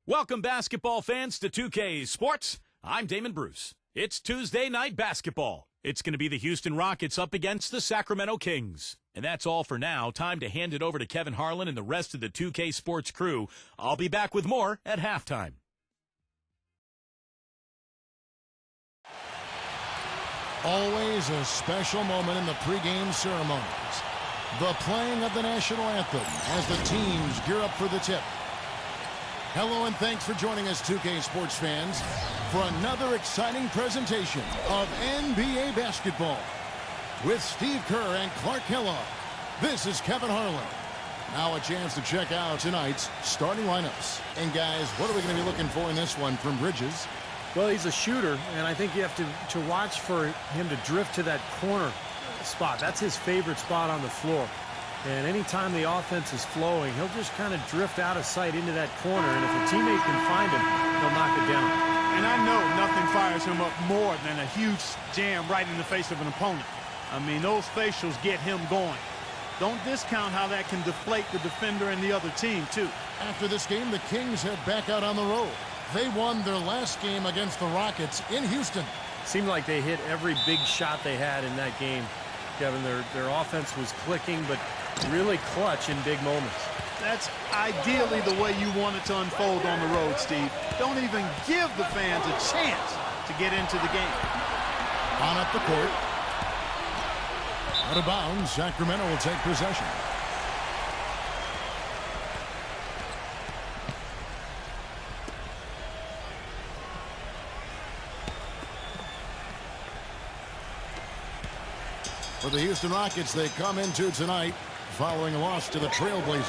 Welcome, basketball fans, to 2K Sports. I'm Damon Bruce. It's Tuesday night basketball. It's going to be the Houston Rockets up against the Sacramento Kings. And that's all for now. Time to hand it over to Kevin Harlan and the rest of the 2K Sports crew. I'll be back with more at halftime. Always a special moment in the pregame ceremonies. The playing of the national anthem as the teams gear up for the tip. Hello and thanks for joining us, 2K Sports fans, for another exciting presentation of NBA basketball. With Steve Kerr and Clark Kellogg, this is Kevin Harlan. Now a chance to check out tonight's starting lineups. And guys, what are we going to be looking for in this one from Bridges? Well, he's a shooter, and I think you have to watch for him to drift to that corner spot. That's his favorite spot on the floor. And anytime the offense is flowing, he'll just kind of drift out of sight into that corner, and if a teammate can find him, he'll knock it down. And I know nothing fires him up more than a huge jam right in the face of an opponent. I mean, those facials get him going. Don't discount how that can deflate the defender and the other team, too. After this game, the Kings head back out on the road. They won their last game against the Rockets in Houston. Seemed like they hit every big shot they had in that game, Kevin. Their offense was clicking, but really clutch in big moments. That's ideally the way you want it to unfold on the road, Steve. Don't even give the fans a chance to get into the game. On up the court. Out of bounds, Sacramento will take possession. For the Houston Rockets, they come into tonight following a loss to the Trailblazers.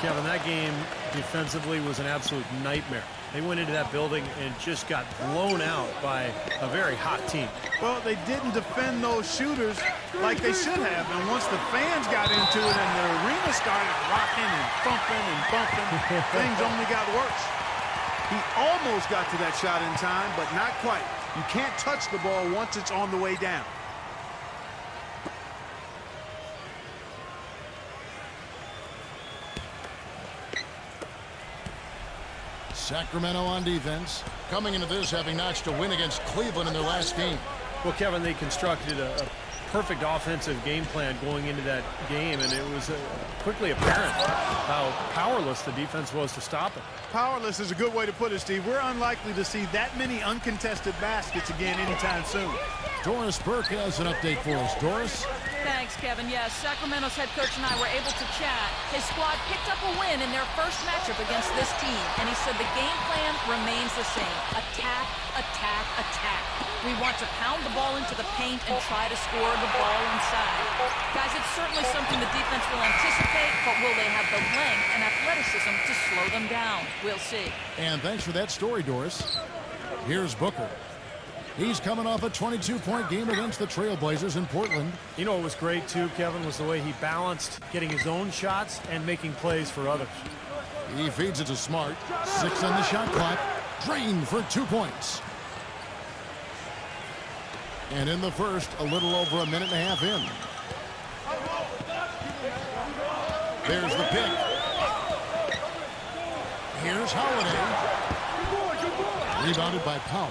Kevin, that game defensively was an absolute nightmare. They went into that building and just got blown out by a very hot team. Well, they didn't defend those shooters like they should have. And once the fans got into it and the arena started rocking and thumping and bumping, things only got worse. He almost got to that shot in time, but not quite. You can't touch the ball once it's on the way down. Sacramento on defense, coming into this having notched a win against Cleveland in their last game. Well, Kevin, they constructed a perfect offensive game plan going into that game, and it was quickly apparent how powerless the defense was to stop it. Powerless is a good way to put it, Steve. We're unlikely to see that many uncontested baskets again anytime soon. Doris Burke has an update for us. Doris? Thanks, Kevin. Yes, Sacramento's head coach and I were able to chat. His squad picked up a win in their first matchup against this team, and he said the game plan remains the same. Attack, attack, attack. We want to pound the ball into the paint and try to score the ball inside. Guys, it's certainly something the defense will anticipate, but will they have the length and athleticism to slow them down? We'll see. And thanks for that story, Doris. Here's Booker. He's coming off a 22-point game against the Trailblazers in Portland. You know what was great, too, Kevin, was the way he balanced getting his own shots and making plays for others. He feeds it to Smart. 6 on the shot clock. Drained for 2 points. And in the first, a little over a minute and a half in. There's the pick. Here's Holiday. Rebounded by Powell.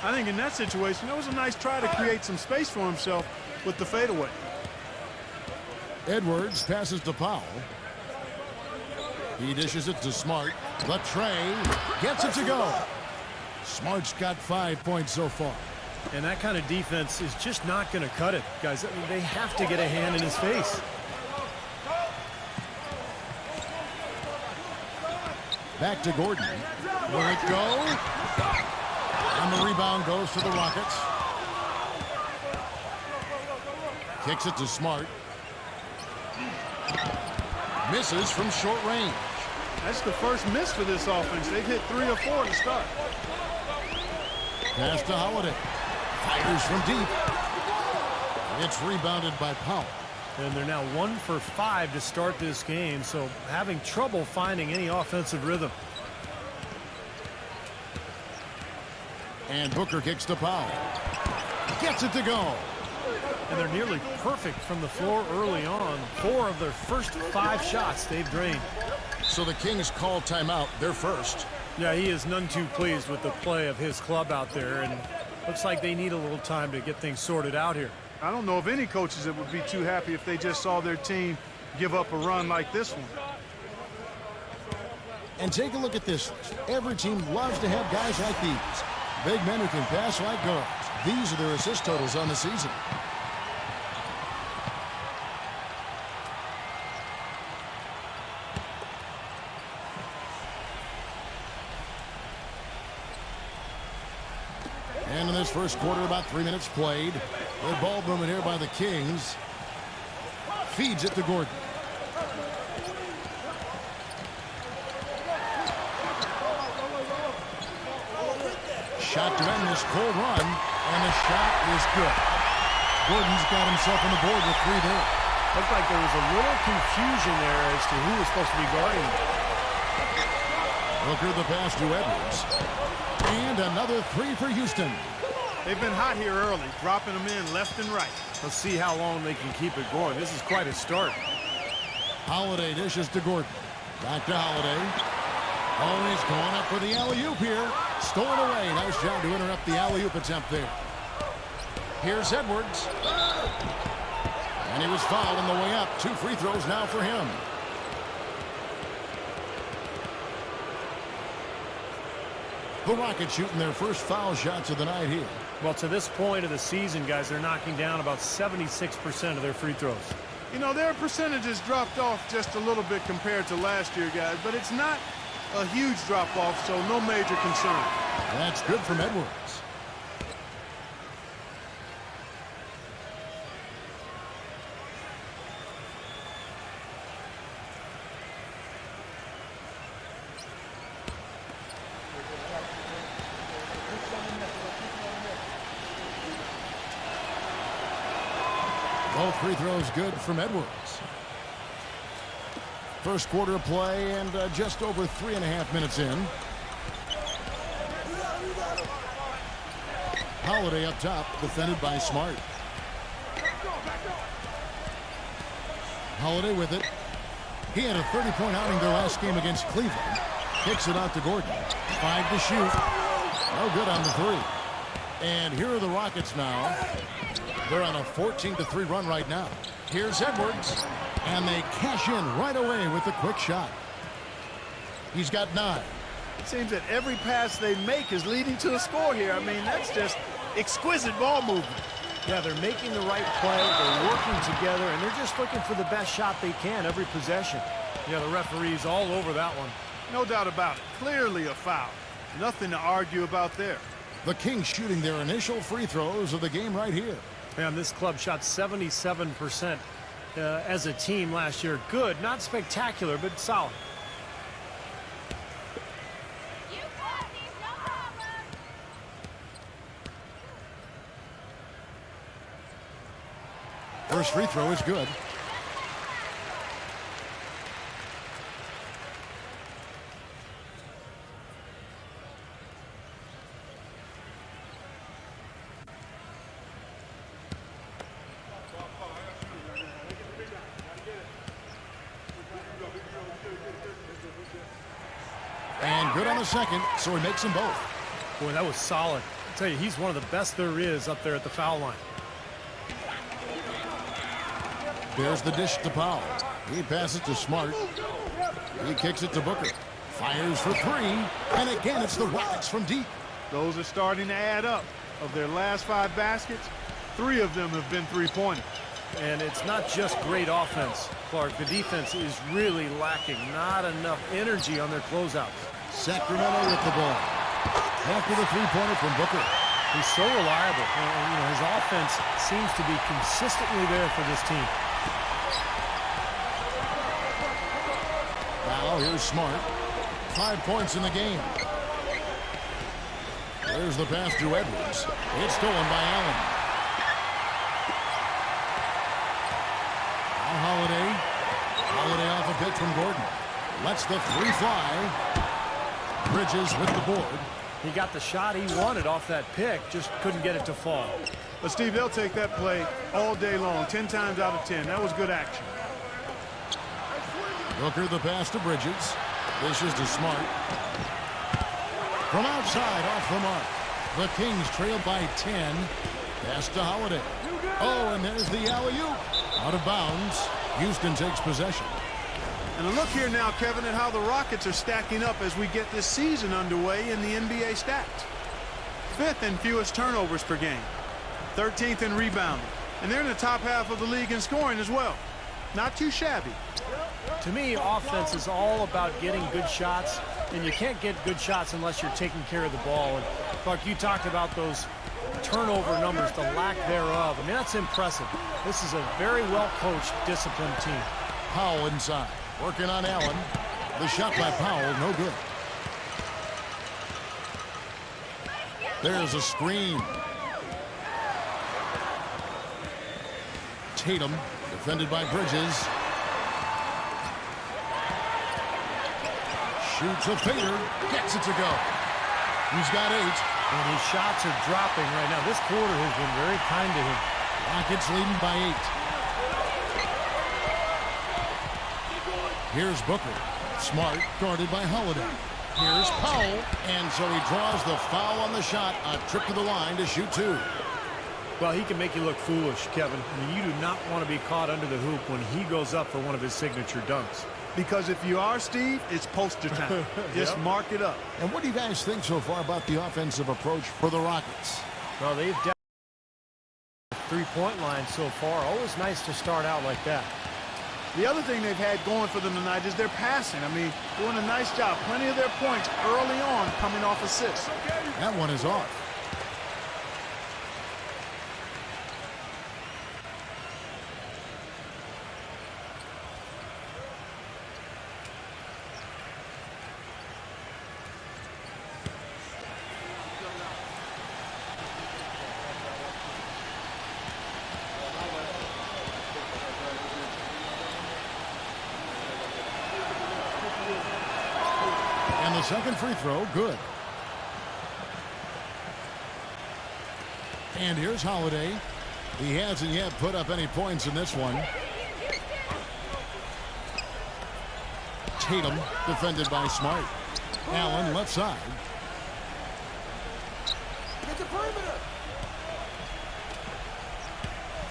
I think in that situation, it was a nice try to create some space for himself with the fadeaway. Edwards passes to Powell. He dishes it to Smart. The tray gets it to go. Smart's got 5 points so far. And that kind of defense is just not going to cut it, guys. I mean, they have to get a hand in his face. Back to Gordon. Will it go? And the rebound goes to the Rockets. Kicks it to Smart. Misses from short range. That's the first miss for this offense. They've hit 3 or 4 to start. Pass to Holiday. Fires from deep. It's rebounded by Powell. And they're now 1 for 5 to start this game, so having trouble finding any offensive rhythm. And Booker kicks to Powell. Gets it to go. And they're nearly perfect from the floor early on. 4 of their first 5 shots they've drained. So the Kings call timeout, their first. Yeah, he is none too pleased with the play of his club out there, and looks like they need a little time to get things sorted out here. I don't know of any coaches that would be too happy if they just saw their team give up a run like this one. And take a look at this list. Every team loves to have guys like these. Big men who can pass like guards. These are their assist totals on the season. And in this first quarter, about 3 minutes played. Good ball movement here by the Kings. Feeds it to Gordon. Shot to end this cold run, and the shot is good. Gordon's got himself on the board with 3 there. Looked like there was a little confusion there as to who was supposed to be guarding him. Booker the pass to Edwards. And another 3 for Houston. They've been hot here early, dropping them in left and right. Let's see how long they can keep it going. This is quite a start. Holiday dishes to Gordon. Back to Holiday. Oh, he's going up for the alley-oop here. Stolen away. Nice job to interrupt the alley-oop attempt there. Here's Edwards. And he was fouled on the way up. 2 free throws now for him. The Rockets shooting their first foul shots of the night here. Well, to this point of the season, guys, they're knocking down about 76% of their free throws. You know, their percentages dropped off just a little bit compared to last year, guys, but it's not a huge drop-off, so no major concern. That's good from Edwards. Both free throws good from Edwards. First quarter of play and just over 3.5 minutes in. Holiday up top, defended by Smart. Holiday with it. He had a 30-point outing their last game against Cleveland. Kicks it out to Gordon. 5 to shoot. No good on the 3. And here are the Rockets now. They're on a 14-3 run right now. Here's Edwards. And they cash in right away with a quick shot. He's got 9. It seems that every pass they make is leading to a score here. I mean, that's just exquisite ball movement. Yeah, they're making the right play. They're working together, and they're just looking for the best shot they can every possession. Yeah, the referee's all over that one. No doubt about it. Clearly a foul. Nothing to argue about there. The Kings shooting their initial free throws of the game right here. Man, this club shot 77% as a team last year. Good, not spectacular, but solid. First free throw is good. And good on the second, so he makes them both. Boy, that was solid. I'll tell you, he's one of the best there is up there at the foul line. There's the dish to Powell. He passes to Smart. He kicks it to Booker. Fires for 3. And again, it's the Rockets from deep. Those are starting to add up. Of their last 5 baskets, 3 of them have been three-pointers. And it's not just great offense, Clark. The defense is really lacking. Not enough energy on their closeouts. Sacramento with the ball. After the three-pointer from Booker. He's so reliable. And, you know, his offense seems to be consistently there for this team. Now here's Smart. 5 points in the game. There's the pass to Edwards. It's stolen by Allen. Now Holiday. Holiday off a pick from Gordon. Lets the 3 fly. Bridges with the board. He got the shot he wanted off that pick, just couldn't get it to fall. But, Steve, they'll take that play all day long, 10 times out of 10. That was good action. Booker the pass to Bridges. Dishes to Smart. From outside, off the mark. The Kings trail by 10. Pass to Holiday. Oh, and there's the alley-oop. Out of bounds. Houston takes possession. And a look here now, Kevin, at how the Rockets are stacking up as we get this season underway in the NBA stats. 5th in fewest turnovers per game. 13th in rebounding. And they're in the top half of the league in scoring as well. Not too shabby. To me, offense is all about getting good shots, and you can't get good shots unless you're taking care of the ball. And Clark, you talked about those turnover numbers, the lack thereof. I mean, that's impressive. This is a very well-coached, disciplined team. Powell inside. Working on Allen. The shot by Powell, no good. There's a screen. Tatum, defended by Bridges. Shoots a fader. Gets it to go. He's got 8. And his shots are dropping right now. This quarter has been very kind to him. Rockets leading by 8. Here's Booker. Smart, guarded by Holiday. Here's Powell. And so he draws the foul on the shot. A trip to the line to shoot 2. Well, he can make you look foolish, Kevin. I mean, you do not want to be caught under the hoop when he goes up for one of his signature dunks. Because if you are, Steve, it's poster time. Just mark it up. And what do you guys think so far about the offensive approach for the Rockets? Well, they've done the three-point line so far. Always nice to start out like that. The other thing they've had going for them tonight is their passing. I mean, doing a nice job. Plenty of their points early on coming off assists. That one is off. And the second free throw, good. And here's Holiday. He hasn't yet put up any points in this one. Tatum, defended by Smart. Allen, left side. Get the perimeter.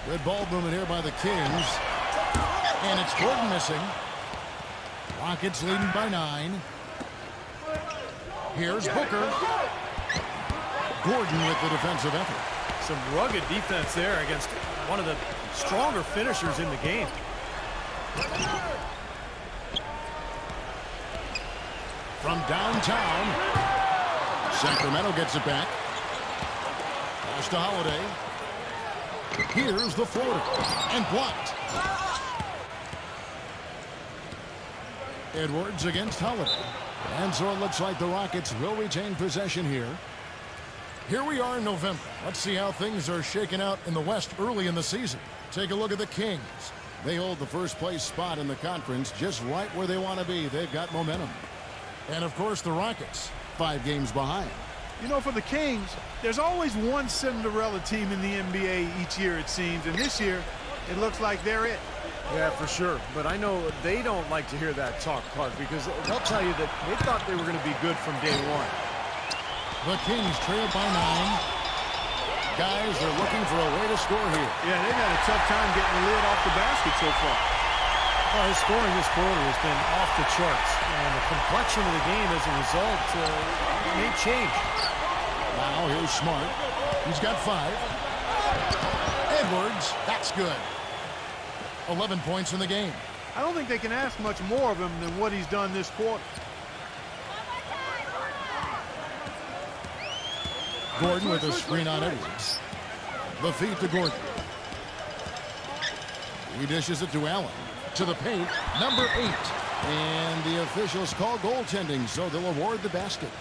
Good ball movement here by the Kings. And it's Gordon missing. Rockets leading by 9. Here's Booker. Gordon with the defensive effort. Some rugged defense there against one of the stronger finishers in the game. From downtown, Sacramento gets it back. Pass to Holiday. Here's the floater. And blocked. Edwards against Holiday. And so it looks like the Rockets will retain possession here. Here we are in November. Let's see how things are shaking out in the West early in the season. Take a look at the Kings. They hold the first place spot in the conference just right where they want to be. They've got momentum. And of course the Rockets, 5 games behind. You know, for the Kings, there's always one Cinderella team in the NBA each year, it seems. And this year, it looks like they're it. Yeah, for sure. But I know they don't like to hear that talk, Clark, because they'll tell you that they thought they were going to be good from day one. The Kings trail by 9. Guys, they're looking for a way to score here. Yeah, they've had a tough time getting the lid off the basket so far. Well, his scoring this quarter has been off the charts, and the complexion of the game as a result may change. Now here's Smart. He's got 5. Edwards, that's good. 11 points in the game. I don't think they can ask much more of him than what he's done this quarter. Gordon with a screen on Edwards. The feed to Gordon. He dishes it to Allen. To the paint, number 8. And the officials call goaltending, so they'll award the basket.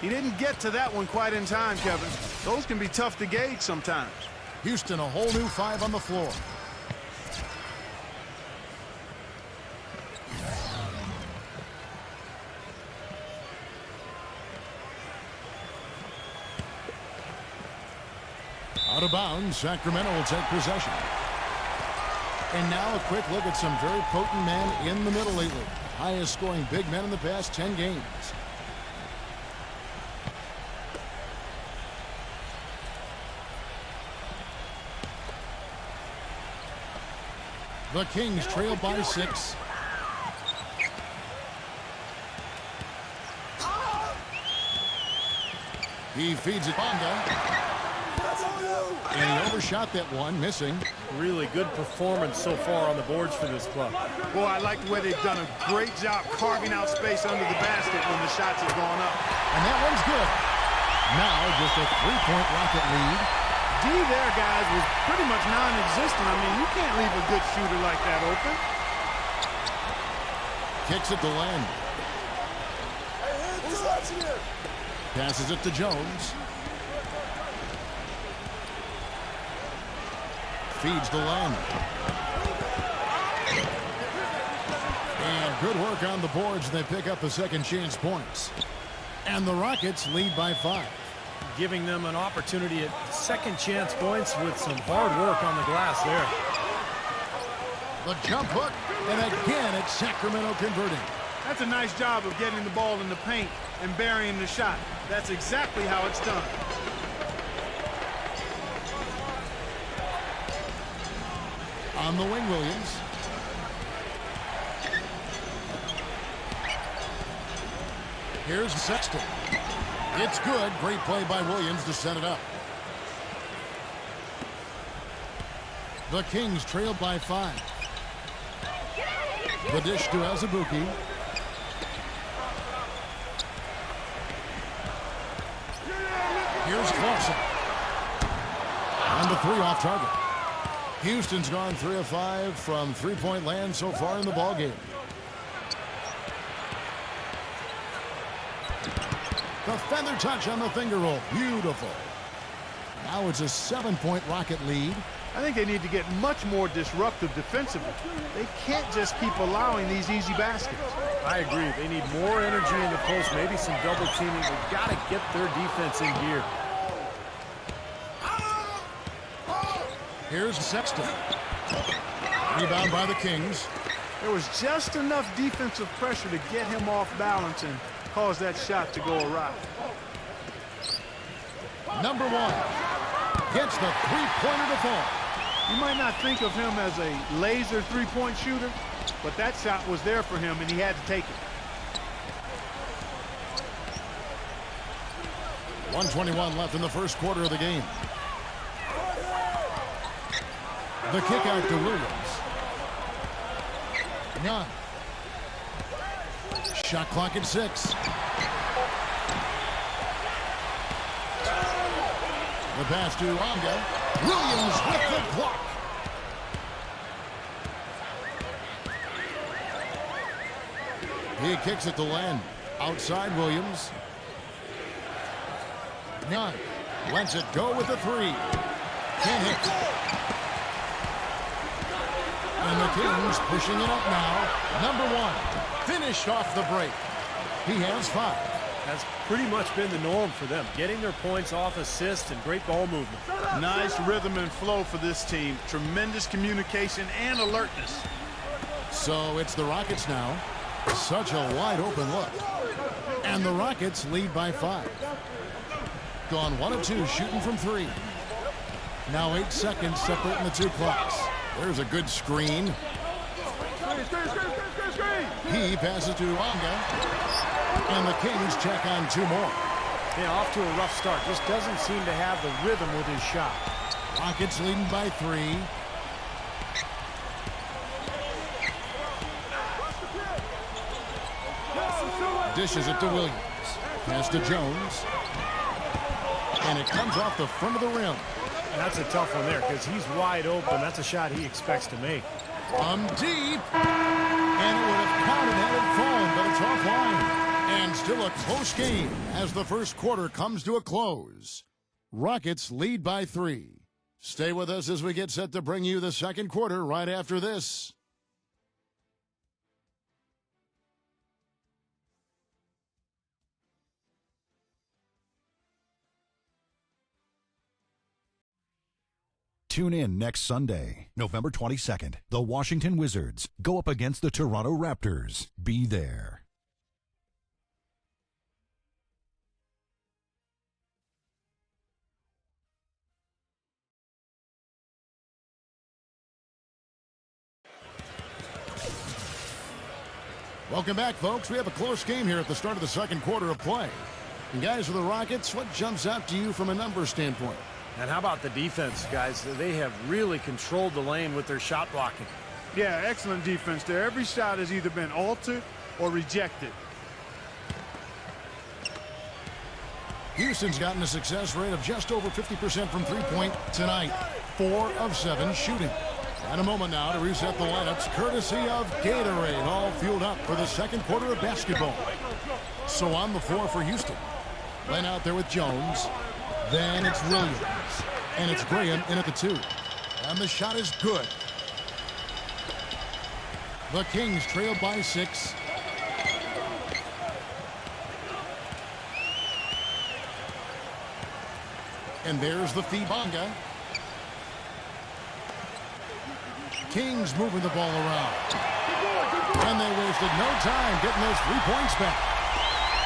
He didn't get to that one quite in time, Kevin. Those can be tough to gauge sometimes. Houston, a whole new 5 on the floor. Out of bounds, Sacramento will take possession. And now a quick look at some very potent men in the middle lately. Highest scoring big men in the past 10 games. The Kings trail by 6. He feeds it Bonga. And he overshot that one, missing. Really good performance so far on the boards for this club. Boy, I like the way they've done a great job carving out space under the basket when the shots have gone up. And that one's good. Now just a 3-point Rocket lead. D there, guys, was pretty much non-existent. I mean, you can't leave a good shooter like that open. Kicks it to Land. Passes it to Jones. Feeds to Land. And good work on the boards. They pick up the second chance points. And the Rockets lead by 5. Giving them an opportunity at second chance points with some hard work on the glass there. The jump hook. And again, it's Sacramento converting. That's a nice job of getting the ball in the paint and burying the shot. That's exactly how it's done. On the wing, Williams. Here's Sexton. It's good. Great play by Williams to set it up. The Kings trailed by 5. The dish to Azubuike. Here's Clarkson. And the 3 off target. Houston's gone 3 of 5 from three-point land so far in the ballgame. The feather touch on the finger roll. Beautiful. Now it's a 7-point Rocket lead. I think they need to get much more disruptive defensively. They can't just keep allowing these easy baskets. I agree. They need more energy in the post, maybe some double teaming. They've got to get their defense in gear. Here's Sexton. Rebound by the Kings. There was just enough defensive pressure to get him off balance and cause that shot to go awry. Number 1 gets the three-pointer to fall. You might not think of him as a laser three-point shooter, but that shot was there for him, and he had to take it. 1:21 left in the first quarter of the game. The kick out to Williams. None. Shot clock at 6. The pass to Onga. Williams with the block. He kicks it to Land. Outside Williams. None. Lets it go with the 3. Can't hit. And the Kings pushing it up now. Number 1 finished off the break. He has 5. That's pretty much been the norm for them, getting their points off assists and great ball movement. Nice rhythm and flow for this team. Tremendous communication and alertness. So it's the Rockets now. Such a wide open look. And the Rockets lead by 5. Gone 1 of 2 shooting from 3. Now 8 seconds separating the 2 clocks. There's a good screen. He passes to Onga. And the Kings check on 2 more. Yeah, off to a rough start. Just doesn't seem to have the rhythm with his shot. Rockets leading by 3. Dishes it to Williams. Pass to Jones. And it comes off the front of the rim. And that's a tough one there because he's wide open. That's a shot he expects to make. From deep. And it would have counted had it fallen, but it's offline. And still a close game as the first quarter comes to a close. Rockets lead by 3. Stay with us as we get set to bring you the second quarter right after this. Tune in next Sunday, November 22nd. The Washington Wizards go up against the Toronto Raptors. Be there. Welcome back, folks. We have a close game here at the start of the second quarter of play. And guys, for the Rockets, what jumps out to you from a numbers standpoint? And how about the defense, guys? They have really controlled the lane with their shot blocking. Yeah, excellent defense there. Every shot has either been altered or rejected. Houston's gotten a success rate of just over 50% from three-point tonight. 4 of 7 shooting. And a moment now to reset the lineups, courtesy of Gatorade, all fueled up for the second quarter of basketball. So on the floor for Houston. Len out there with Jones. Then it's Williams. And it's Graham in at the 2. And the shot is good. The Kings trail by 6. And there's the feed. Bonga. Kings moving the ball around. And they wasted no time getting those 3 points back.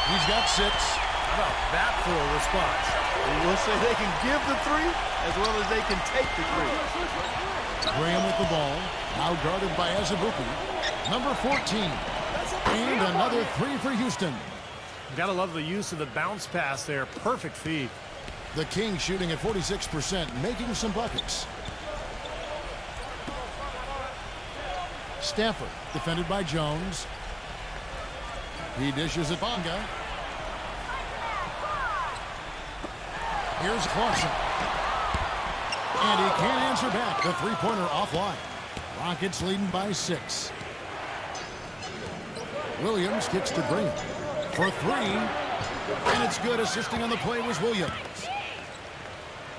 He's got 6. How about that for a response? We'll say they can give the 3 as well as they can take the 3. Graham with the ball. Now guarded by Azubuike. Number 14. And another 3 for Houston. Gotta love the use of the bounce pass there. Perfect feed. The Kings shooting at 46%, making some buckets. Stafford, defended by Jones. He dishes it. Bonga. Here's Clarkson. And he can't answer back. The three-pointer offline. Rockets leading by 6. Williams kicks to Green for 3. And it's good. Assisting on the play was Williams.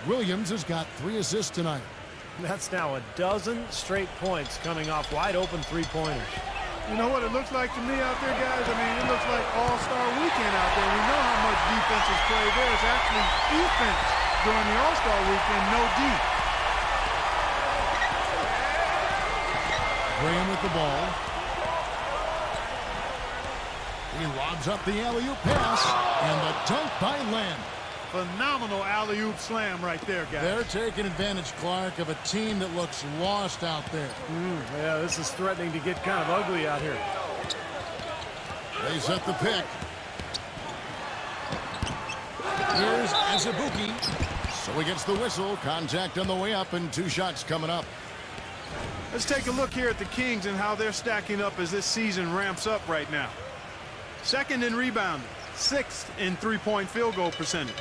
Williams has got 3 assists tonight. That's now a dozen straight points coming off wide open three-pointers. You know what it looks like to me out there, guys? I mean, it looks like all-star weekend out there. We know how much defense is played there. It's actually defense during the all-star weekend, no D. Graham with the ball. He lobs up the alley-oop pass. And the dunk by Lamb. Phenomenal alley-oop slam right there, guys. They're taking advantage, Clark, of a team that looks lost out there. Yeah, this is threatening to get kind of ugly out here. They set the pick. Here's Azubuike. So he gets the whistle. Contact on the way up and 2 shots coming up. Let's take a look here at the Kings and how they're stacking up as this season ramps up right now. 2nd in rebounding, 6th in three-point field goal percentage.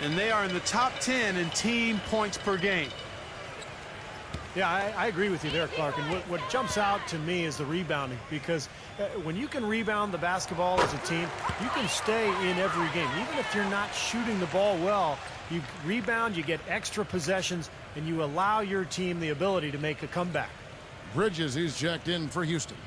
And they are in the top 10 in team points per game. Yeah, I agree with you there, Clark. And what jumps out to me is the rebounding, because when you can rebound the basketball as a team, you can stay in every game. Even if you're not shooting the ball well, you rebound, you get extra possessions, and you allow your team the ability to make a comeback. Bridges, he's checked in for Houston.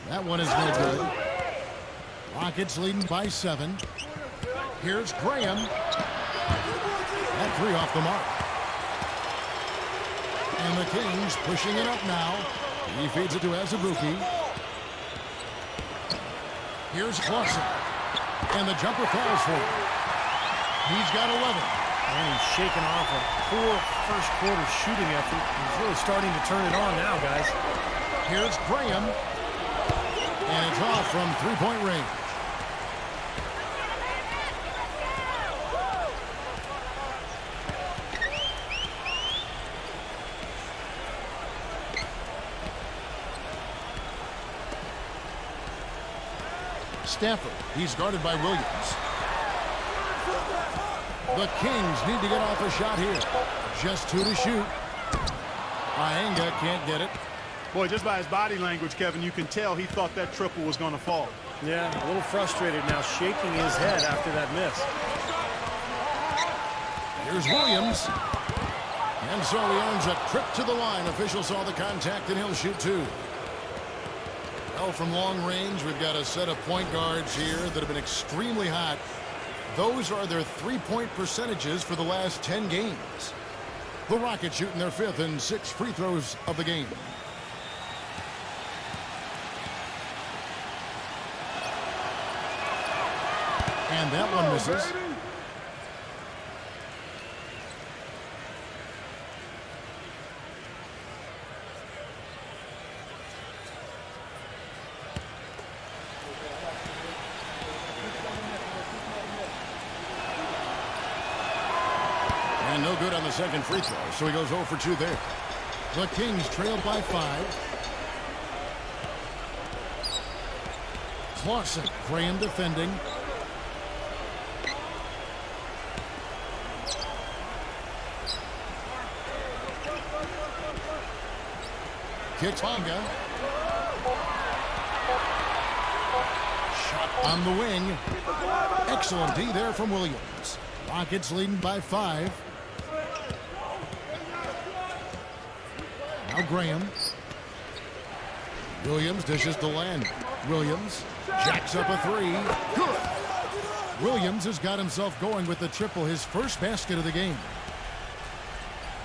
That one is no good. Rockets leading by 7. Here's Graham. That 3 off the mark. And the Kings pushing it up now. He feeds it to Azubuike. Here's Clarkson. And the jumper falls for him. He's got 11. And he's shaking off a poor first quarter shooting effort. He's really starting to turn it on now, guys. Here's Graham. And it's off from three-point range. Stafford, he's guarded by Williams. The Kings need to get off a shot here. Just 2 to shoot. Ienga can't get it. Boy, just by his body language, Kevin, you can tell he thought that triple was going to fall. Yeah, a little frustrated now, shaking his head after that miss. Here's Williams. And so he earns a trip to the line. Official saw the contact, and he'll shoot 2. Well, from long range, we've got a set of point guards here that have been extremely hot. Those are their three-point percentages for the last 10 games. The Rockets shooting their 5th and 6th free throws of the game. And that one misses. And no good on the second free throw, so he goes 0 for 2 there. The Kings trail by 5. Clausen, Graham defending. Kicks Ponga. Shot on the wing. Excellent D there from Williams. Rockets leading by 5. Now Graham. Williams dishes to Len. Williams jacks up a 3. Good. Williams has got himself going with the triple, his first basket of the game.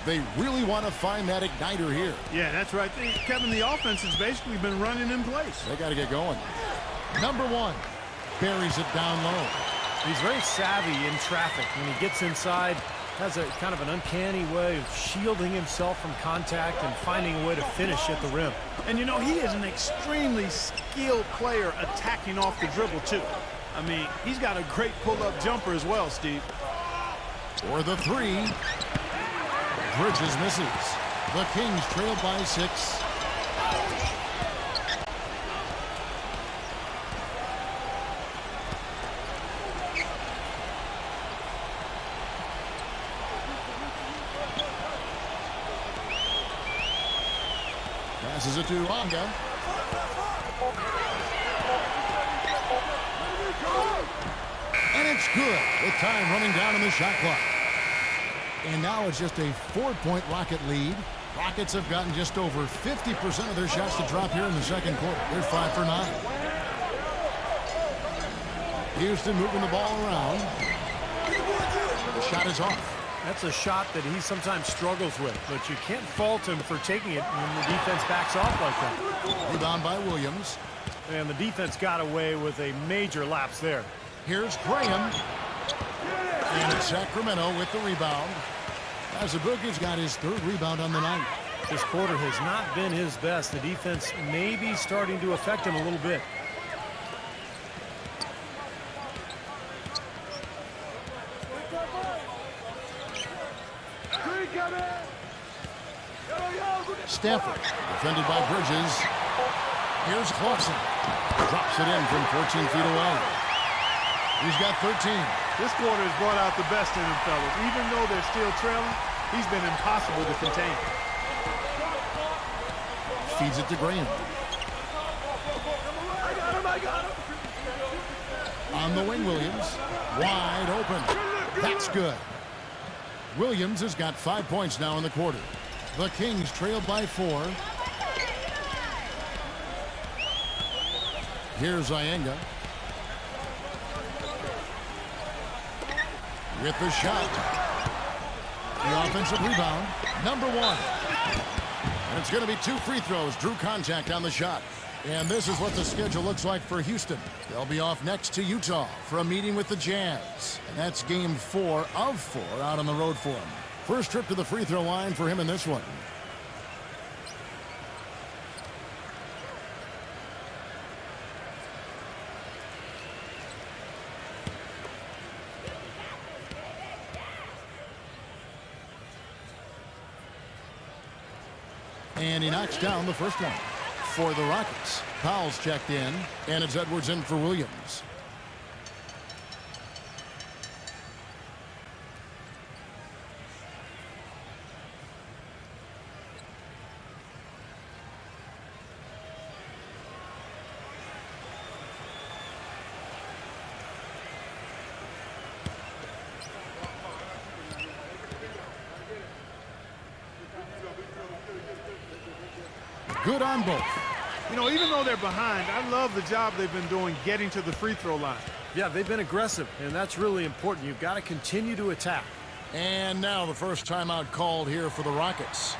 They really want to find that igniter here. Yeah, that's right. Kevin, the offense has basically been running in place. They got to get going. Number 1 buries it down low. He's very savvy in traffic. When he gets inside, has a kind of an uncanny way of shielding himself from contact and finding a way to finish at the rim. And, you know, he is an extremely skilled player attacking off the dribble, too. I mean, he's got a great pull-up jumper as well, Steve. For the 3. Bridges misses. The Kings trail by 6. Passes it to Onga. And it's good with time running down in the shot clock. And now it's just a 4-point Rocket lead. Rockets have gotten just over 50% of their shots to drop here in the second quarter. They're 5 for 9. Houston moving the ball around. The shot is off. That's a shot that he sometimes struggles with, but you can't fault him for taking it when the defense backs off like that. Rebound by Williams. And the defense got away with a major lapse there. Here's Graham. And it's Sacramento with the rebound. Azubuike's got his 3rd rebound on the night. This quarter has not been his best. The defense may be starting to affect him a little bit. Stanford, defended by Bridges. Here's Clausen. Drops it in from 14 feet away. He's got 13. This quarter has brought out the best in him, fellas. Even though they're still trailing, he's been impossible to contain. Feeds it to Graham. I got him. On the wing, Williams. Wide open. That's good. Williams has got 5 points now in the quarter. The Kings trail by 4. Here's Iyenga. With the shot. The offensive rebound. Number 1. And it's going to be 2 free throws. Drew contact on the shot. And this is what the schedule looks like for Houston. They'll be off next to Utah for a meeting with the Jazz. And that's game 4 of 4 out on the road for him. First trip to the free throw line for him in this one. And he knocks down the first one for the Rockets. Powell's checked in, and it's Edwards in for Williams. Good on both. You know, even though they're behind, I love the job they've been doing getting to the free throw line. Yeah, they've been aggressive, and that's really important. You've got to continue to attack. And now the first timeout called here for the Rockets.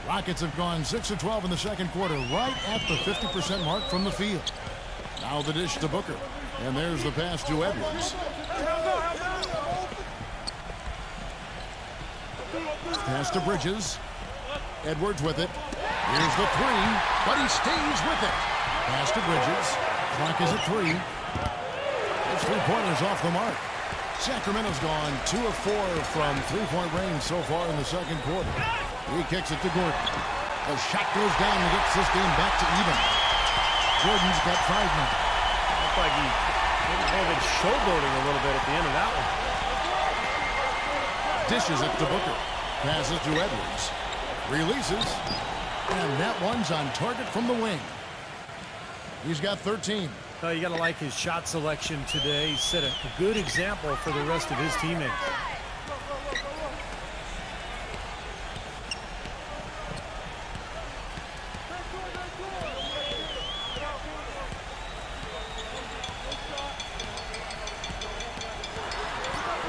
Rockets have gone 6 of 12 in the second quarter, right at the 50% mark from the field. Now the dish to Booker. And there's the pass to Edwards. Pass to Bridges. Edwards with it. Here's the three, but he stays with it. Pass to Bridges. Clock is at 3. It's 3-pointers off the mark. Sacramento's gone 2 of 4 from 3-point range so far in the second quarter. He kicks it to Gordon. The shot goes down and gets this game back to even. Gordon's got 5 now. Looked like he may have been showboating a little bit at the end of that one. Dishes it to Booker. Passes to Edwards. Releases. And that one's on target from the wing. He's got 13. Oh, you got to like his shot selection today. He set a good example for the rest of his teammates.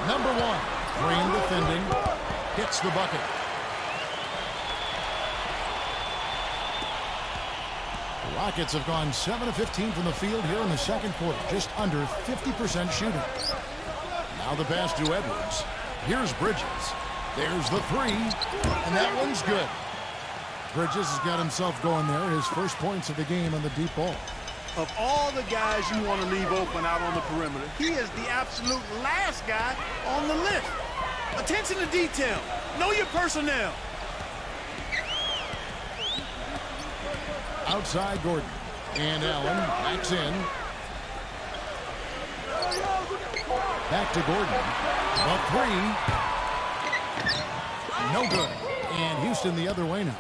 Number 1. Green defending. Hits the bucket. The Rockets have gone 7 of 15 from the field here in the second quarter. Just under 50% shooting. Now the pass to Edwards. Here's Bridges. There's the 3. And that one's good. Bridges has got himself going there. His first points of the game on the deep ball. Of all the guys you want to leave open out on the perimeter, he is the absolute last guy on the list. Attention to detail. Know your personnel. Outside Gordon. And Allen backs in. Back to Gordon. A 3. No good. And Houston the other way now.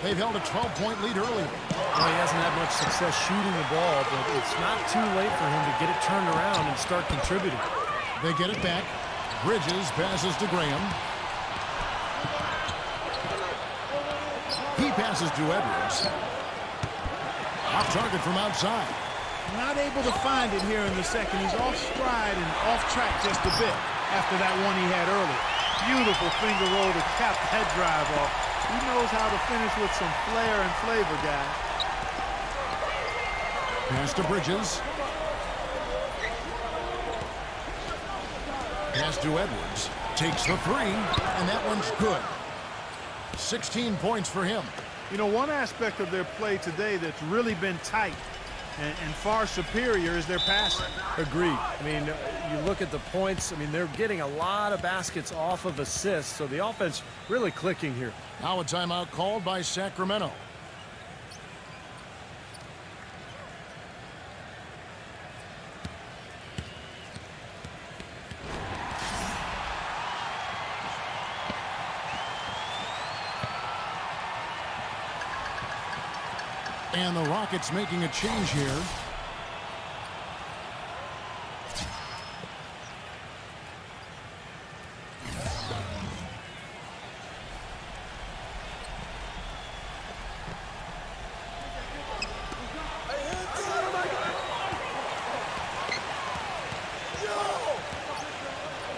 They've held a 12-point lead earlier. Well, he hasn't had much success shooting the ball, but it's not too late for him to get it turned around and start contributing. They get it back. Bridges passes to Graham. He passes to Edwards. Off target from outside. Not able to find it here in the second. He's off stride and off track just a bit after that one he had earlier. Beautiful finger roll to cap that drive off. He knows how to finish with some flair and flavor, guys. Pass to Bridges. Pass to Edwards. Takes the 3, and that one's good. 16 points for him. You know, one aspect of their play today that's really been tight and far superior is their passing. Agreed. I mean, you look at the points. I mean, they're getting a lot of baskets off of assists, so the offense really clicking here. Now a timeout called by Sacramento. And the Rockets making a change here.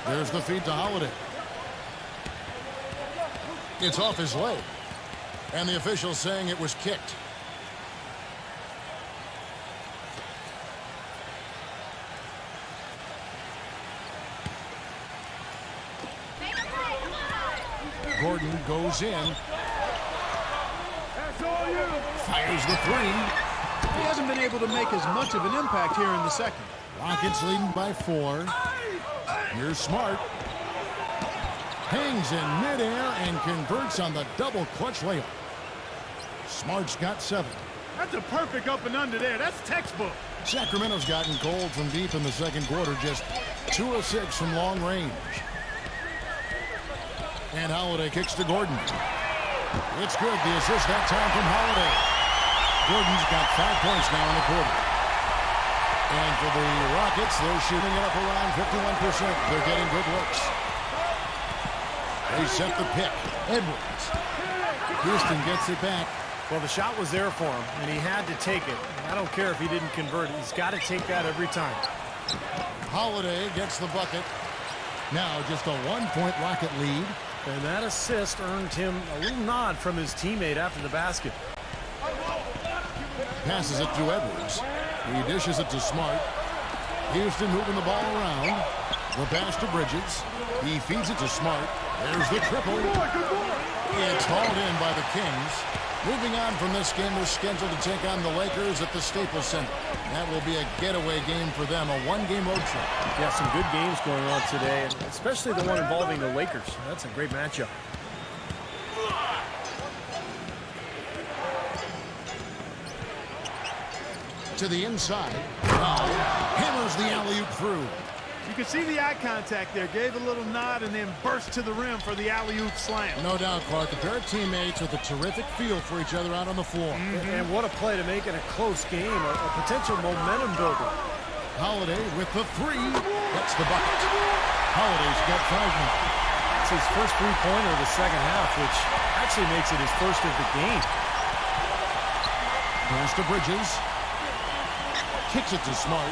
There's the feed to Holiday. It's off his leg. And the official saying it was kicked. Gordon goes in. Fires the 3. He hasn't been able to make as much of an impact here in the second. Rockets leading by 4. Here's Smart. Hangs in midair and converts on the double clutch layup. Smart's got 7. That's a perfect up and under there. That's textbook. Sacramento's gotten cold from deep in the second quarter. Just 2 of 6 from long range. And Holiday kicks to Gordon. It's good. The assist that time from Holiday. Gordon's got 5 points now in the quarter. And for the Rockets, they're shooting it up around 51%. They're getting good looks. They set the pick. Edwards. Houston gets it back. Well, the shot was there for him, and he had to take it. I don't care if he didn't convert it. He's got to take that every time. Holiday gets the bucket. Now just a 1-point Rocket lead. And that assist earned him a little nod from his teammate after the basket. Passes it to Edwards. He dishes it to Smart. Houston moving the ball around. The pass to Bridges. He feeds it to Smart. There's the triple. It's hauled in by the Kings. Moving on from this game, they're scheduled to take on the Lakers at the Staples Center. That will be a getaway game for them, a one-game road trip. Yeah, some good games going on today, especially the one involving the Lakers. That's a great matchup. To the inside. Hammers the alley-oop through. You can see the eye contact there. Gave a little nod and then burst to the rim for the alley-oop slam. No doubt, Clark. A pair of teammates with a terrific feel for each other out on the floor. And what a play to make it a close game, a potential momentum builder. Holiday with the three. That's the bucket. Holiday's got 5 now. It's his first three-pointer of the second half, which actually makes it his first of the game. Pass to Bridges. Kicks it to Smart.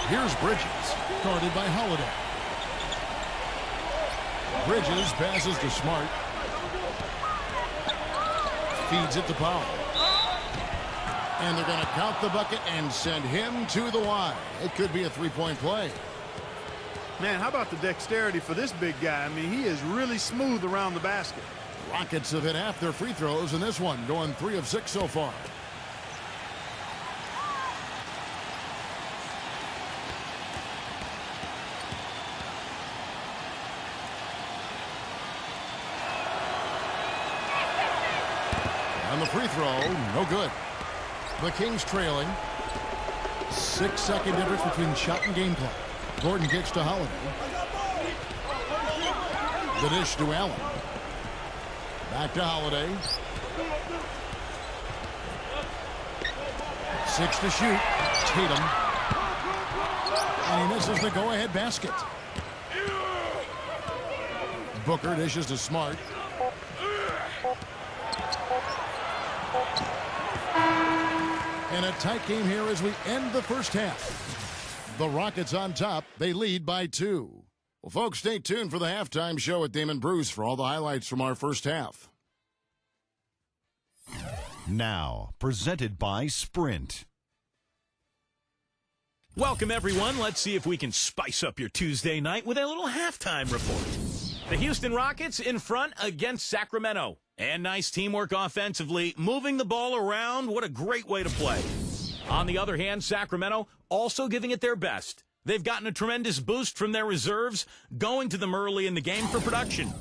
Here's Bridges, guarded by Holiday. Bridges passes to Smart. Feeds it to Powell. And they're going to count the bucket and send him to the line. It could be a three-point play. Man, how about the dexterity for this big guy? I mean, he is really smooth around the basket. Rockets have hit half their free throws in this one, going 3 of 6 so far. On the free throw, no good. The Kings trailing. 6-second difference between shot and game clock. Gordon kicks to Holiday. The dish to Allen. Back to Holiday. 6 to shoot. Tatum. And he misses the go-ahead basket. Booker dishes to Smart. And a tight game here as we end the first half. The Rockets on top. They lead by 2. Well, folks, stay tuned for the halftime show at Damon Bruce for all the highlights from our first half. Now, presented by Sprint. Welcome, everyone. Let's see if we can spice up your Tuesday night with a little halftime report. The Houston Rockets in front against Sacramento. And nice teamwork offensively, moving the ball around. What a great way to play. On the other hand, Sacramento also giving it their best. They've gotten a tremendous boost from their reserves, going to them early in the game for production.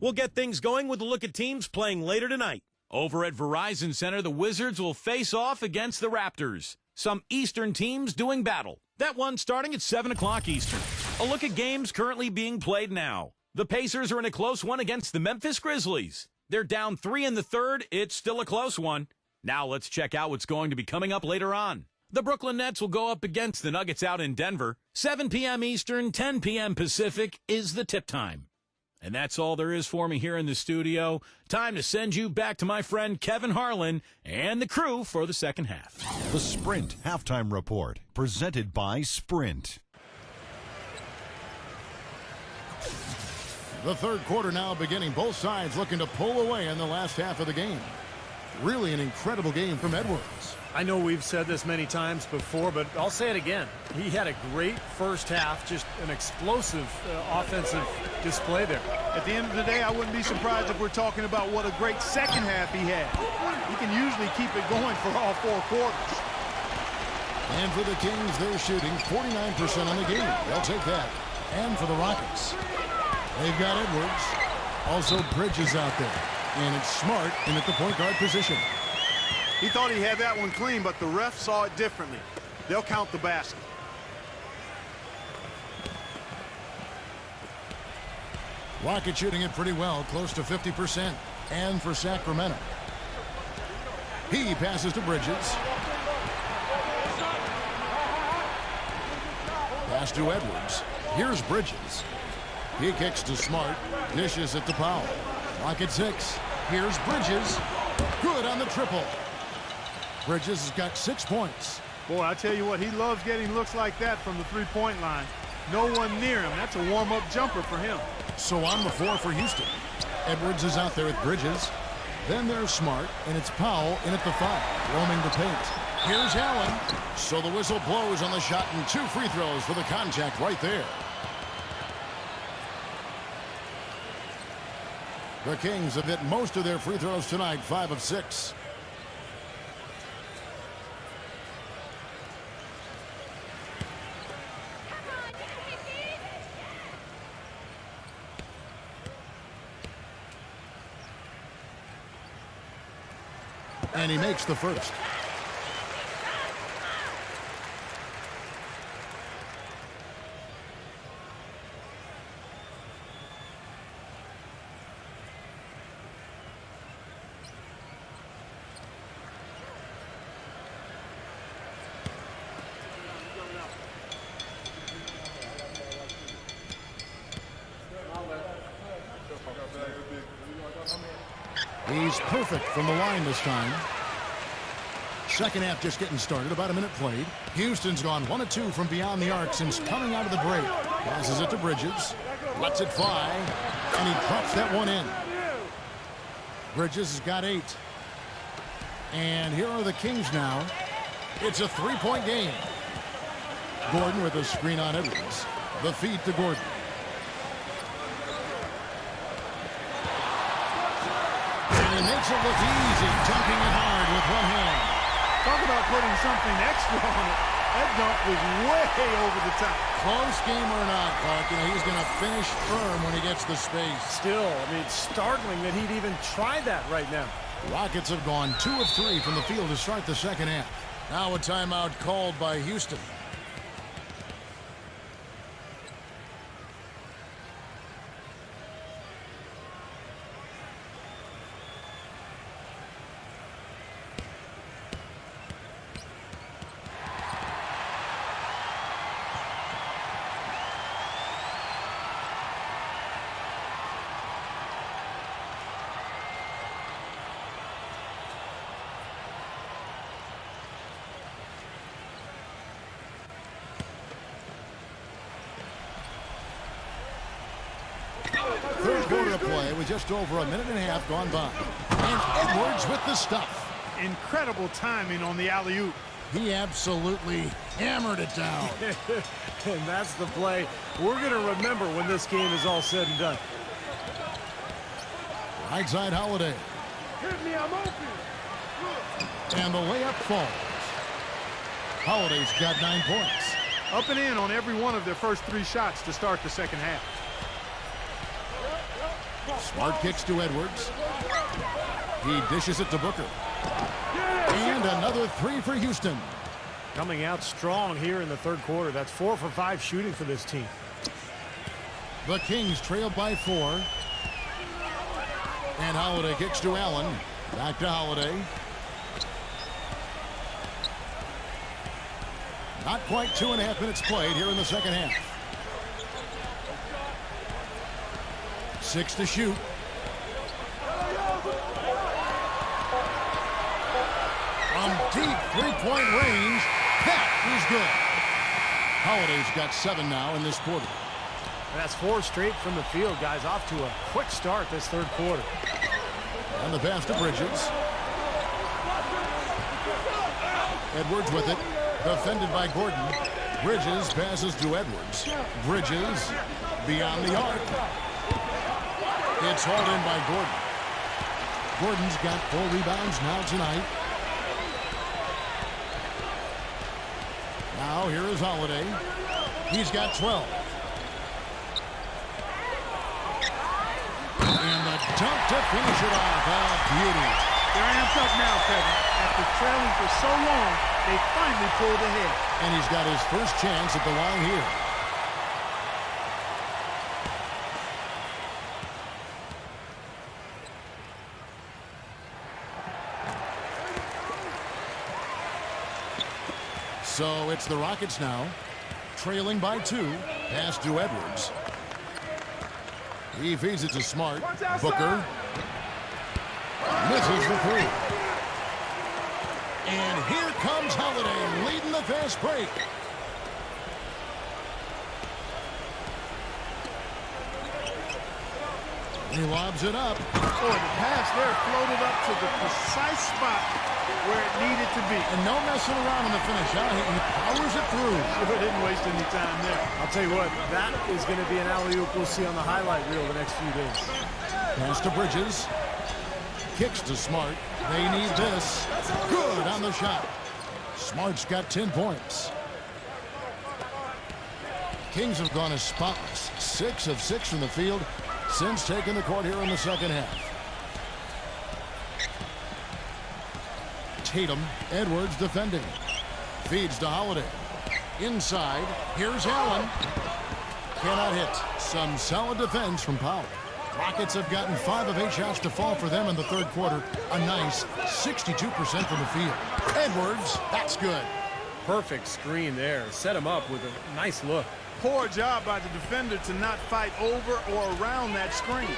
We'll get things going with a look at teams playing later tonight. Over at Verizon Center, the Wizards will face off against the Raptors. Some Eastern teams doing battle. That one starting at 7 o'clock Eastern. A look at games currently being played now. The Pacers are in a close one against the Memphis Grizzlies. They're down 3 in the third. It's still a close one. Now let's check out what's going to be coming up later on. The Brooklyn Nets will go up against the Nuggets out in Denver. 7 p.m. Eastern, 10 p.m. Pacific is the tip time. And that's all there is for me here in the studio. Time to send you back to my friend Kevin Harlan and the crew for the second half. The Sprint Halftime Report, presented by Sprint. The third quarter now beginning. Both sides looking to pull away in the last half of the game. Really an incredible game from Edwards. I know we've said this many times before, but I'll say it again. He had a great first half, just an explosive offensive display there. At the end of the day, I wouldn't be surprised if we're talking about what a great second half he had. He can usually keep it going for all 4 quarters. And for the Kings, they're shooting 49% on the game. They'll take that. And for the Rockets, they've got Edwards. Also Bridges out there. And it's Smart in at the point guard position. He thought he had that one clean, but the ref saw it differently. They'll count the basket. Rockets shooting it pretty well, close to 50%. And for Sacramento, he passes to Bridges. Pass to Edwards. Here's Bridges. He kicks to Smart. Dishes it to Powell. Rocket 6. Here's Bridges. Good on the triple. Bridges has got 6 points. Boy, I tell you what, he loves getting looks like that from the three-point line. No one near him. That's a warm-up jumper for him. So on the floor for Houston. Edwards is out there with Bridges. Then there's Smart, and it's Powell in at the 5, roaming the paint. Here's Allen. So the whistle blows on the shot, and 2 free throws for the contact right there. The Kings have hit most of their free throws tonight, 5 of 6. And he makes the first. He's perfect from the line this time. Second half just getting started, about a minute played. Houston's gone 1 of 2 from beyond the arc since coming out of the break. Passes it to Bridges, lets it fly, and he drops that one in. Bridges has got 8. And here are the Kings now. It's a 3-point game. Gordon with a screen on Edwards. The feed to Gordon. And he makes it look easy, dunking it hard with one hand. Talk about putting something extra on it. That dunk was way over the top. Close game or not, Clark, he's going to finish firm when he gets the space. Still, it's startling that he'd even try that right now. Rockets have gone 2 of 3 from the field to start the second half. Now a timeout called by Houston. Third quarter of play with just over a minute and a half gone by. And Edwards with the stuff. Incredible timing on the alley-oop. He absolutely hammered it down. And that's the play we're going to remember when this game is all said and done. Right side Holiday. Hit me, I'm open. And the layup falls. Holiday's got 9 points. Up and in on every one of their first 3 shots to start the second half. Smart kicks to Edwards. He dishes it to Booker. And another 3 for Houston. Coming out strong here in the third quarter. That's 4 for 5 shooting for this team. The Kings trail by 4. And Holiday kicks to Allen. Back to Holiday. Not quite 2.5 minutes played here in the second half. 6 to shoot. From deep 3-point range, that is good. Holiday's got 7 now in this quarter. That's 4 straight from the field, guys. Off to a quick start this third quarter. And the pass to Bridges. Edwards with it. Defended by Gordon. Bridges passes to Edwards. Bridges beyond the arc. It's hauled in by Gordon. Gordon's got 4 rebounds now tonight. Now here is Holiday. He's got 12. And the dunk to finish it off. Oh, beauty. They're amped up now, Kevin. After trailing for so long, they finally pulled ahead. And he's got his first chance at the line here. So it's the Rockets now, trailing by 2. Pass to Edwards. He feeds it to Smart. Booker misses the 3. And here comes Holiday leading the fast break. He lobs it up. Boy, the pass there floated up to the precise spot where it needed to be. And no messing around in the finish. He powers it through. Sure didn't waste any time there. I'll tell you what, that is going to be an alley-oop we'll see on the highlight reel the next few days. Pass to Bridges. Kicks to Smart. They need this. Good on the shot. Smart's got 10 points. Kings have gone as spotless. 6 of 6 from the field since taking the court here in the second half. Tatum, Edwards defending. Feeds to Holiday. Inside, here's Allen. Cannot hit. Some solid defense from Powell. Rockets have gotten 5 of 8 shots to fall for them in the third quarter. A nice 62% from the field. Edwards, that's good. Perfect screen there. Set him up with a nice look. Poor job by the defender to not fight over or around that screen.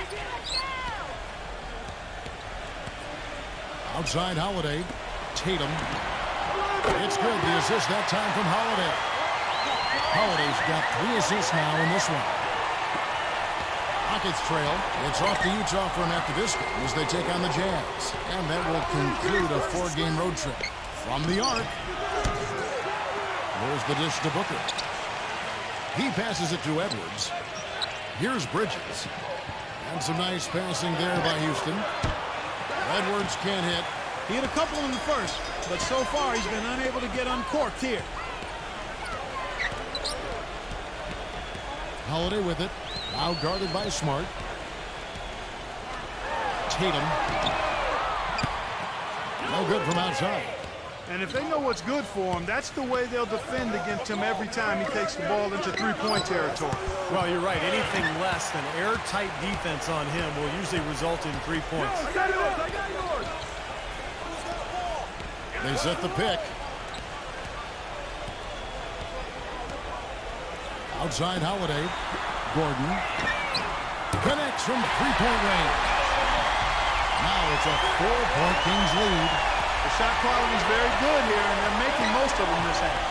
Outside Holiday. Tatum. It's good. The assist that time from Holiday. Holiday's got 3 assists now in this one. Rockets trail. It's off to Utah for him after this game as they take on the Jazz. And that will conclude a 4-game road trip. From the arc. There's the dish to Booker. He passes it to Edwards. Here's Bridges. And some nice passing there by Houston. Edwards can't hit. He hit a couple in the first, but so far he's been unable to get uncorked here. Holiday with it. Now guarded by Smart. Tatum. No good from outside. And if they know what's good for him, that's the way they'll defend against him every time he takes the ball into three-point territory. Well, you're right. Anything less than airtight defense on him will usually result in 3 points. They set the pick. Outside Holiday. Gordon. Connects from three-point range. Now it's a 4-point Kings lead. The shot quality is very good here, and they're making most of them this half.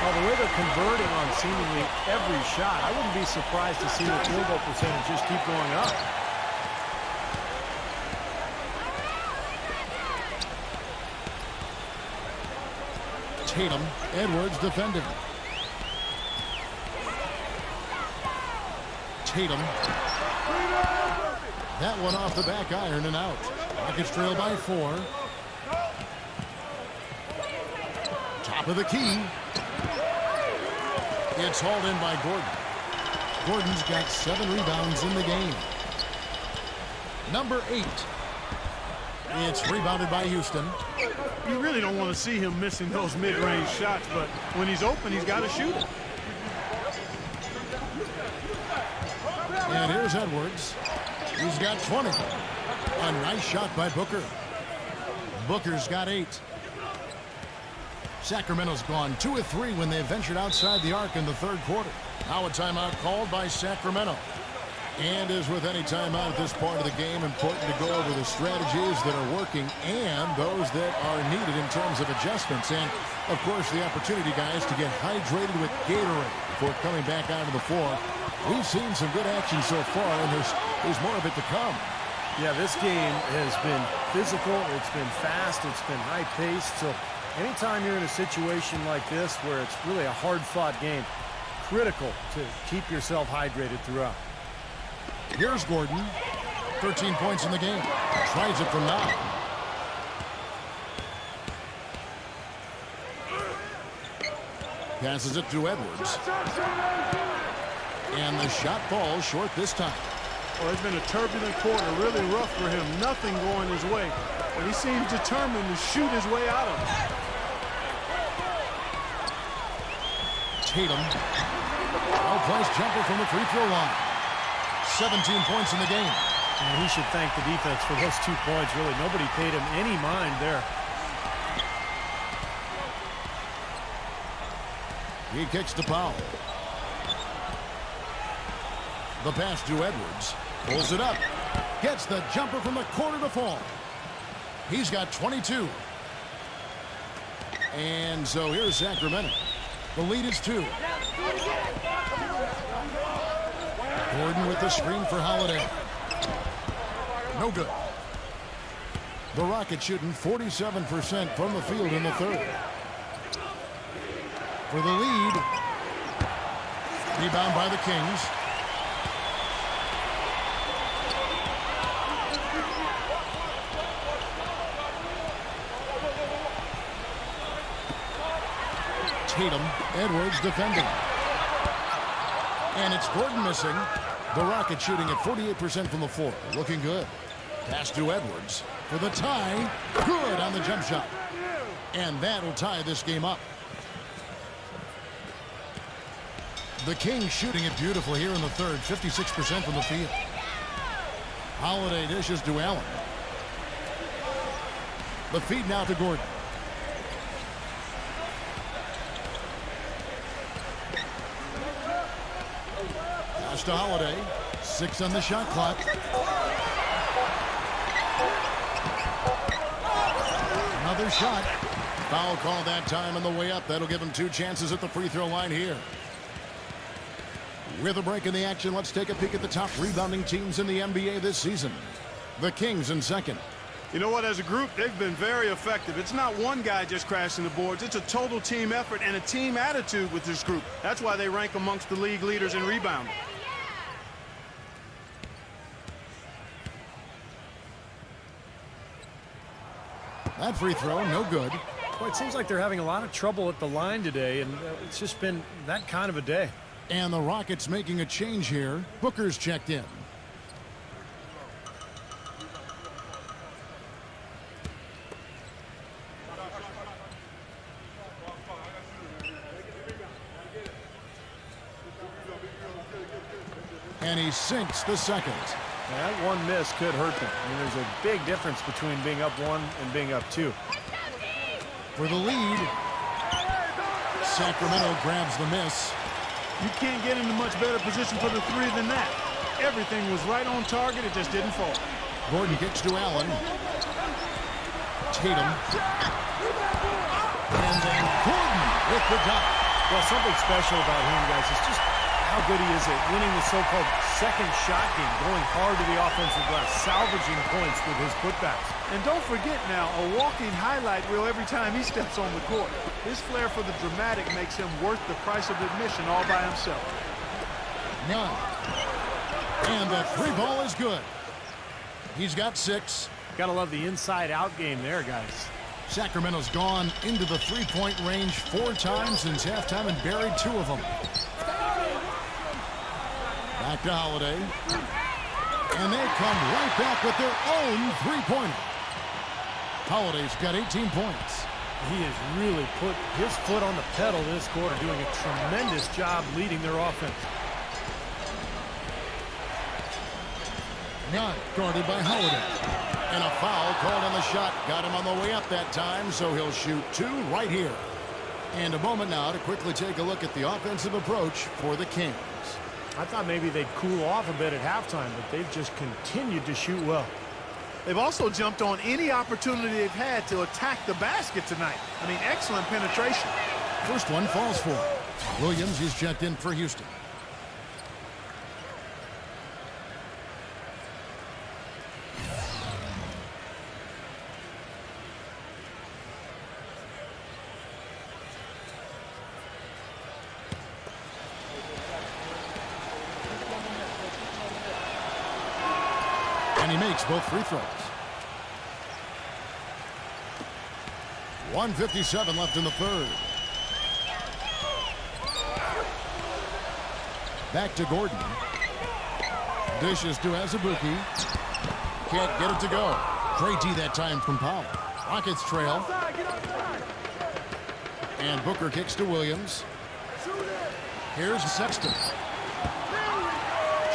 Well, the way they're converting on seemingly every shot, I wouldn't be surprised to see the field goal percentage just keep going up. Tatum, Edwards defending. Tatum. That one off the back iron and out. Rockets trail by 4. Top of the key. It's hauled in by Gordon. Gordon's got 7 rebounds in the game. Number 8. It's rebounded by Houston. You really don't want to see him missing those mid-range shots, but when he's open, he's got to shoot it. And here's Edwards. He's got 20. A nice shot by Booker. Booker's got 8. Sacramento's gone 2 of 3 when they ventured outside the arc in the third quarter. Now a timeout called by Sacramento. And as with any timeout at this point of the game, important to go over the strategies that are working and those that are needed in terms of adjustments. And, of course, the opportunity, guys, to get hydrated with Gatorade before coming back onto the floor. We've seen some good action so far, and there's more of it to come. Yeah, this game has been physical. It's been fast. It's been high-paced. So anytime you're in a situation like this where it's really a hard-fought game, critical to keep yourself hydrated throughout. Here's Gordon. 13 points in the game. Tries it from now. Passes it to Edwards. And the shot falls short this time. Well, it's been a turbulent quarter, really rough for him. Nothing going his way. But he seems determined to shoot his way out of it. Tatum. Well-placed jumper from the free throw line. 17 points in the game. And he should thank the defense for those 2 points. Really, nobody paid him any mind there. He kicks to Powell. The pass to Edwards. Pulls it up. Gets the jumper from the corner to fall. He's got 22. And so here's Sacramento. The lead is 2. Gordon with the screen for Holiday. No good. The Rockets shooting 47% from the field in the third. For the lead. Rebound by the Kings. Tatum, Edwards defending. And it's Gordon missing. The Rockets shooting at 48% from the floor. Looking good. Pass to Edwards for the tie. Good on the jump shot. And that'll tie this game up. The Kings shooting it beautifully here in the third. 56% from the field. Holiday dishes to Allen. The feed now to Gordon. Pass to Holiday. 6 on the shot clock. Another shot. Foul call that time on the way up. That'll give him 2 chances at the free throw line here. With a break in the action, let's take a peek at the top rebounding teams in the NBA this season. The Kings in second. You know what? As a group, they've been very effective. It's not one guy just crashing the boards. It's a total team effort and a team attitude with this group. That's why they rank amongst the league leaders in rebounding. That free throw, no good. Well, it seems like they're having a lot of trouble at the line today, and it's just been that kind of a day. And the Rockets making a change here. Booker's checked in. And he sinks the second. That one miss could hurt them. I mean, there's a big difference between being up 1 and being up 2. For the lead. Sacramento grabs the miss. You can't get into much better position for the 3 than that. Everything was right on target. It just didn't fall. Gordon kicks to Allen. Tatum. And then Gordon with the dunk. Well, something special about him, guys, is just how good he is at winning the so-called second shot game, going hard to the offensive glass, salvaging points with his putbacks. And don't forget now, a walking highlight reel every time he steps on the court. His flair for the dramatic makes him worth the price of admission all by himself. None. And the 3 ball is good. He's got 6. Gotta love the inside-out game there, guys. Sacramento's gone into the 3-point range 4 times since halftime and buried 2 of them. Back to Holiday. And they come right back with their own 3-pointer. Holiday's got 18 points. He has really put his foot on the pedal this quarter, doing a tremendous job leading their offense. Not guarded by Holiday. And a foul called on the shot. Got him on the way up that time, so he'll shoot 2 right here. And a moment now to quickly take a look at the offensive approach for the Kings. I thought maybe they'd cool off a bit at halftime, but they've just continued to shoot well. They've also jumped on any opportunity they've had to attack the basket tonight. I mean, excellent penetration. First one falls for him. Williams is checked in for Houston. And he makes both free throws. 1:57 left in the third. Back to Gordon. Dishes to Azubuike. Can't get it to go. Great D that time from Powell. Rockets trail. And Booker kicks to Williams. Here's Sexton.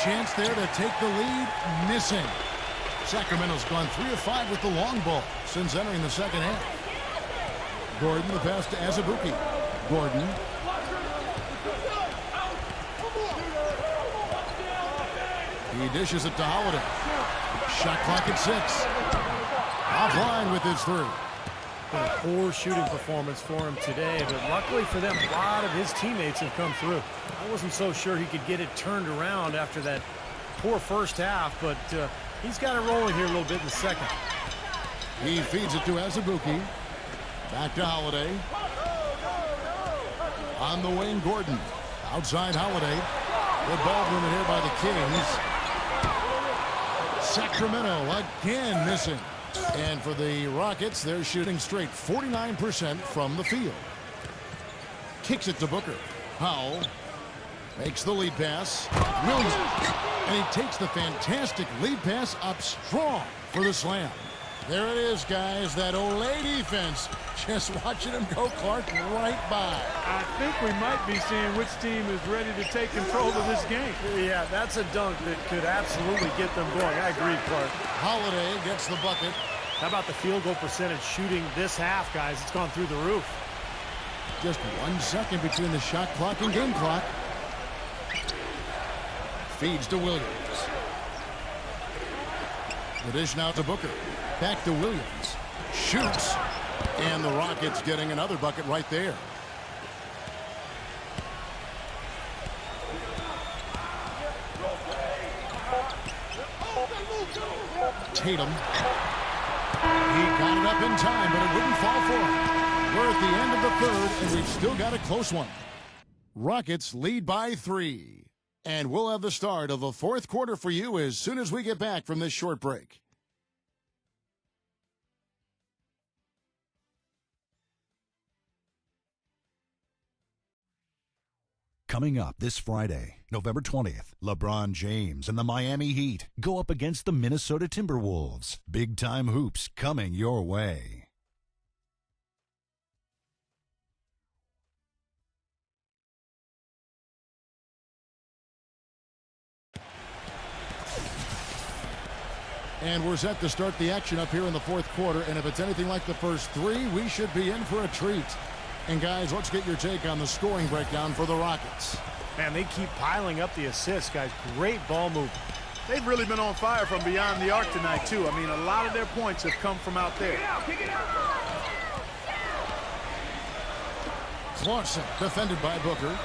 Chance there to take the lead. Missing. Sacramento's gone 3 of 5 with the long ball since entering the second half. Gordon, the pass to Azubuike. Gordon. He dishes it to Holiday. Shot clock at 6. Offline with his 3. Been a poor shooting performance for him today, but luckily for them, a lot of his teammates have come through. I wasn't so sure he could get it turned around after that poor first half, but He's got it rolling here a little bit in the second. He feeds it to Azubuike. Back to Holiday. On the wing, Gordon. Outside Holiday. The ball movement here by the Kings. Sacramento again missing. And for the Rockets, they're shooting straight 49% from the field. Kicks it to Booker. Powell makes the lead pass. Williams. And he takes the fantastic lead pass up strong for the slam. There it is, guys. That Olay defense. Just watching him go, Clark, right by. I think we might be seeing which team is ready to take control of this game. Yeah, that's a dunk that could absolutely get them going. I agree, Clark. Holiday gets the bucket. How about the field goal percentage shooting this half, guys? It's gone through the roof. Just 1 second between the shot clock and game clock. Feeds to Williams. The dish now to Booker. Back to Williams. Shoots. And the Rockets getting another bucket right there. Tatum. He got it up in time, but it wouldn't fall for him. We're at the end of the third, and we've still got a close one. Rockets lead by 3. And we'll have the start of the fourth quarter for you as soon as we get back from this short break. Coming up this Friday, November 20th, LeBron James and the Miami Heat go up against the Minnesota Timberwolves. Big-time hoops coming your way. And we're set to start the action up here in the fourth quarter. And if it's anything like the first 3, we should be in for a treat. And guys, let's get your take on the scoring breakdown for the Rockets. Man, they keep piling up the assists, guys. Great ball movement. They've really been on fire from beyond the arc tonight, too. I mean, a lot of their points have come from out there. Clarkson defended by Booker.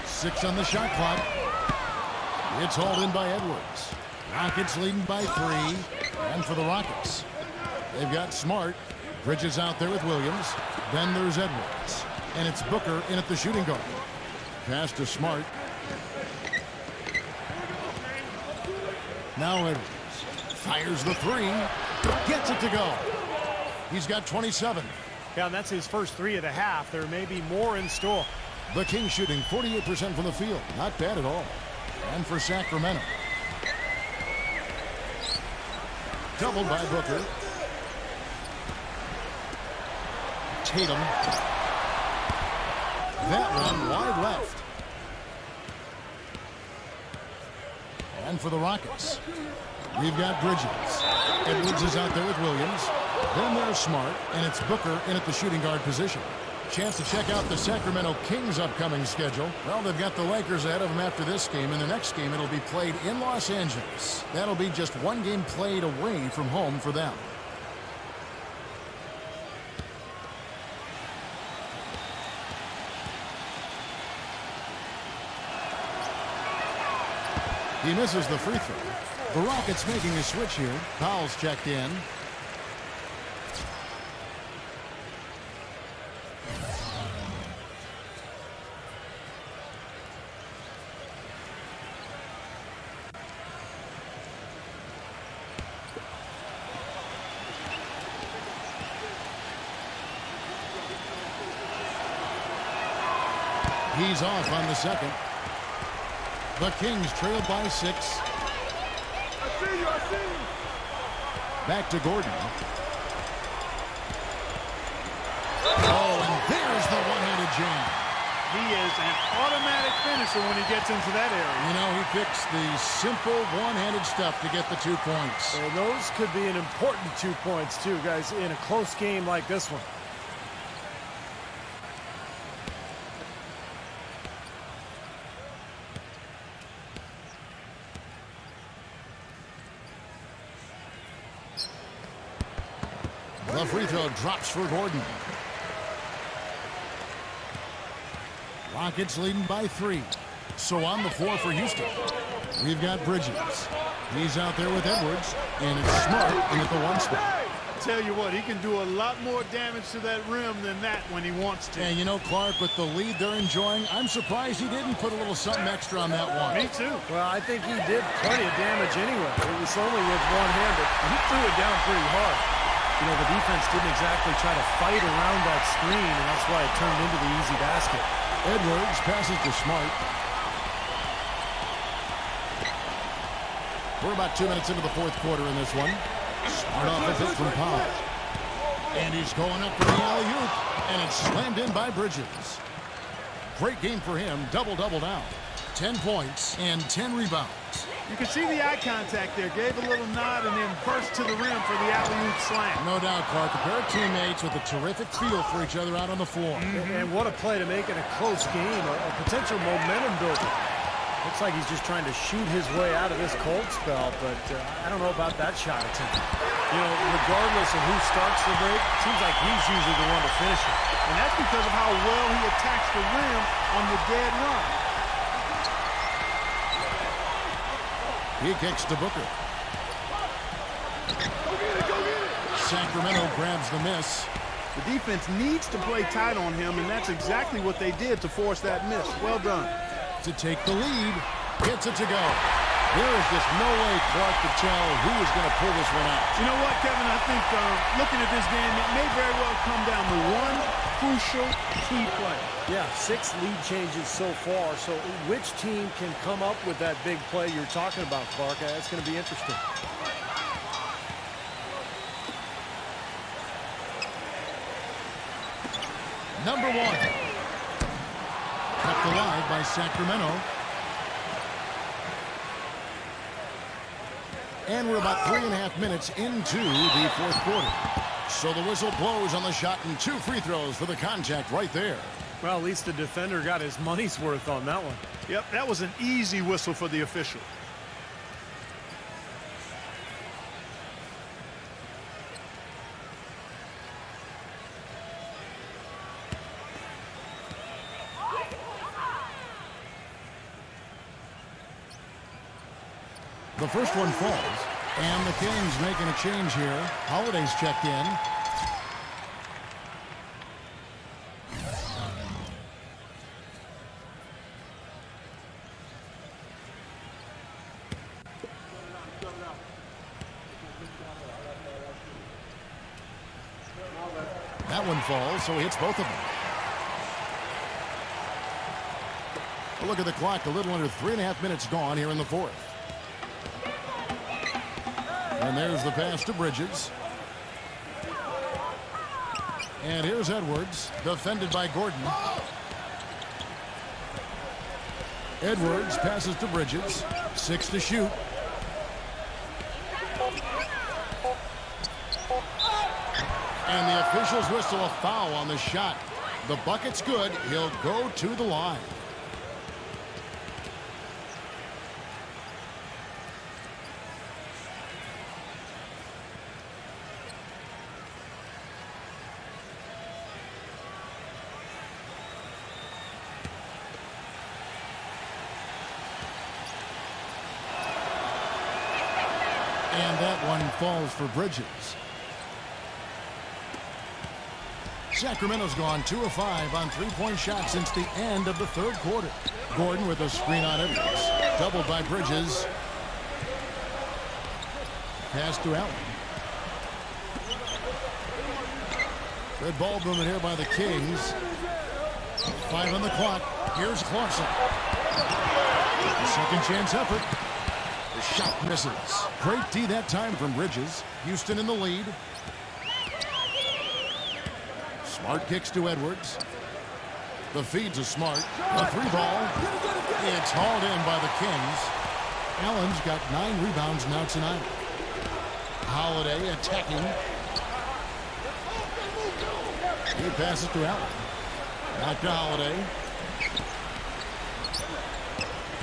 6 on the shot clock. It's hauled in by Edwards. Rockets leading by 3. And for the Rockets, they've got Smart. Bridges out there with Williams. Then there's Edwards. And it's Booker in at the shooting guard. Pass to Smart. Now Edwards fires the 3. Gets it to go. He's got 27. Yeah, and that's his first 3 of the half. There may be more in store. The Kings shooting 48% from the field. Not bad at all. And for Sacramento, doubled by Booker. Tatum. That one wide left. And for the Rockets, we've got Bridges. Edwards is out there with Williams. Then there's Smart, and it's Booker in at the shooting guard position. Chance to check out the Sacramento Kings' upcoming schedule. Well, they've got the Lakers ahead of them after this game, and the next game it'll be played in Los Angeles. That'll be just 1 game played away from home for them. He misses the free throw. The Rockets making a switch here. Powell's checked in. He's off on the second. The Kings trailed by 6. I see you. Back to Gordon. Oh, and there's the one-handed jam. He is an automatic finisher when he gets into that area. You know, he picks the simple one-handed stuff to get the 2 points. Well, those could be an important 2 points, too, guys, in a close game like this one. The free throw drops for Gordon. Rockets leading by 3. So on the floor for Houston, we've got Bridges. He's out there with Edwards, and it's Smart in at the one spot. Tell you what, he can do a lot more damage to that rim than that when he wants to. And you know, Clark, with the lead they're enjoying, I'm surprised he didn't put a little something extra on that one. Me too. Well, I think he did plenty of damage anyway. It was only with one hand, but he threw it down pretty hard. You know, the defense didn't exactly try to fight around that screen, and that's why it turned into the easy basket. Edwards passes to Smart. We're about 2 minutes into the fourth quarter in this one. Smart off a hit from Powell. And he's going up for the alley-oop, and it's slammed in by Bridges. Great game for him, double-double now. 10 points and 10 rebounds. You can see the eye contact there. Gave a little nod and then burst to the rim for the alley-oop slam. No doubt, Clark. A pair of teammates with a terrific feel for each other out on the floor. And what a play to make in a close game, a potential momentum builder. Looks like he's just trying to shoot his way out of this cold spell, but I don't know about that shot attempt. You know, regardless of who starts the break, it seems like he's usually the one to finish it. And that's because of how well he attacks the rim on the dead run. He kicks to Booker. Sacramento grabs the miss. The defense needs to play tight on him, and that's exactly what they did to force that miss. Well done. To take the lead, gets it to go. There is just no way, Clark, to tell who is going to pull this one out. You know what, Kevin? I think looking at this game, it may very well come down to one crucial key play. Yeah, 6 lead changes so far. So which team can come up with that big play you're talking about, Clark? That's going to be interesting. Number 1. Kept alive by Sacramento. And we're about 3.5 minutes into the fourth quarter. So the whistle blows on the shot and 2 free throws for the contact right there. Well, at least the defender got his money's worth on that one. Yep, that was an easy whistle for the official. The first one falls, and the Kings making a change here. Holiday's checked in. That one falls, so he hits both of them. A look at the clock, a little under 3.5 minutes gone here in the fourth. And there's the pass to Bridges. And here's Edwards, defended by Gordon. Edwards passes to Bridges. 6 to shoot. And the officials whistle a foul on the shot. The bucket's good. He'll go to the line. And that one falls for Bridges. Sacramento's gone 2 of 5 on 3-point shots since the end of the third quarter. Gordon with a screen on Edwards. Doubled by Bridges. Pass to Allen. Good ball movement here by the Kings. 5 on the clock. Here's Clarkson. Second chance effort. The shot misses. Great D that time from Bridges. Houston in the lead. Smart kicks to Edwards. The feed to Smart. A 3-ball. It's hauled in by the Kings. Allen's got 9 rebounds now tonight. Holiday attacking. He passes to Allen. Back to Holiday.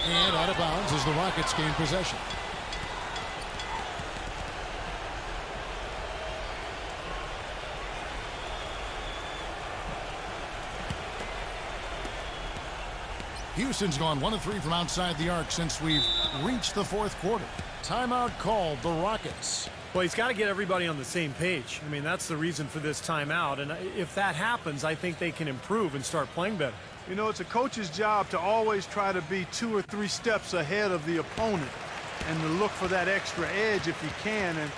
And out of bounds as the Rockets gain possession. Houston's gone 1 of 3 from outside the arc since we've reached the fourth quarter. Timeout called, the Rockets. Well, he's got to get everybody on the same page. I mean, that's the reason for this timeout. And if that happens, I think they can improve and start playing better. You know, it's a coach's job to always try to be 2 or 3 steps ahead of the opponent and to look for that extra edge if he can. And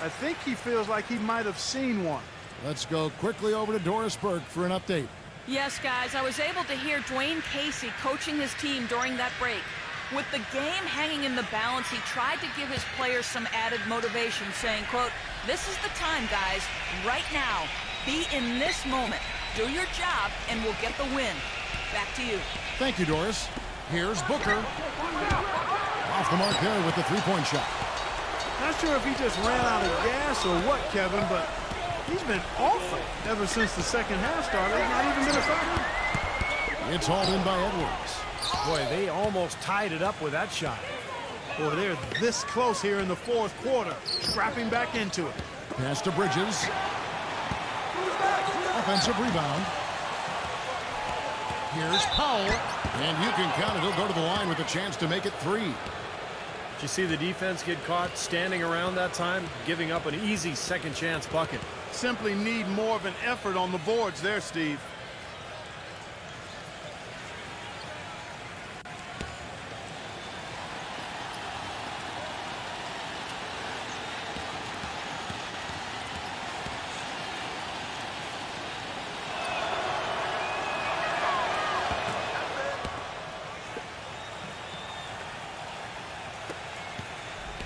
I think he feels like he might have seen one. Let's go quickly over to Doris Burke for an update. Yes, guys, I was able to hear Dwayne Casey coaching his team during that break. With the game hanging in the balance, he tried to give his players some added motivation, saying, quote, "This is the time, guys, right now. Be in this moment. Do your job, and we'll get the win." Back to you. Thank you, Doris. Here's Booker. Off the mark there with the three-point shot. Not sure if he just ran out of gas or what, Kevin, but he's been awful ever since the second half started. He's not even been a factor. It's hauled in by Edwards. Boy, they almost tied it up with that shot. Boy, they're this close here in the fourth quarter. Scrapping back into it. Pass to Bridges. Offensive rebound. Here's Powell. And you can count it. He'll go to the line with a chance to make it 3. Did you see the defense get caught standing around that time, giving up an easy second chance bucket? Simply need more of an effort on the boards there, Steve.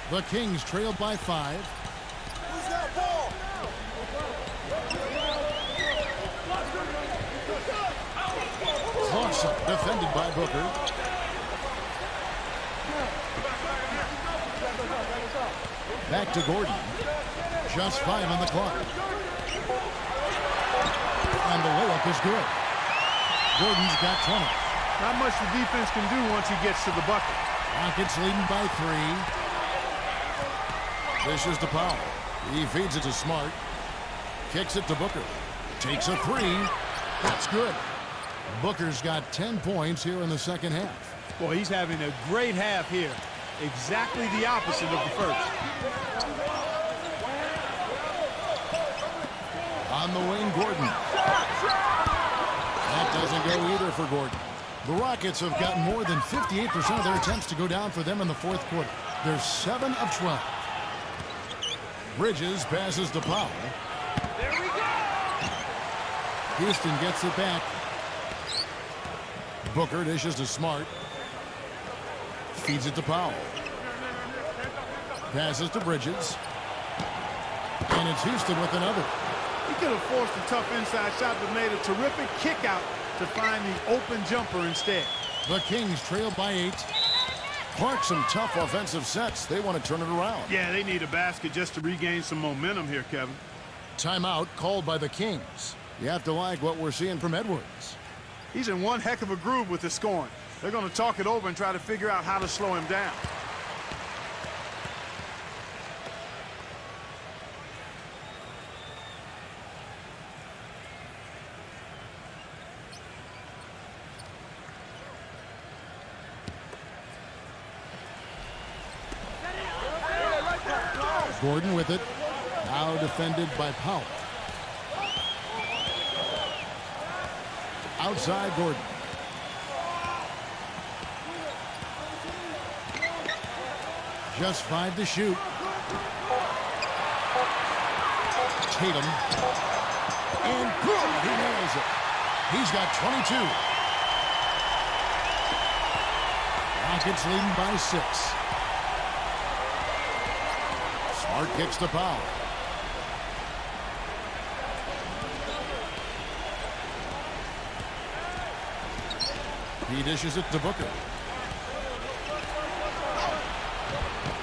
The Kings trail by 5. Who's that ball? Clarkson defended by Booker. Back to Gordon. Just 5 on the clock. And the layup is good. Gordon's got 20. Not much the defense can do once he gets to the bucket. Rockets leading by 3. This is to Powell. He feeds it to Smart. Kicks it to Booker. Takes a 3. That's good. Booker's got 10 points here in the second half. Boy, he's having a great half here. Exactly the opposite of the first. On the wing, Gordon. That doesn't go either for Gordon. The Rockets have gotten more than 58% of their attempts to go down for them in the fourth quarter. They're 7 of 12. Bridges passes to Powell. There we go. Houston gets it back. Booker dishes to Smart. Feeds it to Powell. Passes to Bridges. And it's Houston with another. He could have forced a tough inside shot but made a terrific kick out to find the open jumper instead. The Kings trail by 8. Clark some tough offensive sets. They want to turn it around. Yeah, they need a basket just to regain some momentum here, Kevin. Timeout called by the Kings. You have to like what we're seeing from Edwards. He's in one heck of a groove with the scoring. They're going to talk it over and try to figure out how to slow him down. Gordon with it. Now defended by Powell. Outside Gordon. Just 5 to shoot. Tatum. And good. He nails it. He's got 22. Rockets leading by 6. Smart kicks to Powell. He dishes it to Booker.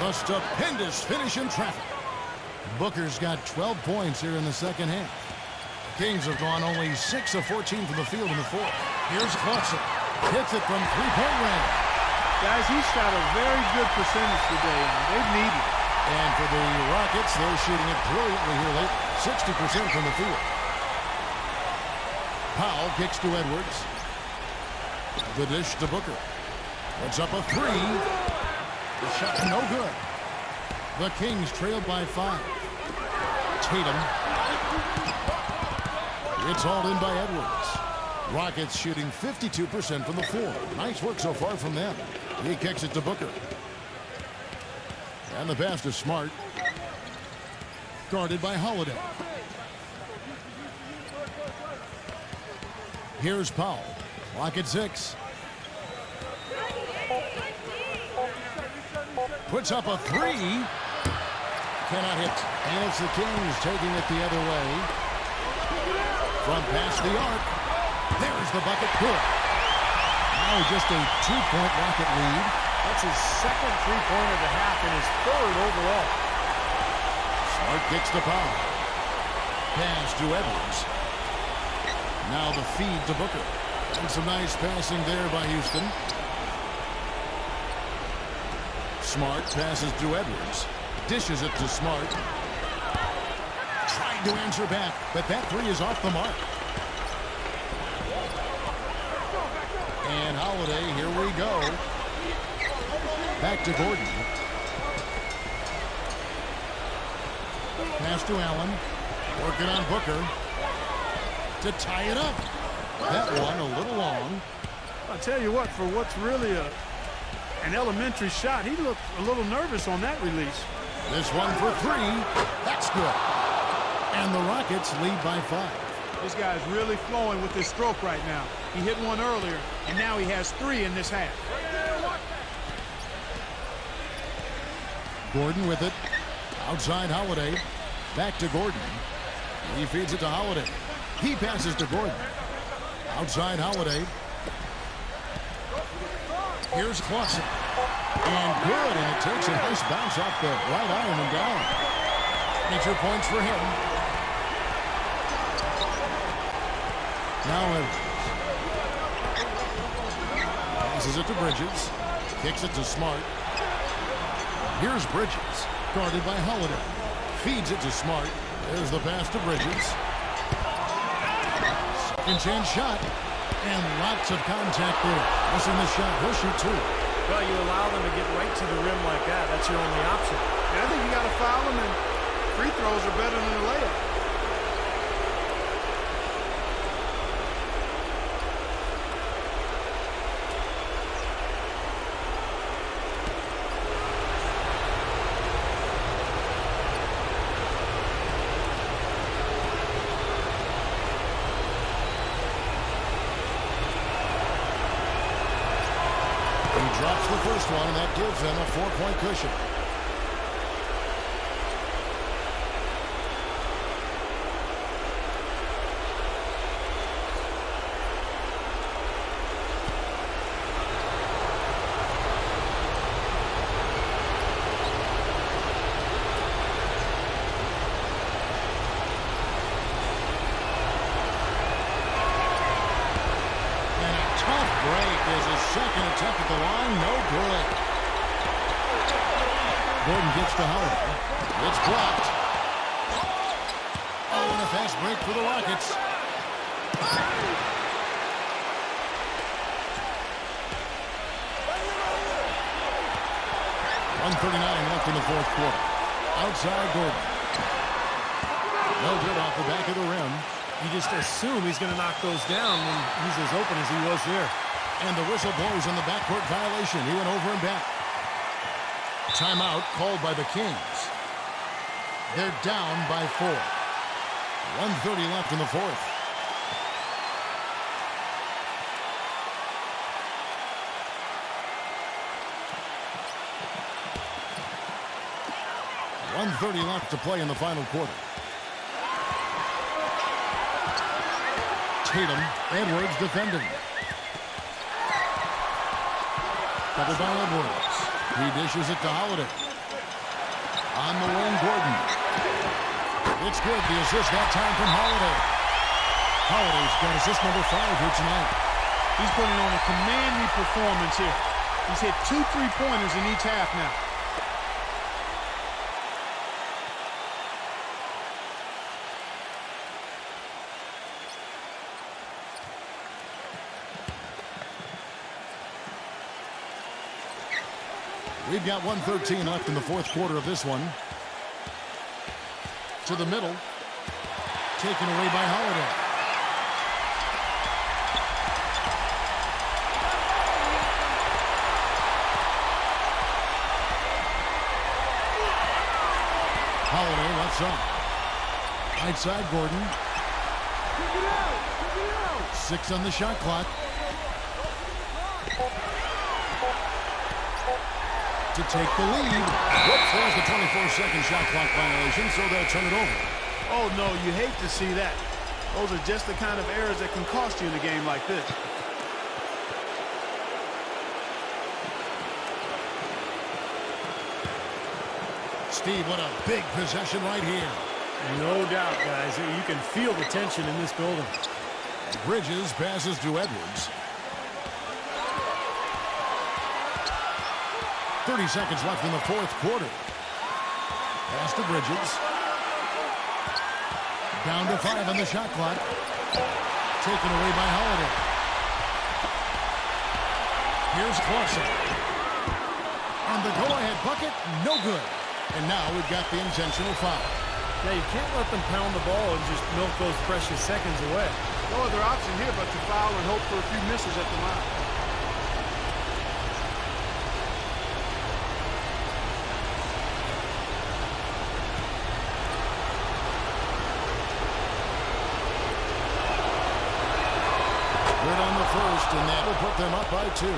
A stupendous finish in traffic. Booker's got 12 points here in the second half. Kings have gone only 6 of 14 from the field in the fourth. Here's Clarkson. Hits it from three-point range. Guys, he shot a very good percentage today, and they need it. And for the Rockets, they're shooting it brilliantly here late. 60% from the field. Powell kicks to Edwards. The dish to Booker. Puts up a three. The shot no good. The Kings trail by 5. Tatum. It's hauled in by Edwards. Rockets shooting 52% from the floor. Nice work so far from them. He kicks it to Booker. And the pass to Smart. Guarded by Holiday. Here's Powell. Clock at 6. Puts up a three. Cannot hit. And it's the Kings taking it the other way. From past the arc. There's the bucket. Good. Now just a 2-point Rocket lead. That's his second three-pointer of the half and his third overall. Smart kicks to Powell. Pass to Edwards. Now the feed to Booker. And some nice passing there by Houston. Smart passes to Edwards. Dishes it to Smart. Trying to answer back, but that three is off the mark. And Holiday, here we go. Back to Gordon. Pass to Allen. Working on Booker. To tie it up. That one a little long. I'll tell you what, for what's really an elementary shot, he looked a little nervous on that release. This one for 3. That's good. And the Rockets lead by 5. This guy's really flowing with his stroke right now. He hit one earlier, and now he has 3 in this half. Gordon with it. Outside Holiday. Back to Gordon. He feeds it to Holiday. He passes to Gordon. Outside Holiday. Here's Clausen. And good, and it takes a nice bounce off the right iron and down. Major points for him. Now Edwards. Passes it to Bridges. Kicks it to Smart. Here's Bridges. Guarded by Holiday. Feeds it to Smart. There's the pass to Bridges. Second chance shot. And lots of contact there. Missing the shot. He'll shoot 2. Well, you allow them to get right to the rim like that. That's your only option. Yeah, I think you got to foul him, and free throws are better than a layup. Drops the first one, and that gives them a 4-point cushion. Second attempt at the line, no good. Gordon gets to Howard. It's blocked. Oh, and a fast break for the Rockets. .139 left in the fourth quarter. Outside Gordon. No good off the back of the rim. You just assume he's going to knock those down when he's as open as he was there. And the whistle blows on the backcourt violation. He went over and back. Timeout called by the Kings. They're down by 4. 1:30 left in the fourth. .130 left to play in the final quarter. Tatum, Edwards defending. Covered by Edwards. He dishes it to Holiday. On the wing, Gordon. It's good. The assist that time from Holiday. Holiday's got assist number 5 here tonight. He's putting on a commanding performance here. He's hit 2 3-pointers in each half now. We've got 1:13 left in the fourth quarter of this one. To the middle. Taken away by Holiday. Holiday left side. Right side, Gordon. 6 on the shot clock. To take the lead. Whoops, there's the 24-second shot clock violation, so they'll turn it over. Oh, no, you hate to see that. Those are just the kind of errors that can cost you in a game like this. Steve, what a big possession right here. No doubt, guys. You can feel the tension in this building. Bridges passes to Edwards. 30 seconds left in the fourth quarter. Pass to Bridges. Down to 5 on the shot clock. Taken away by Holiday. Here's Clausen. And the go-ahead bucket, no good. And now we've got the intentional foul. Yeah, you can't let them pound the ball and just milk those precious seconds away. No other option here but to foul and hope for a few misses at the line. Good on the first, and that will put them up by 2.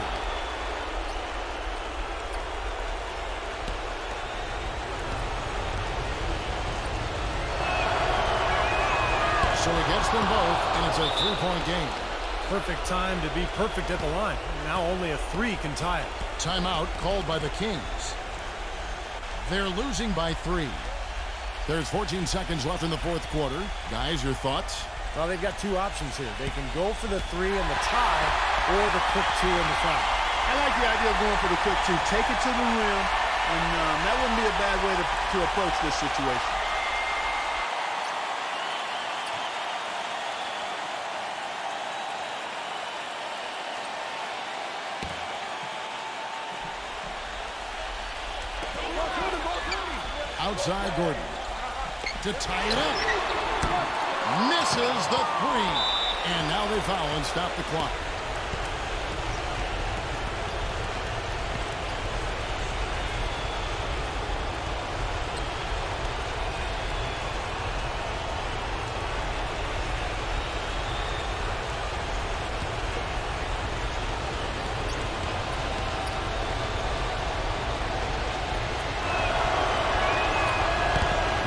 So he gets them both, and it's a 3-point game. Perfect time to be perfect at the line. Now only a 3 can tie it. Timeout called by the Kings. They're losing by 3. There's 14 seconds left in the fourth quarter. Guys, your thoughts? Well, they've got 2 options here. They can go for the 3 and the tie, or the quick 2 and the foul. I like the idea of going for the quick 2. Take it to the rim, and that wouldn't be a bad way to approach this situation. Outside Gordon. To tie it up. Misses the 3. And now they foul and stop the clock.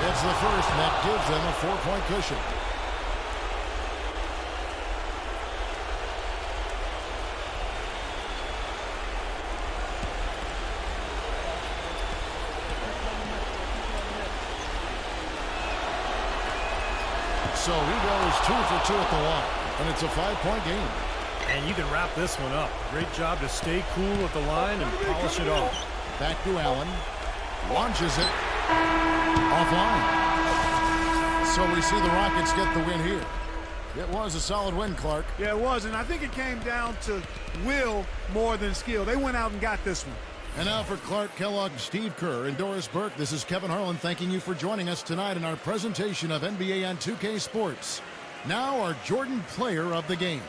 It's the first, and that gives them a 4-point cushion. So he goes 2 for 2 at the line, and it's a 5-point game. And you can wrap this one up. Great job to stay cool at the line and polish it off. Back to Allen. Launches it. Offline. So we see the Rockets get the win here. It was a solid win, Clark. Yeah, it was, and I think it came down to will more than skill. They went out and got this one. And now for Clark Kellogg, Steve Kerr, and Doris Burke, this is Kevin Harlan thanking you for joining us tonight in our presentation of NBA on 2K Sports. Now our Jordan Player of the Game.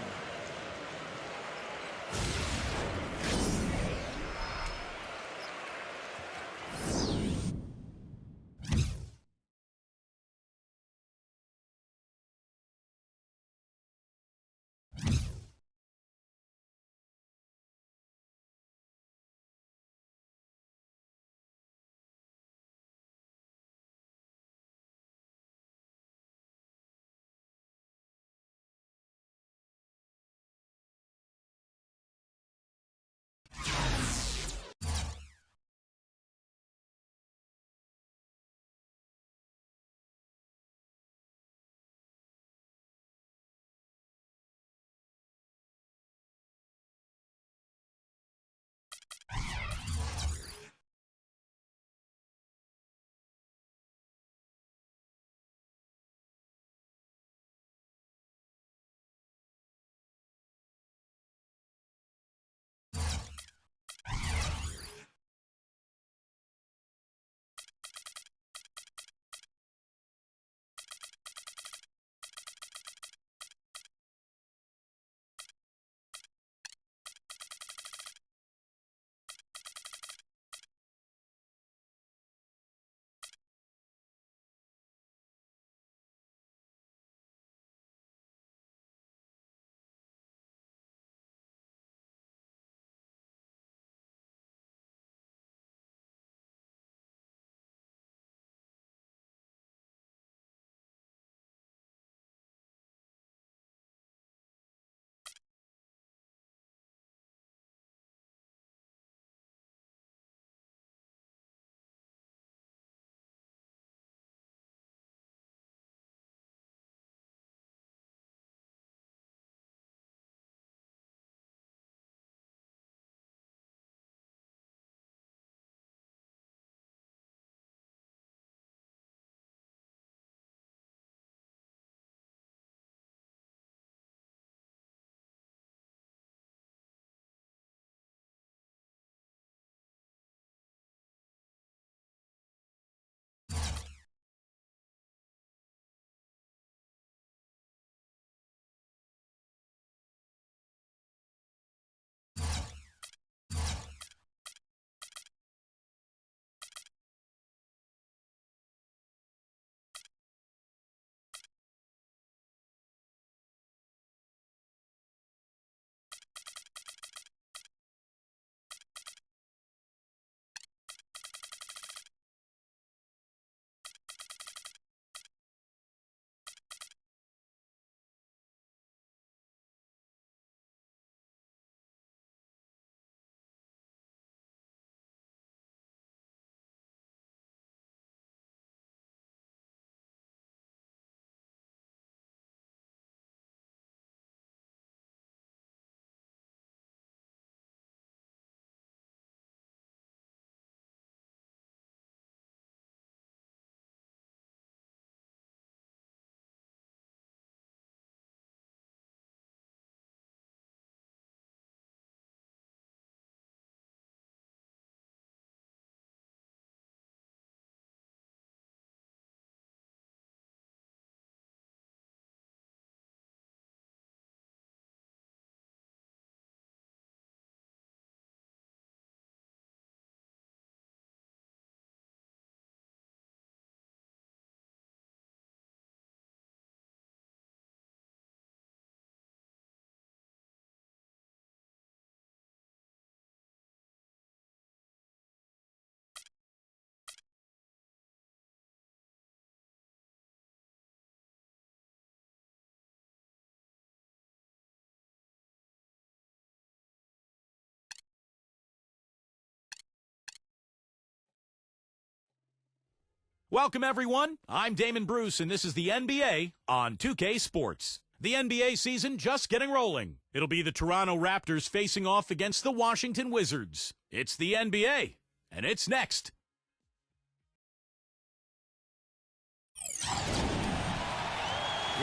Welcome, everyone. I'm Damon Bruce, and this is the NBA on 2K Sports. The NBA season just getting rolling. It'll be the Toronto Raptors facing off against the Washington Wizards. It's the NBA, and it's next.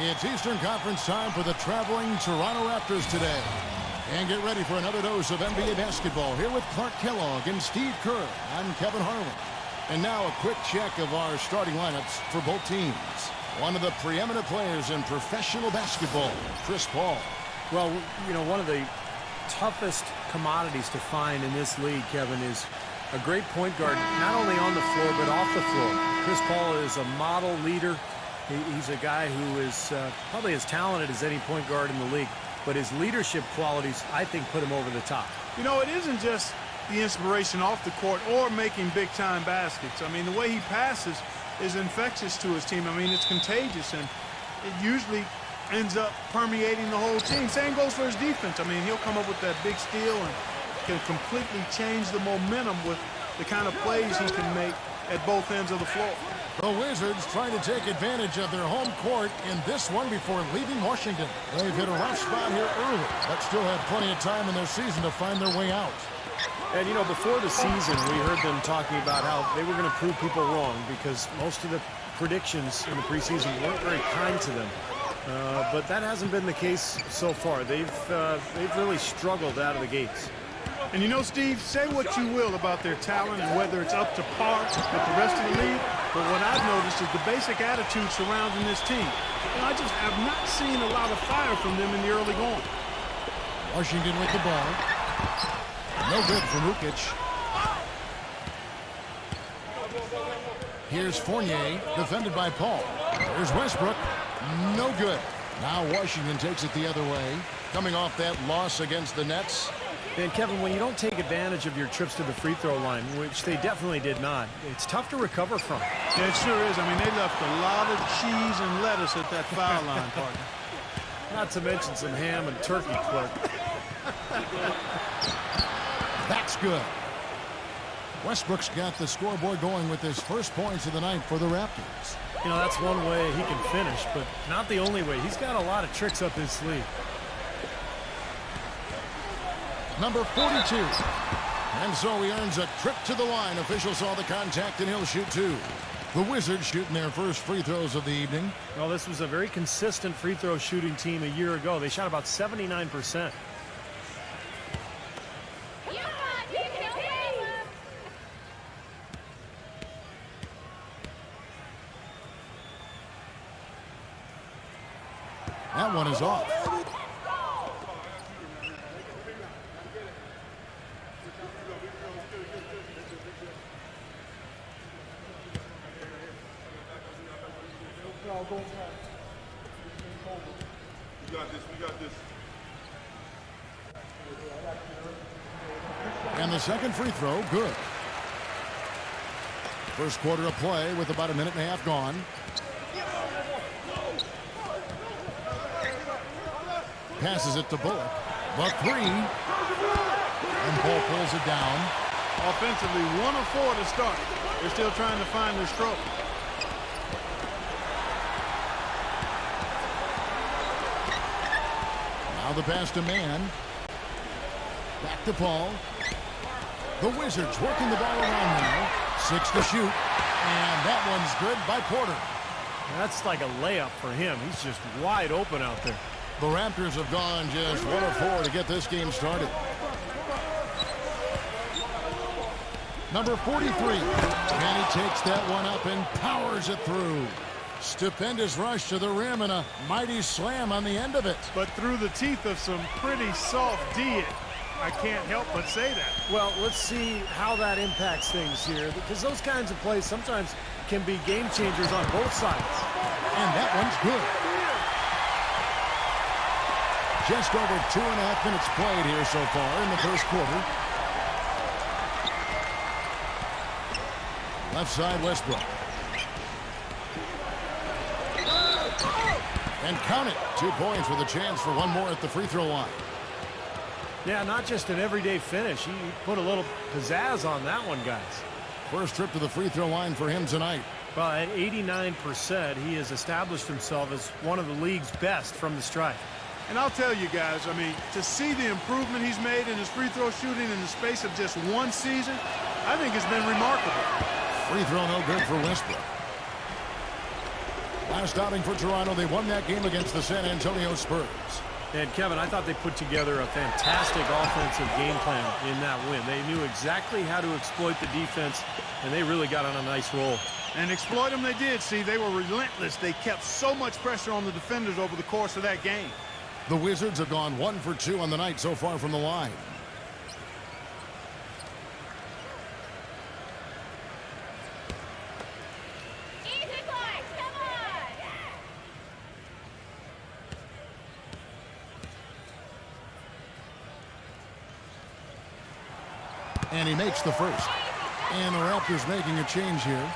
It's Eastern Conference time for the traveling Toronto Raptors today. And get ready for another dose of NBA basketball here with Clark Kellogg and Steve Kerr. I'm Kevin Harlan. And now a quick check of our starting lineups for both teams. One of the preeminent players in professional basketball, Chris Paul. Well, you know, one of the toughest commodities to find in this league, Kevin, is a great point guard, not only on the floor, but off the floor. Chris Paul is a model leader. He's a guy who is probably as talented as any point guard in the league, but his leadership qualities, I think, put him over the top. You know, it isn't just the inspiration off the court or making big-time baskets. I mean, the way he passes is infectious to his team. I mean, it's contagious, and it usually ends up permeating the whole team. Same goes for his defense. I mean, he'll come up with that big steal and can completely change the momentum with the kind of plays he can make at both ends of the floor. The Wizards trying to take advantage of their home court in this one before leaving Washington. They've hit a rough spot here early, but still have plenty of time in their season to find their way out. And, you know, before the season, we heard them talking about how they were going to prove people wrong because most of the predictions in the preseason weren't very kind to them. But that hasn't been the case so far. They've really struggled out of the gates. And you know, Steve, say what you will about their talent and whether it's up to par with the rest of the league, but what I've noticed is the basic attitude surrounding this team. And I just have not seen a lot of fire from them in the early going. Washington with the ball. No good for Rukic. Here's Fournier, defended by Paul. Here's Westbrook. No good. Now Washington takes it the other way. Coming off that loss against the Nets. And, Kevin, when you don't take advantage of your trips to the free throw line, which they definitely did not, it's tough to recover from. Yeah, it sure is. I mean, they left a lot of cheese and lettuce at that foul line, partner. Not to mention some ham and turkey, Clark. That's good. Westbrook's got the scoreboard going with his first points of the night for the Raptors. You know, that's one way he can finish, but not the only way. He's got a lot of tricks up his sleeve. Number 42. And so he earns a trip to the line. Officials saw the contact, and he'll shoot two. The Wizards shooting their first free throws of the evening. Well, this was a very consistent free throw shooting team a year ago. They shot about 79%. That one is off. We got this. And the second free throw, good. First quarter of play with about a minute and a half gone. Passes it to Bullock. The three. And Paul pulls it down. Offensively, 1 of 4 to start. They're still trying to find their stroke. Now the pass to Mann. Back to Paul. The Wizards working the ball around now. 6 to shoot. And that one's good by Porter. That's like a layup for him. He's just wide open out there. The Raptors have gone just 1 of 4 to get this game started. Number 43. And he takes that one up and powers it through. Stupendous rush to the rim and a mighty slam on the end of it. But through the teeth of some pretty soft D. I can't help but say that. Well, let's see how that impacts things here, because those kinds of plays sometimes can be game changers on both sides. And that one's good. Just over 2.5 minutes played here so far in the first quarter. Left side, Westbrook. And count it. 2 points with a chance for one more at the free throw line. Yeah, not just an everyday finish. He put a little pizzazz on that one, guys. First trip to the free throw line for him tonight. Well, at 89%, he has established himself as one of the league's best from the stripe. And I'll tell you guys, I mean, to see the improvement he's made in his free throw shooting in the space of just one season, I think it's been remarkable. Free throw no good for Westbrook. Last outing for Toronto, they won that game against the San Antonio Spurs. And Kevin, I thought they put together a fantastic offensive game plan in that win. They knew exactly how to exploit the defense, and they really got on a nice roll. And exploit them they did. See, they were relentless. They kept so much pressure on the defenders over the course of that game. The Wizards have gone 1 for 2 on the night so far from the line. And he makes the first. And the Raptors making a change here.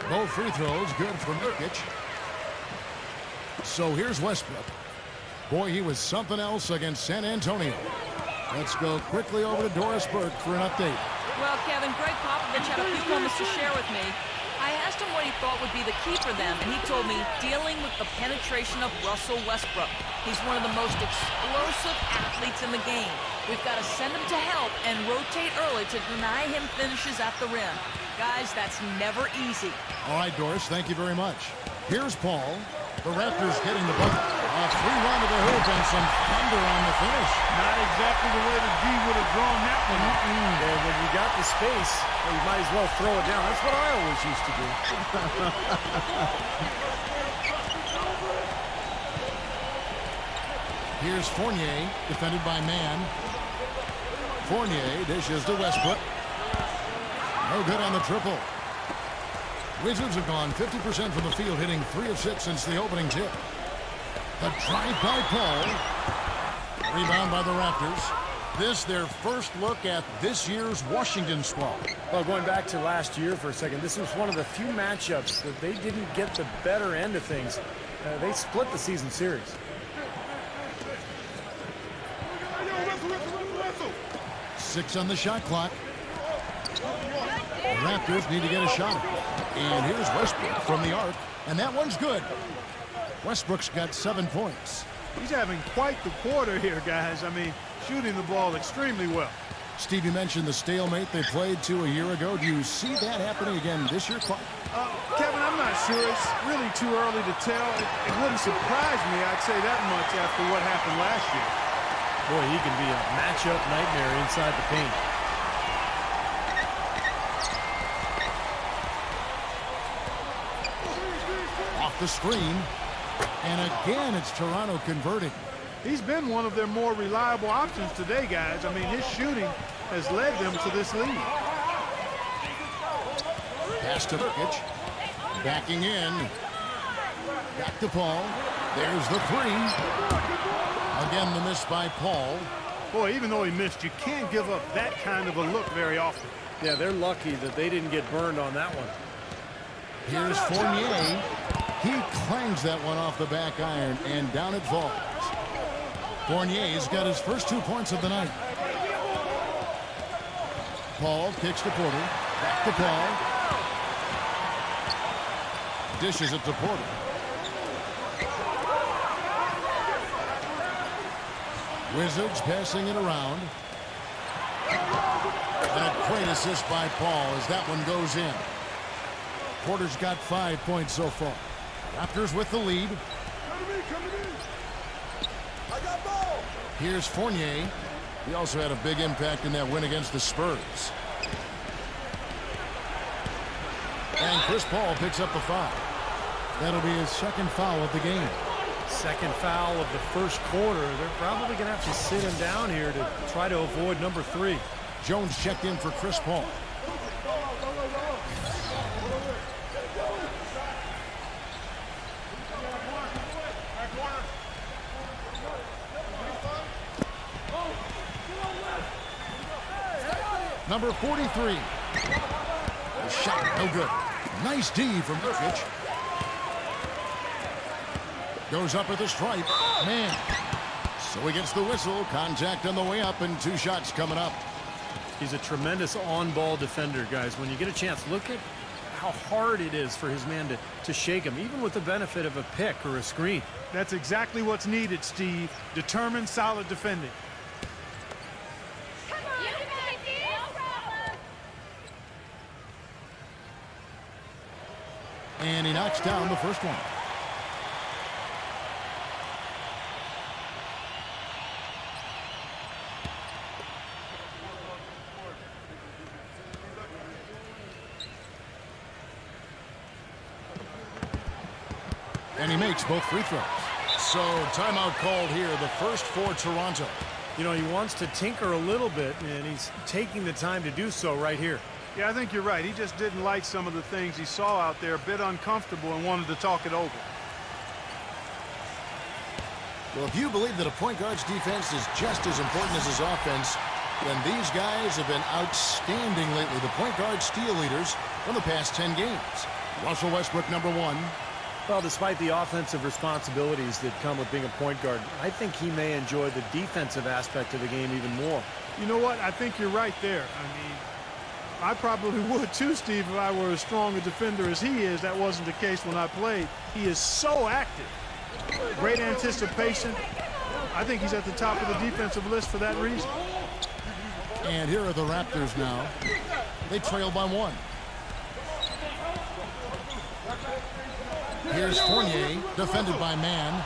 Both free throws good for Nurkic. So here's Westbrook. Boy, he was something else against San Antonio. Let's go quickly over to Doris Burke for an update. Well, Kevin, Greg Popovich had a few moments to share with me. I asked him what he thought would be the key for them, and he told me dealing with the penetration of Russell Westbrook. He's one of the most explosive athletes in the game. We've got to send him to help and rotate early to deny him finishes at the rim. Guys, that's never easy. All right, Doris, thank you very much. Here's Paul. The Raptors getting the bucket. A free run to the hoop and some thunder on the finish. Not exactly the way the D would have drawn that one. And when you got the space, well, you might as well throw it down. That's what I always used to do. Here's Fournier, defended by Mann. Fournier dishes to Westbrook. No good on the triple. Wizards have gone 50% from the field, hitting 3 of 6 since the opening tip. The drive by Paul. Rebound by the Raptors. This their first look at this year's Washington squad. Well, going back to last year for a second, this was one of the few matchups that they didn't get the better end of things. They split the season series. Six on the shot clock. The Raptors need to get a shot. And here's Westbrook from the arc. And that one's good. Westbrook's got 7 points. He's having quite the quarter here, guys. I mean, shooting the ball extremely well. Steve, you mentioned the stalemate they played to a year ago. Do you see that happening again this year? Kevin, I'm not sure. It's really too early to tell. It wouldn't surprise me, I'd say that much, after what happened last year. Boy, he can be a matchup nightmare inside the paint. Off the screen. And again, it's Toronto converting. He's been one of their more reliable options today, guys. I mean, his shooting has led them to this lead. Pass to Nurkic. Backing in. Back to Paul. There's the three. Again, the miss by Paul. Boy, even though he missed, you can't give up that kind of a look very often. Yeah, they're lucky that they didn't get burned on that one. Here's Fournier. He clangs that one off the back iron, and down it falls. Fournier's got his first 2 points of the night. Paul kicks to Porter. Back to Paul. Dishes it to Porter. Wizards passing it around. And a great assist by Paul as that one goes in. Porter's got 5 points so far. Raptors with the lead. Here's Fournier. He also had a big impact in that win against the Spurs. And Chris Paul picks up the foul. That'll be his second foul of the game. Second foul of the first quarter. They're probably going to have to sit him down here to try to avoid number 3. Jones checked in for Chris Paul. Number 43. The shot, no good. Nice D from Nurkic. Goes up at the stripe. Man. So he gets the whistle. Contact on the way up and 2 shots coming up. He's a tremendous on-ball defender, guys. When you get a chance, look at how hard it is for his man to shake him, even with the benefit of a pick or a screen. That's exactly what's needed, Steve. Determined, solid defending. And he knocks down the first one. And he makes both free throws. So timeout called here, the first for Toronto. You know, he wants to tinker a little bit, and he's taking the time to do so right here. Yeah, I think you're right. He just didn't like some of the things he saw out there, a bit uncomfortable, and wanted to talk it over. Well, if you believe that a point guard's defense is just as important as his offense, then these guys have been outstanding lately. The point guard steal leaders from the past 10 games. Russell Westbrook, number 1. Well, despite the offensive responsibilities that come with being a point guard, I think he may enjoy the defensive aspect of the game even more. You know what? I think you're right there. I mean, I probably would too, Steve, if I were as strong a defender as he is. That wasn't the case when I played. He is so active. Great anticipation. I think he's at the top of the defensive list for that reason. And here are the Raptors now. They trail by 1. Here's Fournier, defended by Mann.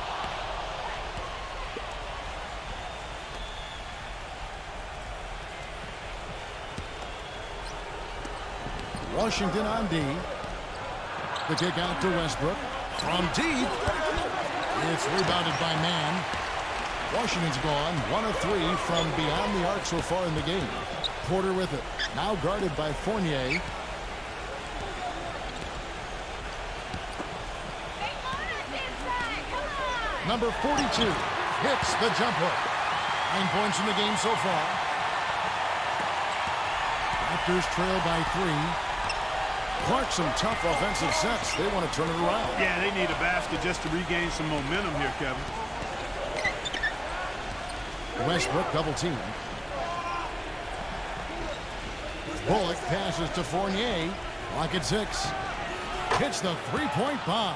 Washington on D. The kick out to Westbrook. From deep. It's rebounded by Mann. Washington's gone 1 of 3 from beyond the arc so far in the game. Porter with it. Now guarded by Fournier. Number 42 hits the jump hook. 9 points in the game so far. Raptors trail by 3. Clark, some tough offensive sets. They want to turn it around. Yeah, they need a basket just to regain some momentum here, Kevin. Westbrook double team. Bullock passes to Fournier. Clock at 6. Hits the 3-point bomb.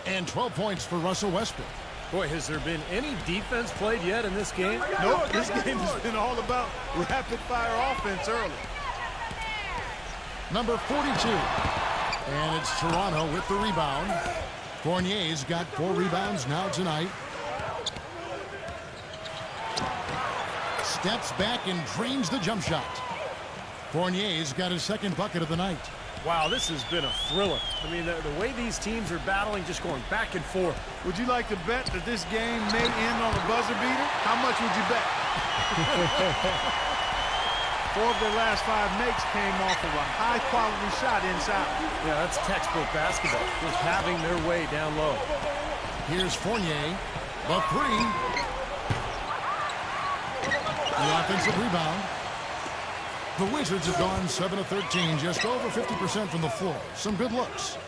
And 12 points for Russell Westbrook. Boy, has there been any defense played yet in this game? Nope, this game has been all about rapid-fire offense early. Number 42. And it's Toronto with the rebound. Fournier's got 4 rebounds now tonight. Steps back and drains the jump shot. Fournier's got his 2nd bucket of the night. Wow, this has been a thriller. I mean, the way these teams are battling, just going back and forth. Would you like to bet that this game may end on a buzzer beater? How much would you bet? 4 of their last 5 makes came off of a high-quality shot inside. Yeah, that's textbook basketball, just having their way down low. Here's Fournier, the 3. The offensive rebound. The Wizards have gone 7 of 13, just over 50% from the floor. Some good looks.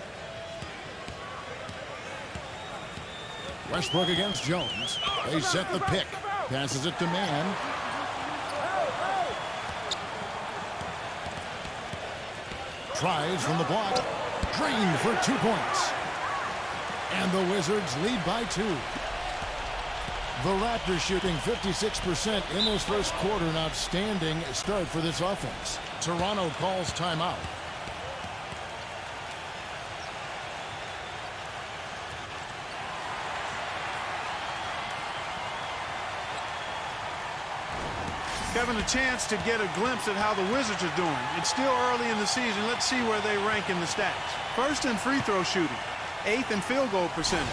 Westbrook against Jones. They set the pick. Passes it to Mann. Tries from the block. Drained for 2 points. And the Wizards lead by 2. The Raptors shooting 56% in this first quarter. An outstanding start for this offense. Toronto calls timeout. Kevin, a chance to get a glimpse at how the Wizards are doing. It's still early in the season. Let's see where they rank in the stats. First in free throw shooting, 8th in field goal percentage.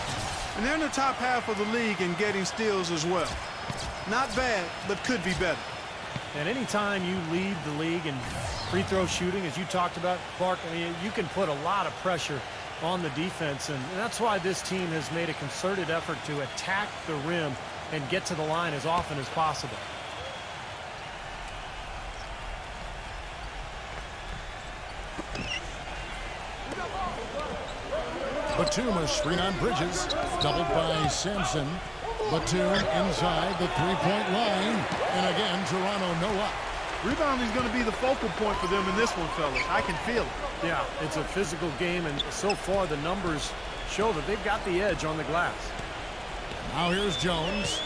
And they're in the top half of the league in getting steals as well. Not bad, but could be better. And anytime you lead the league in free throw shooting, as you talked about, Clark, I mean, you can put a lot of pressure on the defense. And that's why this team has made a concerted effort to attack the rim and get to the line as often as possible. Batum a screen on Bridges. Doubled by Sampson. Batum inside the three-point line. And again, Toronto no up. Rebounding is going to be the focal point for them in this one, fellas. I can feel it. Yeah, it's a physical game, and so far the numbers show that they've got the edge on the glass. Now here's Jones.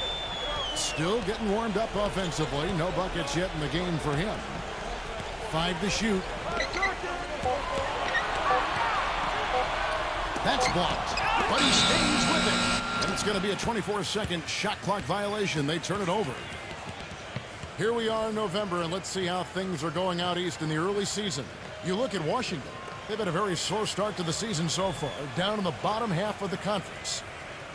Still getting warmed up offensively. No buckets yet in the game for him. 5 to shoot. That's blocked, but he stays with it. And it's going to be a 24-second shot clock violation. They turn it over. Here we are in November, and let's see how things are going out east in the early season. You look at Washington. They've had a very slow start to the season so far, down in the bottom half of the conference.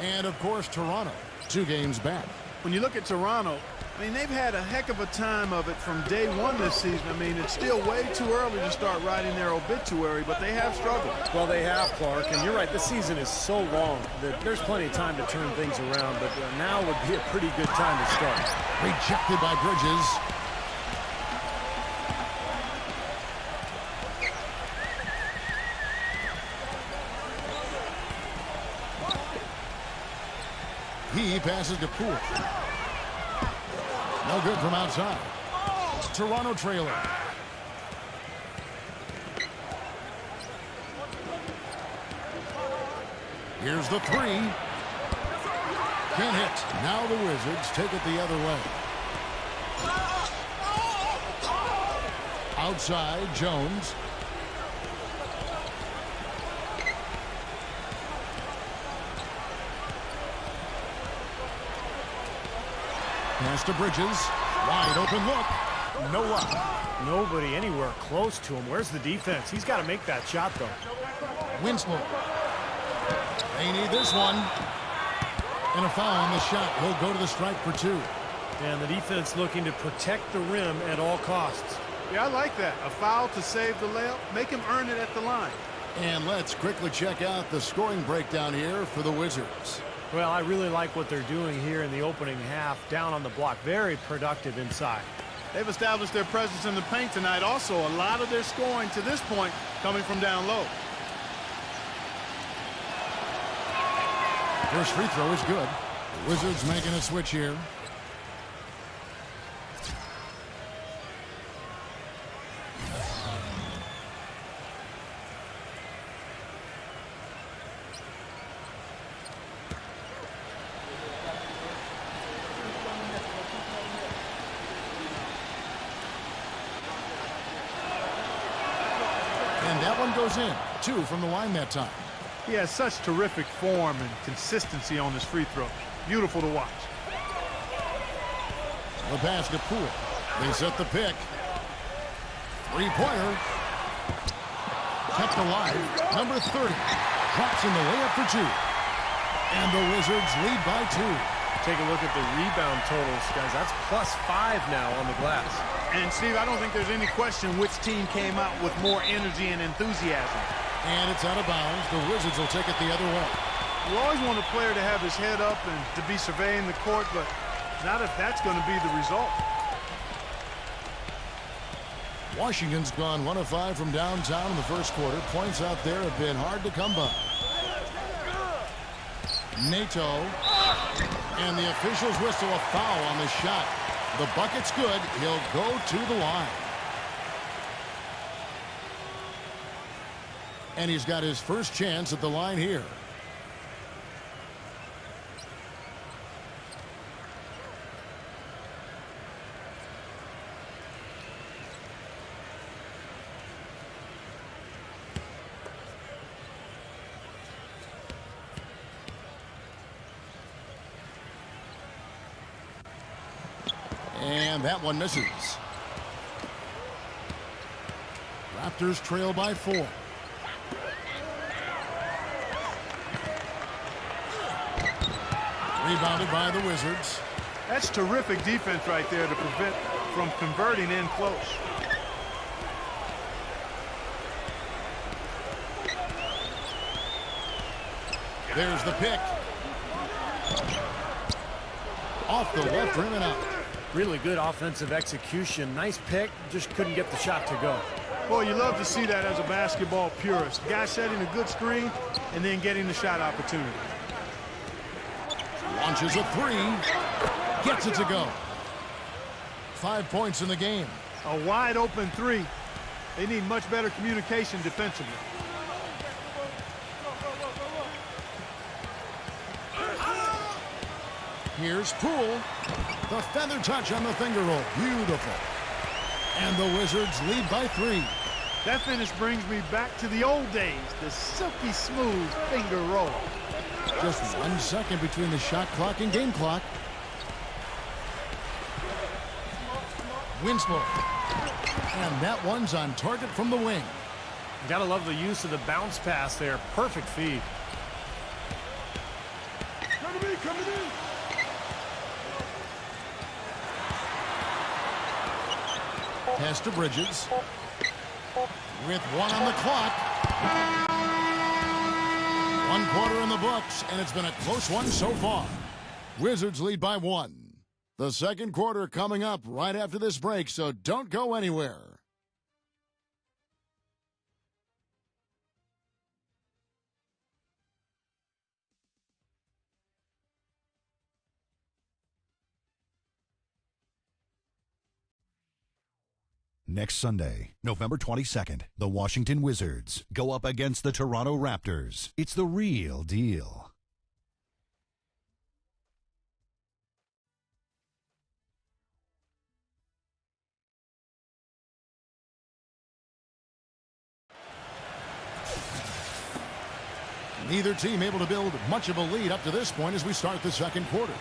And, of course, Toronto, 2 games back. When you look at Toronto, I mean, they've had a heck of a time of it from day one this season. I mean, it's still way too early to start writing their obituary, but they have struggled. Well, they have, Clark, and you're right, this season is so long that there's plenty of time to turn things around, but now would be a pretty good time to start. Rejected by Bridges. He passes to Poole. No good from outside. Toronto trailer. Here's the 3. Can't hit. Now the Wizards take it the other way. Outside, Jones. Pass to Bridges. Wide open look. No up. Nobody anywhere close to him. Where's the defense? He's got to make that shot, though. Winslow. They need this one. And a foul on the shot. He'll go to the stripe for 2. And the defense looking to protect the rim at all costs. Yeah, I like that. A foul to save the layup. Make him earn it at the line. And let's quickly check out the scoring breakdown here for the Wizards. Well, I really like what they're doing here in the opening half, down on the block. Very productive inside. They've established their presence in the paint tonight. Also, a lot of their scoring to this point coming from down low. First free throw is good. The Wizards making a switch here. And that one goes in. 2 from the line that time. He has such terrific form and consistency on his free throws. Beautiful to watch. The pass to Poole. They set the pick. Three-pointer. Kept alive. Number 30. Drops in the layup for 2. And the Wizards lead by 2. Take a look at the rebound totals, guys. That's +5 now on the glass. And, Steve, I don't think there's any question which team came out with more energy and enthusiasm. And it's out of bounds. The Wizards will take it the other way. You always want a player to have his head up and to be surveying the court, but not if that's going to be the result. Washington's gone 1 of 5 from downtown in the first quarter. Points out there have been hard to come by. Nato. And the officials whistle a foul on the shot. The bucket's good. He'll go to the line. And he's got his first chance at the line here. And that one misses. Raptors trail by 4. Rebounded by the Wizards. That's terrific defense right there to prevent from converting in close. There's the pick. Off the left rim and out. Really good offensive execution. Nice pick. Just couldn't get the shot to go. Boy, you love to see that as a basketball purist. Guy setting a good screen, and then getting the shot opportunity. Launches a three. Gets it to go. 5 points in the game. A wide open three. They need much better communication defensively. Here's Poole. The feather touch on the finger roll. Beautiful. And the Wizards lead by 3. That finish brings me back to the old days, the silky smooth finger roll. Just 1 second between the shot clock and game clock. Winslow. And that one's on target from the wing. You gotta love the use of the bounce pass there. Perfect feed. Coming in. Pass to Bridges. With 1 on the clock. 1 quarter in the books, and it's been a close one so far. Wizards lead by 1. The second quarter coming up right after this break, so don't go anywhere. Next Sunday, November 22nd, the Washington Wizards go up against the Toronto Raptors. It's the real deal. Neither team able to build much of a lead up to this point as we start the second quarter.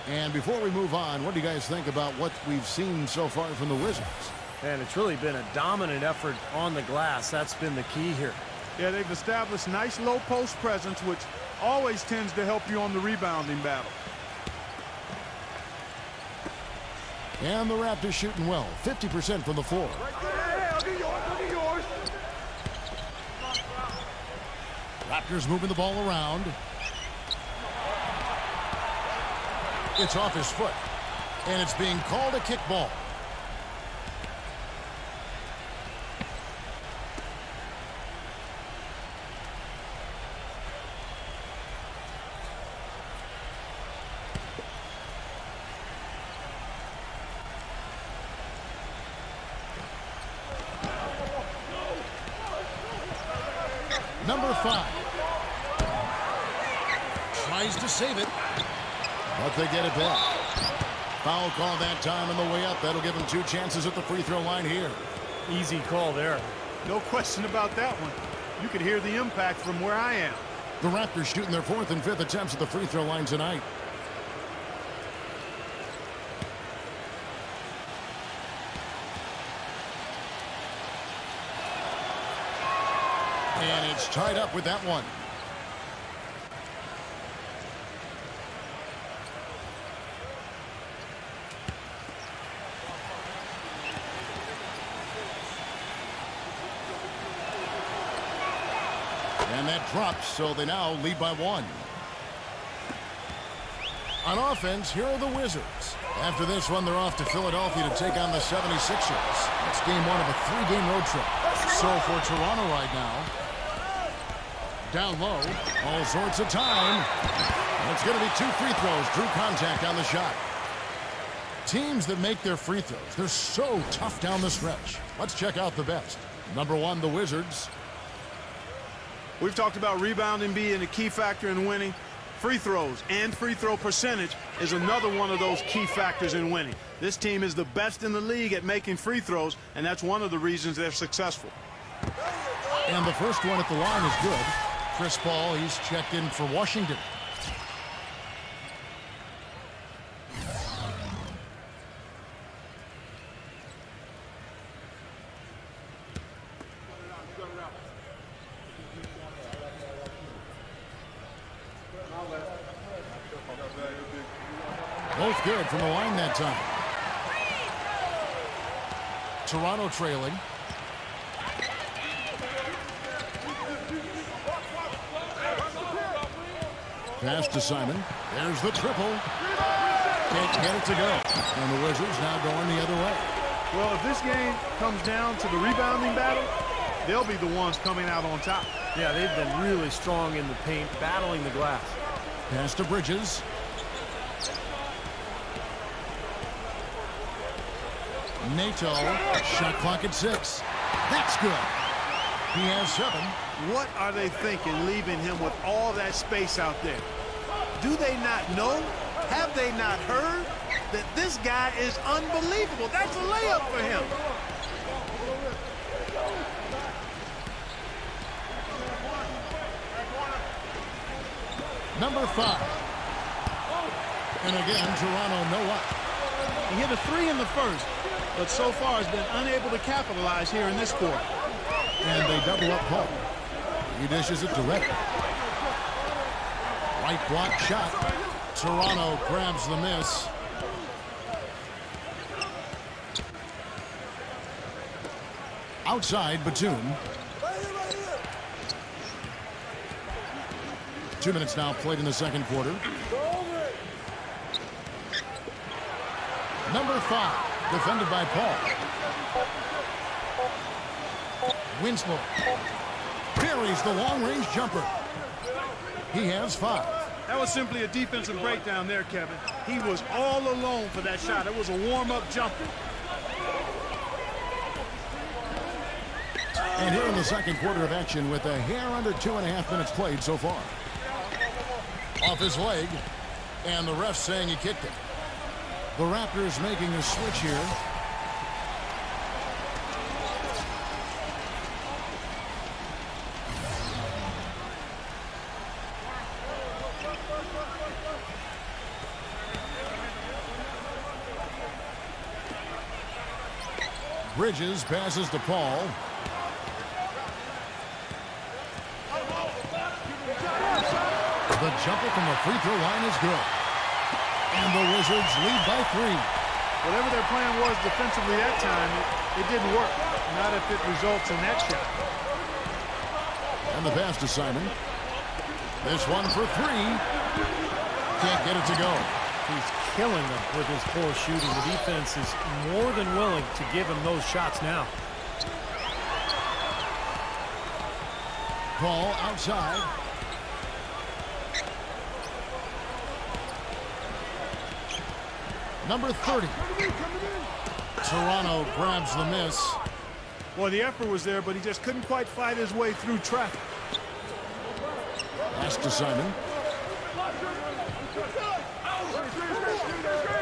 And before we move on, what do you guys think about what we've seen so far from the Wizards? And it's really been a dominant effort on the glass. That's been the key here. Yeah, they've established nice low post presence, which always tends to help you on the rebounding battle. And the Raptors shooting well, 50% from the floor. I'll get yours. Raptors moving the ball around. It's off his foot, and it's being called a kickball. Number 5. Tries to save it, but they get it back. Foul call that time on the way up. That'll give him 2 chances at the free throw line here. Easy call there. No question about that one. You could hear the impact from where I am. The Raptors shooting their 4th and 5th attempts at the free throw line tonight. And it's tied up with that one. And that drops, so they now lead by 1. On offense, here are the Wizards. After this one, they're off to Philadelphia to take on the 76ers. It's game 1 of a 3-game road trip. So for Toronto right now, down low, all sorts of time. And it's going to be 2 free throws. Drew contact on the shot. Teams that make their free throws, they're so tough down the stretch. Let's check out the best. Number 1, the Wizards. We've talked about rebounding being a key factor in winning. Free throws and free throw percentage is another one of those key factors in winning. This team is the best in the league at making free throws, and that's one of the reasons they're successful. And the first one at the line is good. Chris Paul, he's checked in for Washington. Both good from the line that time. Toronto trailing. Pass to Simon. There's the triple. Can't get it to go. And the Wizards now going the other way. Well, if this game comes down to the rebounding battle, they'll be the ones coming out on top. Yeah, they've been really strong in the paint, battling the glass. Pass to Bridges. Nato, shot clock at 6. That's good. He has 7. What are they thinking, leaving him with all that space out there? Do they not know? Have they not heard that this guy is unbelievable? That's a layup for him. Number 5. And again, Toronto no up. He hit a 3 in the first, but so far has been unable to capitalize here in this quarter. And they double up Paul. He dishes it to Reddick. Right block shot. Toronto grabs the miss. Outside, Batum. 2 minutes now played in the second quarter. Number 5, defended by Paul. Winslow buries the long-range jumper. He has 5. That was simply a defensive breakdown there, Kevin. He was all alone for that shot. It was a warm-up jumper. And here in the second quarter of action with a hair under 2.5 minutes played so far. Off his leg, and the ref saying he kicked it. The Raptors making a switch here. Bridges passes to Paul. The jumper from the free throw line is good. And the Wizards lead by 3. Whatever their plan was defensively that time, it didn't work. Not if it results in that shot. And the pass to Simon. This one for 3. Can't get it to go. He's killing them with his poor shooting. The defense is more than willing to give him those shots now. Paul outside. Number 30. Toronto grabs the miss. Well, the effort was there, but he just couldn't quite fight his way through traffic. Pass to Simon.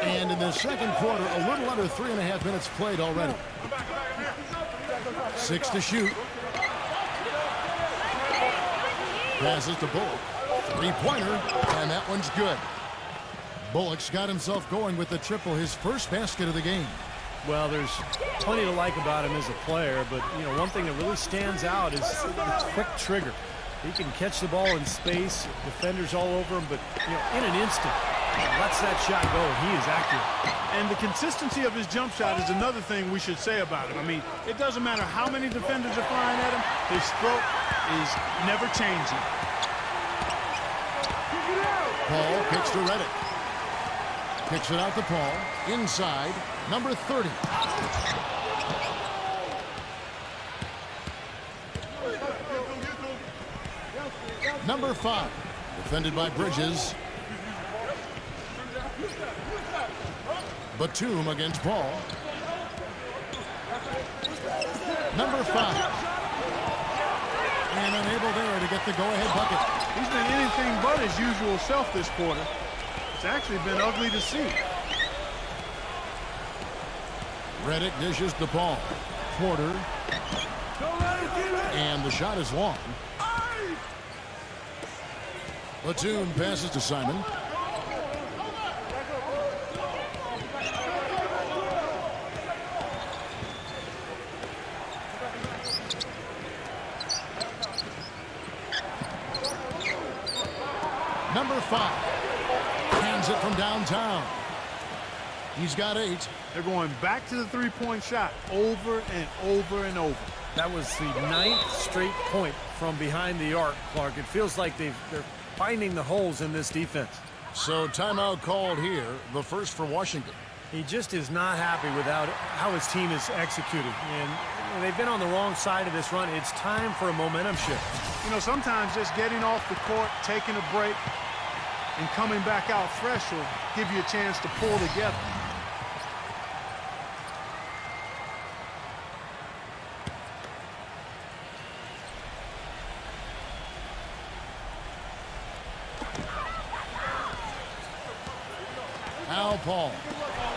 And in the second quarter, a little under 3.5 minutes played already. 6 to shoot. Passes to Bullock. 3-pointer, and that one's good. Bullock's got himself going with the triple, his first basket of the game. Well, there's plenty to like about him as a player, but, you know, one thing that really stands out is the quick trigger. He can catch the ball in space, defenders all over him, but, you know, in an instant, lets that shot go. He is accurate. And the consistency of his jump shot is another thing we should say about him. I mean, it doesn't matter how many defenders are flying at him, his stroke is never changing. Paul kicks to Reddick. Kicks it out to Paul. Inside, number 30. Number 5. Defended by Bridges. Batum against Paul. Number 5. And unable there to get the go-ahead bucket. He's been anything but his usual self this quarter. It's actually been ugly to see. Reddick dishes to Paul. Porter. And the shot is long. Batum passes to Simon. Number 5. Hands it from downtown. He's got 8. They're going back to the three-point shot over and over and over. That was the 9th straight point from behind the arc, Clark. It feels like they're finding the holes in this defense. So timeout called here, the first for Washington. He just is not happy with how his team is executing. And they've been on the wrong side of this run. It's time for a momentum shift. You know, sometimes just getting off the court, taking a break, and coming back out fresh will give you a chance to pull together. Al Paul.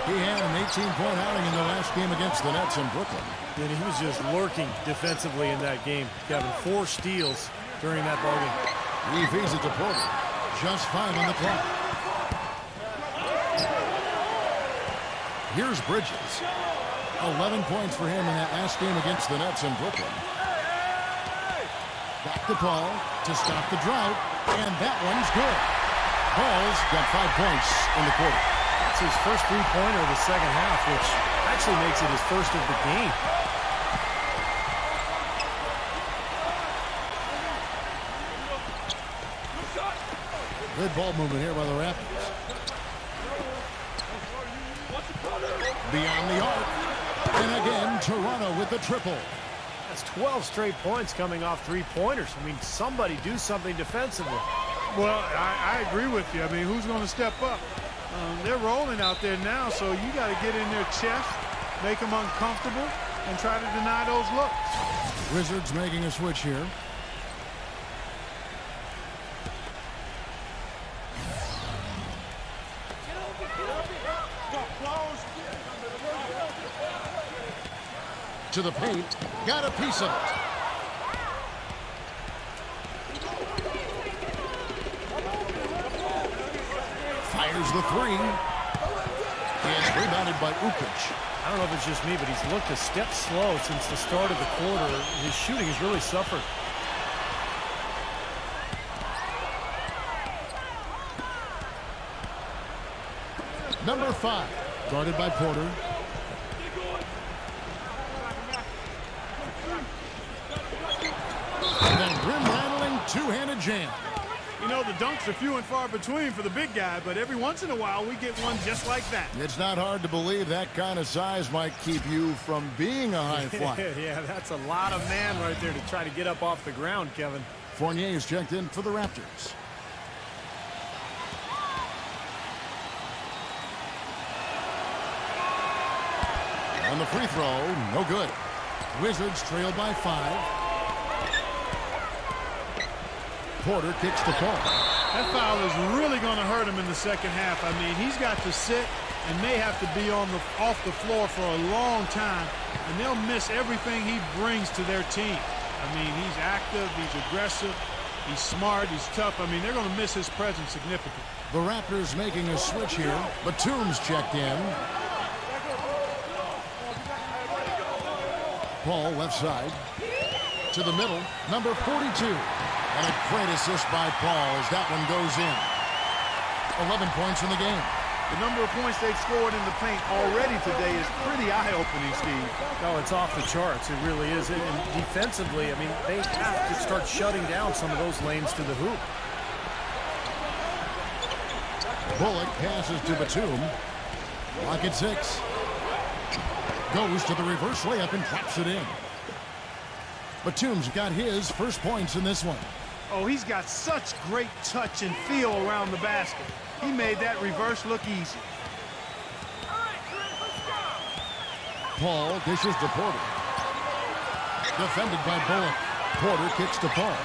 He had an 18-point outing in the last game against the Nets in Brooklyn. And he was just lurking defensively in that game. Kevin, 4 steals during that ball game. He feeds it to Porter. Just 5 on the clock. Here's Bridges. 11 points for him in that last game against the Nets in Brooklyn. Back to Paul to stop the drought. And that one's good. Paul's got 5 points in the quarter. That's his first 3-pointer of the second half, which actually makes it his first of the game. Good ball movement here by the Raptors. Beyond the arc. And again, Toronto with the triple. That's 12 straight points coming off 3-pointers. I mean, somebody do something defensively. Well, I agree with you. I mean, who's going to step up? They're rolling out there now, so you got to get in their chest, make them uncomfortable, and try to deny those looks. Wizards making a switch here. To the paint, got a piece of it. Fires the 3. It's rebounded by Ukic. I don't know if it's just me, but he's looked a step slow since the start of the quarter. His shooting has really suffered. Number 5, guarded by Porter. And then rim-rattling two-handed jam. You know, the dunks are few and far between for the big guy, but every once in a while we get one just like that. It's not hard to believe that kind of size might keep you from being a high flyer. Yeah, that's a lot of man right there to try to get up off the ground, Kevin. Fournier is checked in for the Raptors. On the free throw, no good. Wizards trail by 5. Porter kicks to Paul. That foul is really going to hurt him in the second half. I mean, he's got to sit and may have to be off the floor for a long time, and they'll miss everything he brings to their team. I mean, he's active, he's aggressive, he's smart, he's tough. I mean, they're going to miss his presence significantly. The Raptors making a switch here. Batum's checked in. Paul left side. To the middle. Number 42. And a great assist by Paul as that one goes in. 11 points in the game. The number of points they've scored in the paint already today is pretty eye-opening, Steve. No, it's off the charts. It really is. And defensively, I mean, they have to start shutting down some of those lanes to the hoop. Bullock passes to Batum. Lock at 6. Goes to the reverse layup and traps it in. Batum's got his first points in this one. Oh, he's got such great touch and feel around the basket. He made that reverse look easy. Paul dishes to Porter. Defended by Bullock. Porter kicks to Paul.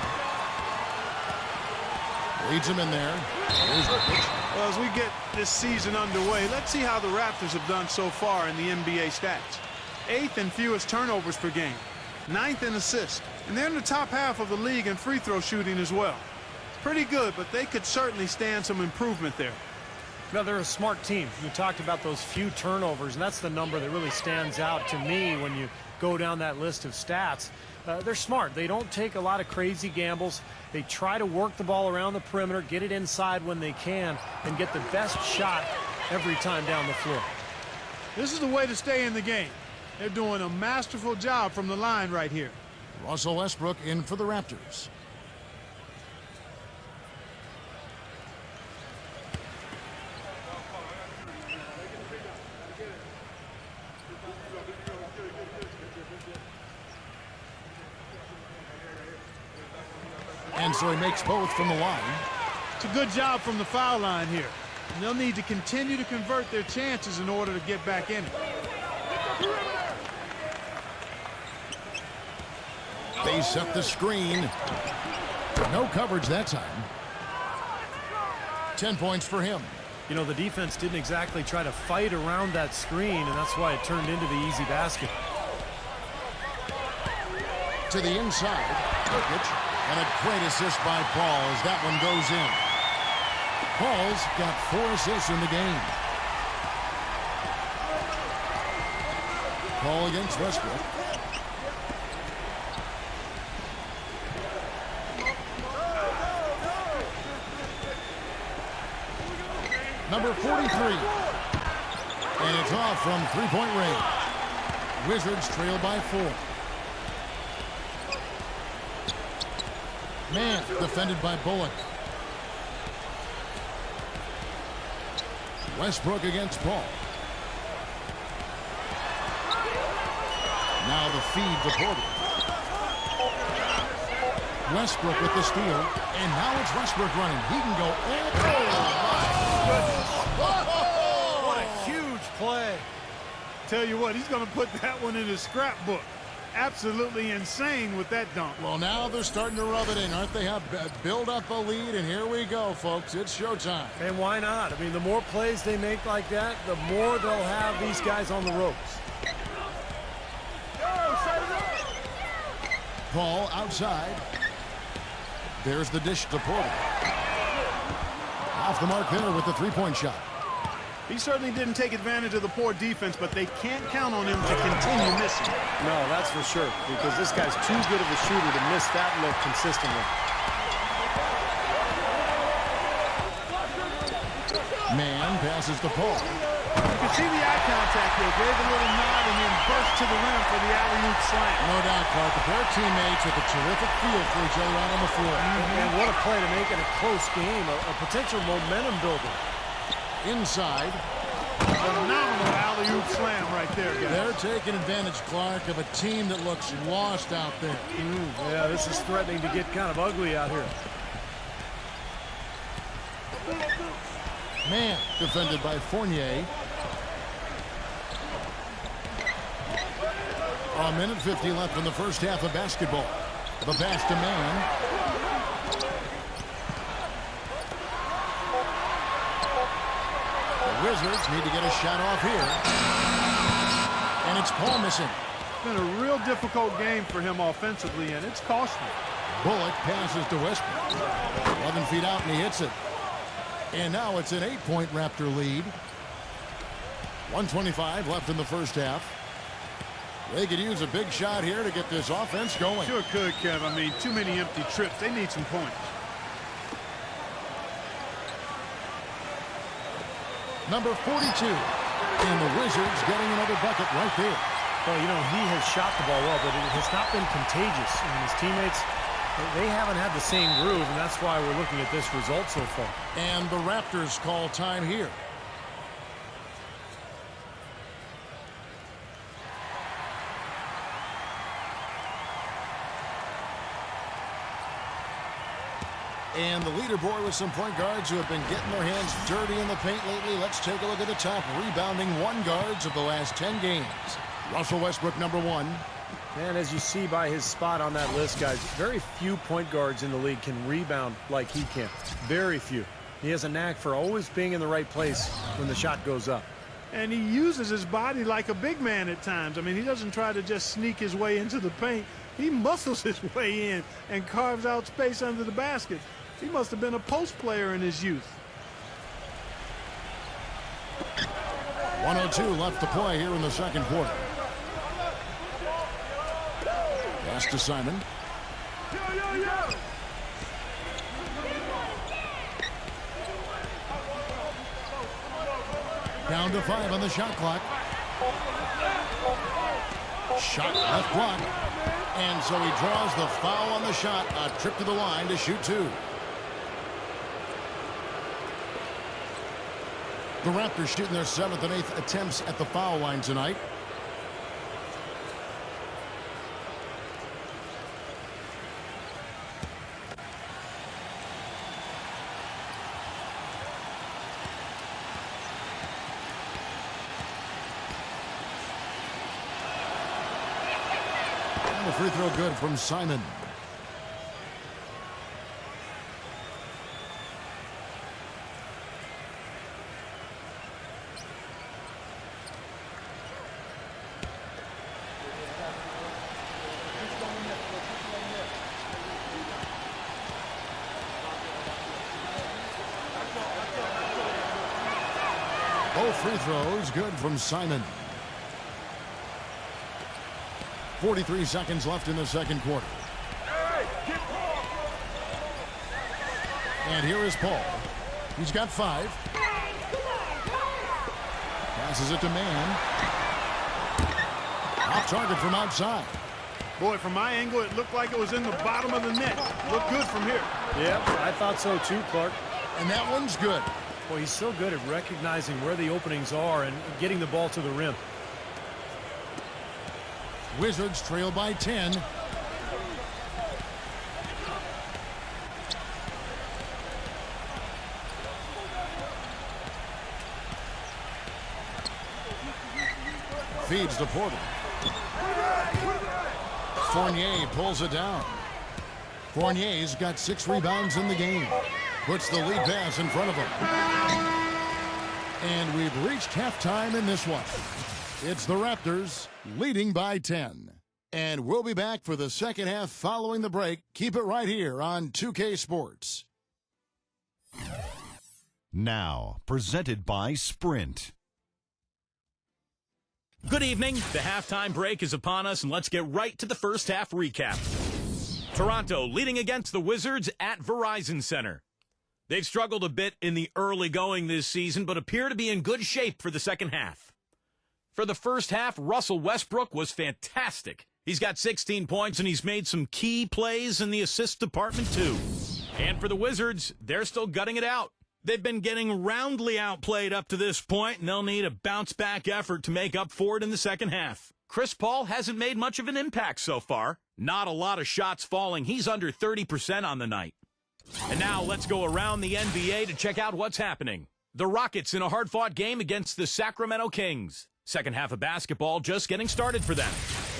Leads him in there. Here's the pitch. Well, as we get this season underway, let's see how the Raptors have done so far in the NBA stats. 8th in fewest turnovers per game. 9th in assists. And they're in the top half of the league in free throw shooting as well. Pretty good, but they could certainly stand some improvement there. Now, they're a smart team. You talked about those few turnovers, and that's the number that really stands out to me when you go down that list of stats. They're smart. They don't take a lot of crazy gambles. They try to work the ball around the perimeter, get it inside when they can, and get the best shot every time down the floor. This is the way to stay in the game. They're doing a masterful job from the line right here. Russell Westbrook in for the Raptors. And so he makes both from the line. It's a good job from the foul line here. And they'll need to continue to convert their chances in order to get back in it. They set the screen. No coverage that time. 10 points for him. You know, the defense didn't exactly try to fight around that screen, and that's why it turned into the easy basket. To the inside. Jokic. And a great assist by Paul as that one goes in. Paul's got 4 assists in the game. Paul against Westbrook. Number 43. And it's off from three-point range. Wizards trail by 4. Man defended by Bullock. Westbrook against Paul. Now the feed to Porter. Westbrook with the steal. And now it's Westbrook running. He can go What a huge play. Tell you what, he's going to put that one in his scrapbook. Absolutely insane with that dunk. Well, now they're starting to rub it in, aren't they? Have build up a lead, and here we go, folks. It's showtime. And why not? I mean, the more plays they make like that, the more they'll have these guys on the ropes. Paul outside. There's the dish to Porter. Off the mark there with the three-point shot. He certainly didn't take advantage of the poor defense, but they can't count on him to continue missing. No, that's for sure, because this guy's too good of a shooter to miss that look consistently. Man passes to Paul. You can see the eye contact there. Gave a little nod and then burst to the rim for the alley-oop slam. No doubt, Clark. The pair of teammates with a terrific feel for each other out on the floor. And what a play to make it a close game, a potential momentum builder. Inside. Phenomenal alley-oop slam right there, guys. They're taking advantage, Clark, of a team that looks lost out there. Yeah, this is threatening to get kind of ugly out here. Man defended by Fournier. A minute 50 left in the first half of basketball. The pass to Man. The Wizards need to get a shot off here. And it's Paul missing. It's been a real difficult game for him offensively, and it's costly. Bullock passes to Westbrook. 11 feet out, and he hits it. And now it's an 8-point Raptor lead. 1:25 left in the first half. They could use a big shot here to get this offense going. Sure could, Kev. I mean, too many empty trips. They need some points. Number 42. And the Wizards getting another bucket right there. Well, you know, he has shot the ball well, but it has not been contagious. And his teammates, they haven't had the same groove, and that's why we're looking at this result so far. And the Raptors call time here. And the leaderboard with some point guards who have been getting their hands dirty in the paint lately. Let's take a look at the top rebounding one guards of the last 10 games. Russell Westbrook, number 1. And as you see by his spot on that list, guys, very few point guards in the league can rebound like he can. Very few. He has a knack for always being in the right place when the shot goes up. And he uses his body like a big man at times. I mean, he doesn't try to just sneak his way into the paint. He muscles his way in and carves out space under the basket. He must have been a post player in his youth. 1:02 left to play here in the second quarter. Pass to Simon. Down to 5 on the shot clock. Shot left block. And so he draws the foul on the shot. A trip to the line to shoot 2. The Raptors shooting their 7th and 8th attempts at the foul line tonight. And the free throw good from Simon. Both free throws good from Simon. 43 seconds left in the second quarter. And here is Paul. He's got 5. Passes it to Mann. Off target from outside. Boy, from my angle, it looked like it was in the bottom of the net. Looked good from here. Yep, I thought so too, Clark. And that one's good. Well, he's so good at recognizing where the openings are and getting the ball to the rim. Wizards trail by 10. Feeds to Porter. Fournier pulls it down. Fournier's got 6 rebounds in the game. Puts the lead pass in front of him. And we've reached halftime in this one. It's the Raptors leading by 10. And we'll be back for the second half following the break. Keep it right here on 2K Sports. Now, presented by Sprint. Good evening. The halftime break is upon us, and let's get right to the first half recap. Toronto leading against the Wizards at Verizon Center. They've struggled a bit in the early going this season, but appear to be in good shape for the second half. For the first half, Russell Westbrook was fantastic. He's got 16 points, and he's made some key plays in the assist department, too. And for the Wizards, they're still gutting it out. They've been getting roundly outplayed up to this point, and they'll need a bounce-back effort to make up for it in the second half. Chris Paul hasn't made much of an impact so far. Not a lot of shots falling. He's under 30% on the night. And now let's go around the NBA to check out what's happening. The Rockets in a hard-fought game against the Sacramento Kings. Second half of basketball just getting started for them.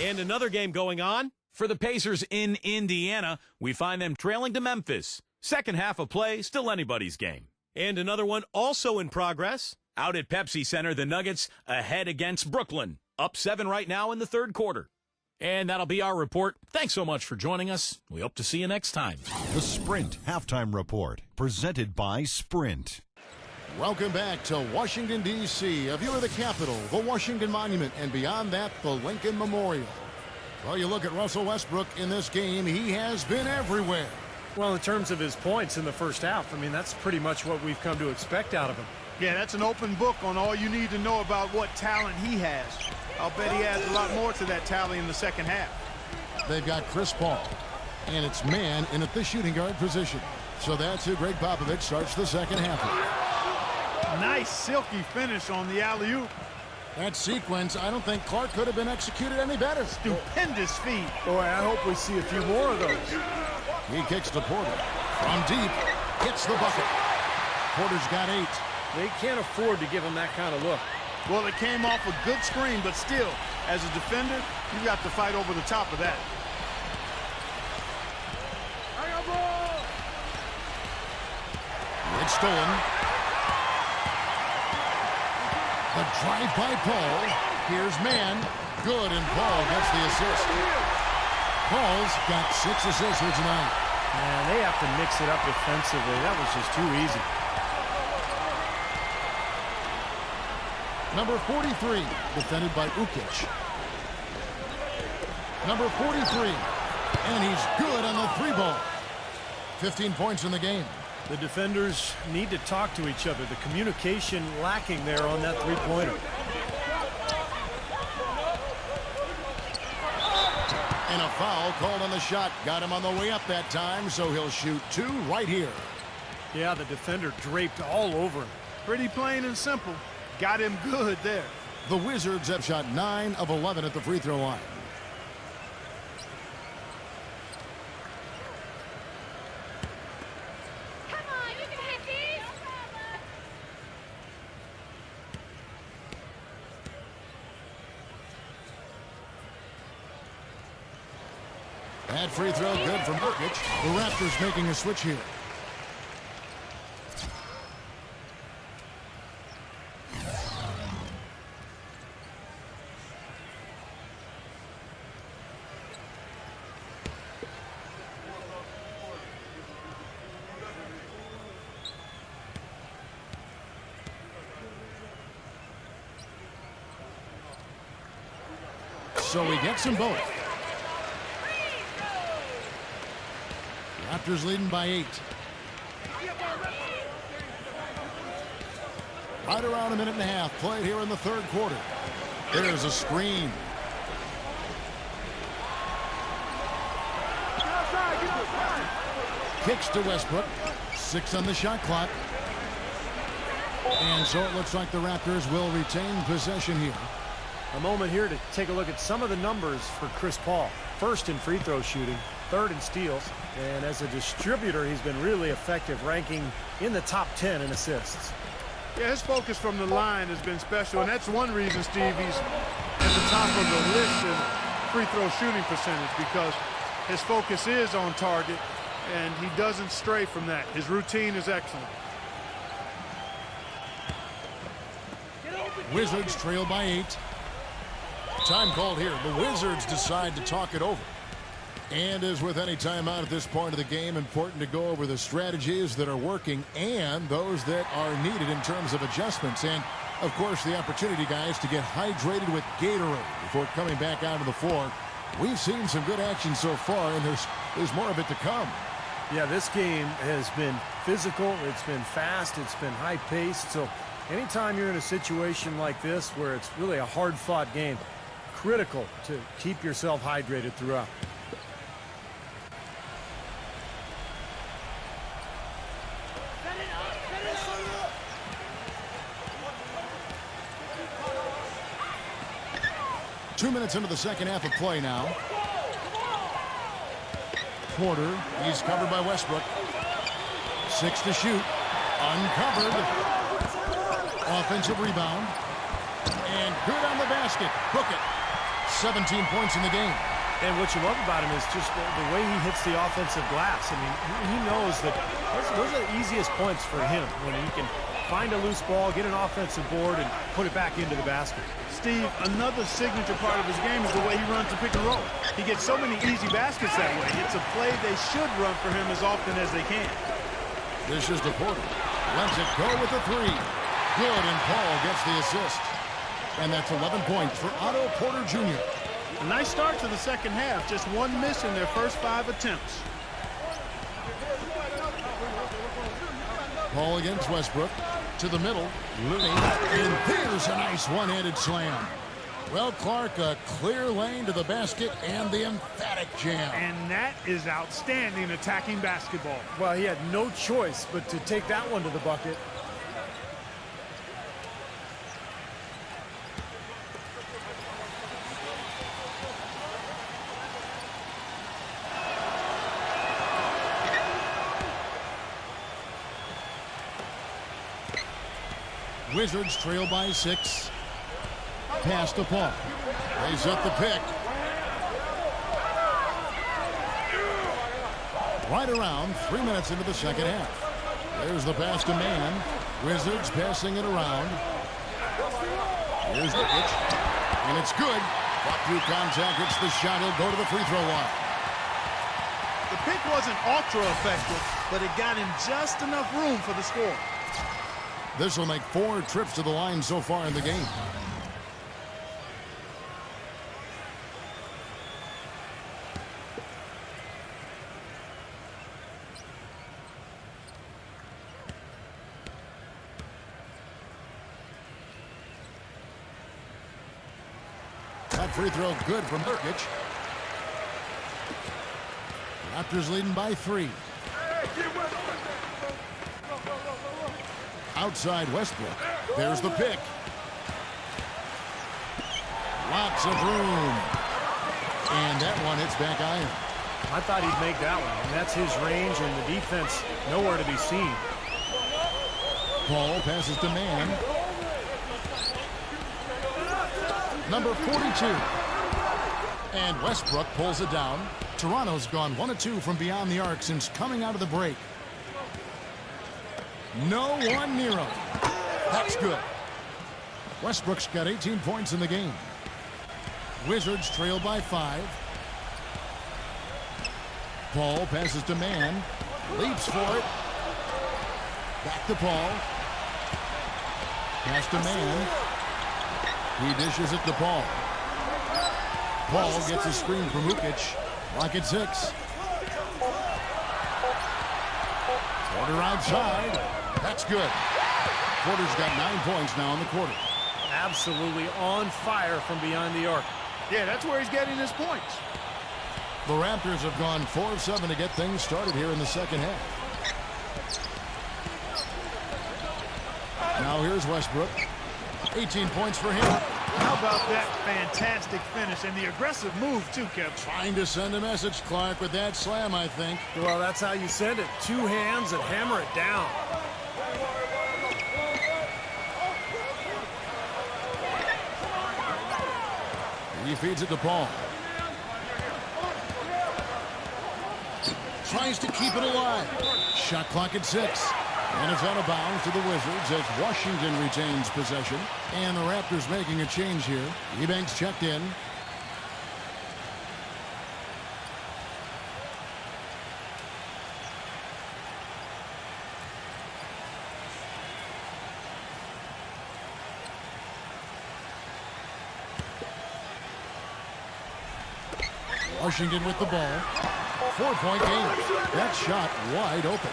And another game going on. For the Pacers in Indiana, we find them trailing to Memphis. Second half of play, still anybody's game. And another one also in progress. Out at Pepsi Center, the Nuggets ahead against Brooklyn. Up 7 right now in the third quarter. And that'll be our report. Thanks so much for joining us. We hope to see you next time. The Sprint Halftime Report, presented by Sprint. Welcome back to Washington, D.C. A view of the Capitol, the Washington Monument, and beyond that, the Lincoln Memorial. Well, you look at Russell Westbrook in this game, he has been everywhere. Well, in terms of his points in the first half, I mean, that's pretty much what we've come to expect out of him. Yeah, that's an open book on all you need to know about what talent he has. I'll bet he adds a lot more to that tally in the second half. They've got Chris Paul, and it's Mann in at the shooting guard position. So that's who Greg Popovich starts the second half with. Nice silky finish on the alley-oop. That sequence, I don't think Clark could have been executed any better. Stupendous feed. Boy, I hope we see a few more of those. He kicks to Porter. From deep, hits the bucket. Porter's got 8. They can't afford to give him that kind of look. Well, it came off a good screen, but still, as a defender, you got to fight over the top of that. It's stolen. The drive by Paul. Here's Mann. Good, and Paul gets the assist. Paul's got 6 assists here tonight. Man, they have to mix it up defensively. That was just too easy. Number 43, defended by Ukic. Number 43, and he's good on the 3-ball. 15 points in the game. The defenders need to talk to each other. The communication lacking there on that three-pointer. And a foul called on the shot. Got him on the way up that time, so he'll shoot 2 right here. Yeah, the defender draped all over him. Pretty plain and simple. Got him good there. The Wizards have shot 9 of 11 at the free throw line. Come on, you can hit these. That free throw good from Nurkic. The Raptors making a switch here. So he gets them both. Raptors leading by 8. Right around a minute and a half played here in the third quarter. There's a screen. Kicks to Westbrook. 6 on the shot clock. And so it looks like the Raptors will retain possession here. A moment here to take a look at some of the numbers for Chris Paul. First in free throw shooting, third in steals, and as a distributor, he's been really effective, ranking in the top 10 in assists. Yeah, his focus from the line has been special, and that's one reason, Steve, he's at the top of the list in free throw shooting percentage, because his focus is on target, and he doesn't stray from that. His routine is excellent. Wizards trail by 8. Time called here. The Wizards decide to talk it over. And as with any timeout at this point of the game, important to go over the strategies that are working and those that are needed in terms of adjustments. And, of course, the opportunity, guys, to get hydrated with Gatorade before coming back onto the floor. We've seen some good action so far, and there's more of it to come. Yeah, this game has been physical. It's been fast. It's been high-paced. So anytime you're in a situation like this where it's really a hard-fought game, critical to keep yourself hydrated throughout. Two minutes into the second half of play now. Porter, he's covered by Westbrook. 6 to shoot. Uncovered. Offensive rebound. And good on the basket. Book it. 17 points in the game. And what you love about him is just the way he hits the offensive glass. I mean, he knows that those are the easiest points for him when he can find a loose ball, get an offensive board, and put it back into the basket. Steve, another signature part of his game is the way he runs the pick and roll. He gets so many easy baskets that way. It's a play they should run for him as often as they can. This is the Porter. Lets it go with the 3. Good, and Paul gets the assist. And that's 11 points for Otto Porter Jr. A nice start to the second half. Just one miss in their first 5 attempts. Paul against Westbrook. To the middle. Looney. And there's a nice one-handed slam. Well, Clark, a clear lane to the basket and the emphatic jam. And that is outstanding attacking basketball. Well, he had no choice but to take that one to the bucket. Wizards trail by 6. Pass to Paul. They set the pick. Right around 3 minutes into the second half. There's the pass to Man. Wizards passing it around. Here's the pitch. And it's good. Fought through contact. Hits the shot. He'll go to the free throw line. The pick wasn't ultra effective, but it got him just enough room for the score. This will make 4 trips to the line so far in the game. That free throw good from Nurkic. Raptors leading by 3. Outside Westbrook. There's the pick. Lots of room. And that one hits back iron. I thought he'd make that one. And that's his range, and the defense nowhere to be seen. Paul passes to Man. Number 42. And Westbrook pulls it down. Toronto's gone 1 of 2 from beyond the arc since coming out of the break. No one near him. That's good. Westbrook's got 18 points in the game. Wizards trail by 5. Paul passes to Mann. Leaps for it. Back to Paul. Pass to Mann. He dishes it to Paul. Paul gets a screen from Vukic. Rocket 6. Porter outside. That's good. Porter's got 9 points now in the quarter. Absolutely on fire from beyond the arc. Yeah, that's where he's getting his points. The Raptors have gone 4 of 7 to get things started here in the second half. Now here's Westbrook. 18 points for him. How about that fantastic finish and the aggressive move, too, Kevin? Trying to send a message, Clark, with that slam, I think. Well, that's how you send it. 2 hands and hammer it down. He feeds it to Paul. Tries to keep it alive. Shot clock at 6. And it's out of bounds to the Wizards as Washington retains possession. And the Raptors making a change here. Eubanks checked in. Washington with the ball. 4-point game. That shot wide open.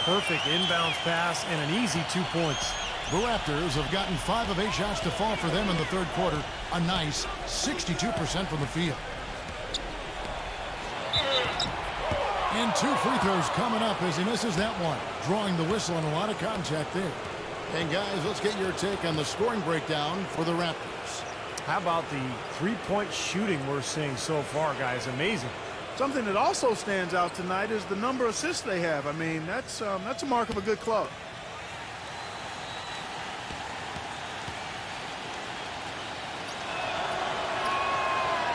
Perfect inbounds pass and an easy 2 points. The Raptors have gotten 5 of 8 shots to fall for them in the third quarter. A nice 62% from the field. And 2 free throws coming up as he misses that one. Drawing the whistle and a lot of contact there. And guys, let's get your take on the scoring breakdown for the Raptors. How about the 3-point shooting we're seeing so far, guys? Amazing. Something that also stands out tonight is the number of assists they have. I mean, that's a mark of a good club.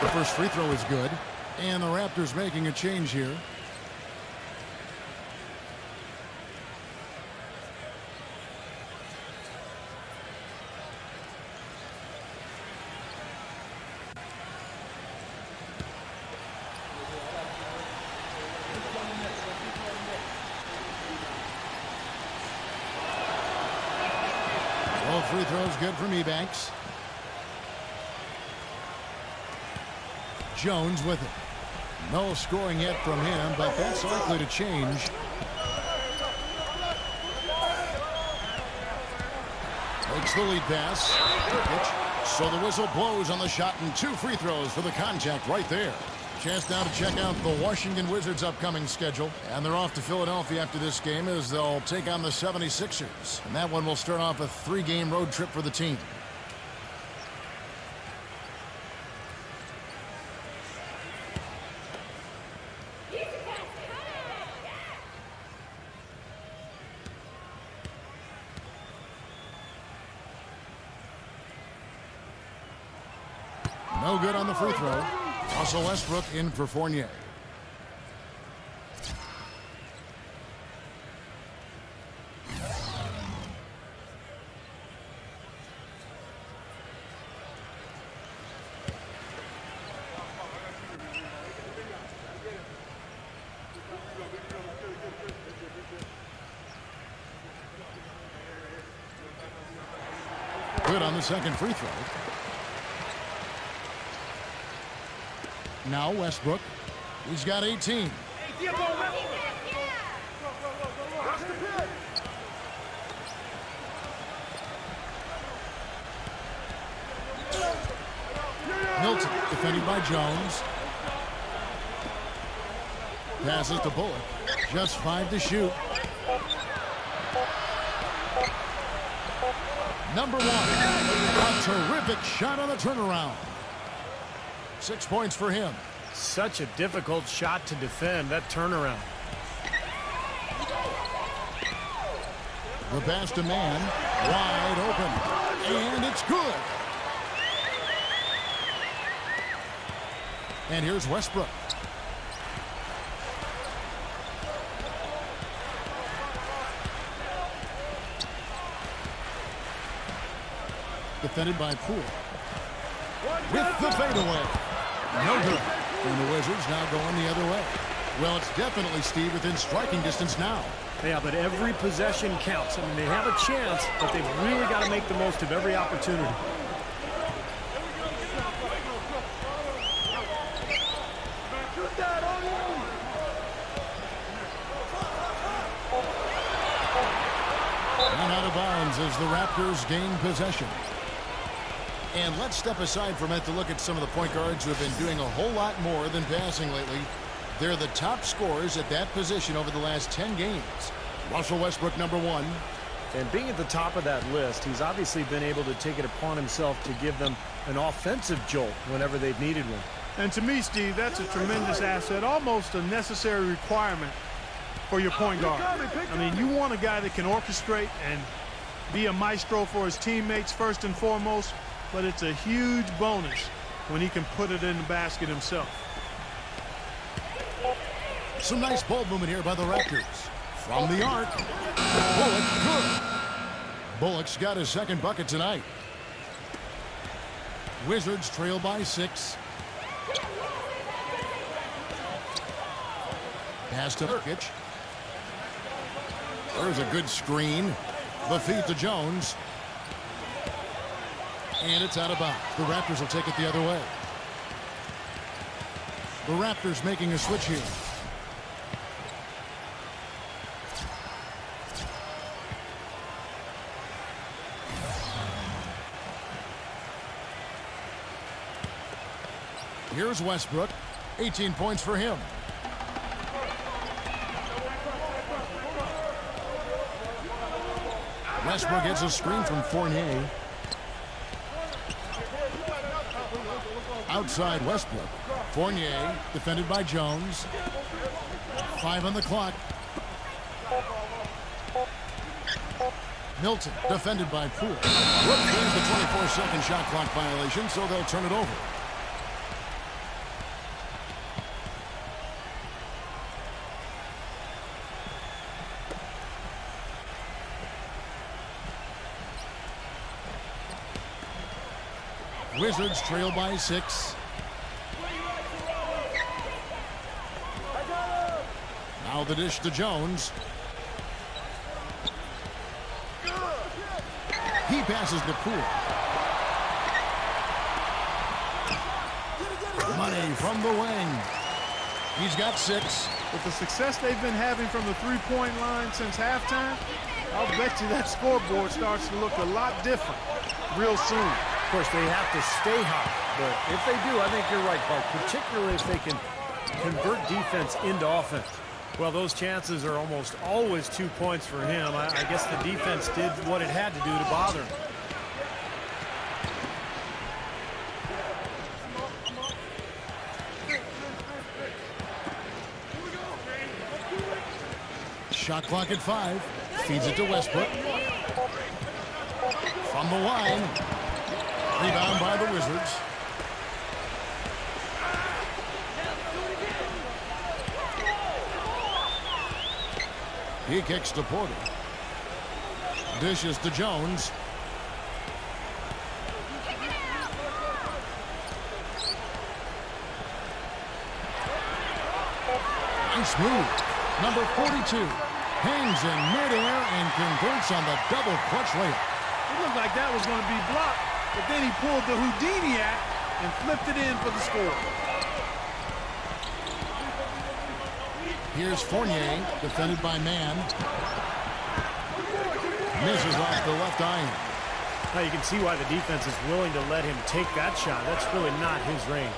The first free throw is good. And the Raptors making a change here. Free throws good from Eubanks. Jones with it. No scoring yet from him, but that's likely to change. Makes the lead pass. So the whistle blows on the shot and 2 free throws for the contact right there. Chance now to check out the Washington Wizards' upcoming schedule. And they're off to Philadelphia after this game as they'll take on the 76ers. And that one will start off a 3-game road trip for the team. No good on the free throw. Russell Westbrook in for Fournier. Good on the second free throw. Now Westbrook. He's got 18. Milton defended by Jones. Passes to Bullock. Just 5 to shoot. Number 1. A terrific shot on the turnaround. 6 points for him. Such a difficult shot to defend, that turnaround. The pass to Mann. Wide open. And it's good. And here's Westbrook. defended by Poole. With the fadeaway. No good. And the Wizards now going the other way. Well, it's definitely, Steve, within striking distance now. Yeah, but every possession counts. I mean, they have a chance, but they've really got to make the most of every opportunity. And out of bounds as the Raptors gain possession. And let's step aside for a minute to look at some of the point guards who have been doing a whole lot more than passing lately. They're the top scorers at that position over the last 10 games. Russell Westbrook, #1. And being at the top of that list, he's obviously been able to take it upon himself to give them an offensive jolt whenever they've needed one. And to me, Steve, that's a tremendous asset, almost a necessary requirement for your point guard. I mean, you want a guy that can orchestrate and be a maestro for his teammates first and foremost, but it's a huge bonus when he can put it in the basket himself. Some nice ball movement here by the Raptors. From the arc. Bullock, good. Bullock's got his second bucket tonight. Wizards trail by 6. Pass to Nurkic. There's a good screen. The feed to Jones. And it's out of bounds. The Raptors will take it the other way. The Raptors making a switch here. Here's Westbrook. 18 points for him. Westbrook gets a screen from Fournier. Outside Westbrook. Fournier defended by Jones. 5 on the clock. Milton defended by Poole. There's the 24-second shot clock violation, so they'll turn it over. Wizards trail by 6. Now the dish to Jones. He passes the Poole. Money from the wing. He's got 6. With the success they've been having from the three-point line since halftime, I'll bet you that scoreboard starts to look a lot different real soon. Of course, they have to stay hot, but if they do, I think you're right, Clark, particularly if they can convert defense into offense. Well, those chances are almost always 2 points for him. I guess the defense did what it had to do to bother him. Shot clock at 5. Feeds it to Westbrook. From the line. Rebound by the Wizards. He kicks to Porter. Dishes to Jones. Nice move. Number 42 hangs in midair and converts on the double clutch layup. It looked like that was going to be blocked, but then he pulled the Houdini act and flipped it in for the score. Here's Fournier, defended by Mann. Misses off the left iron. Now you can see why the defense is willing to let him take that shot. That's really not his range.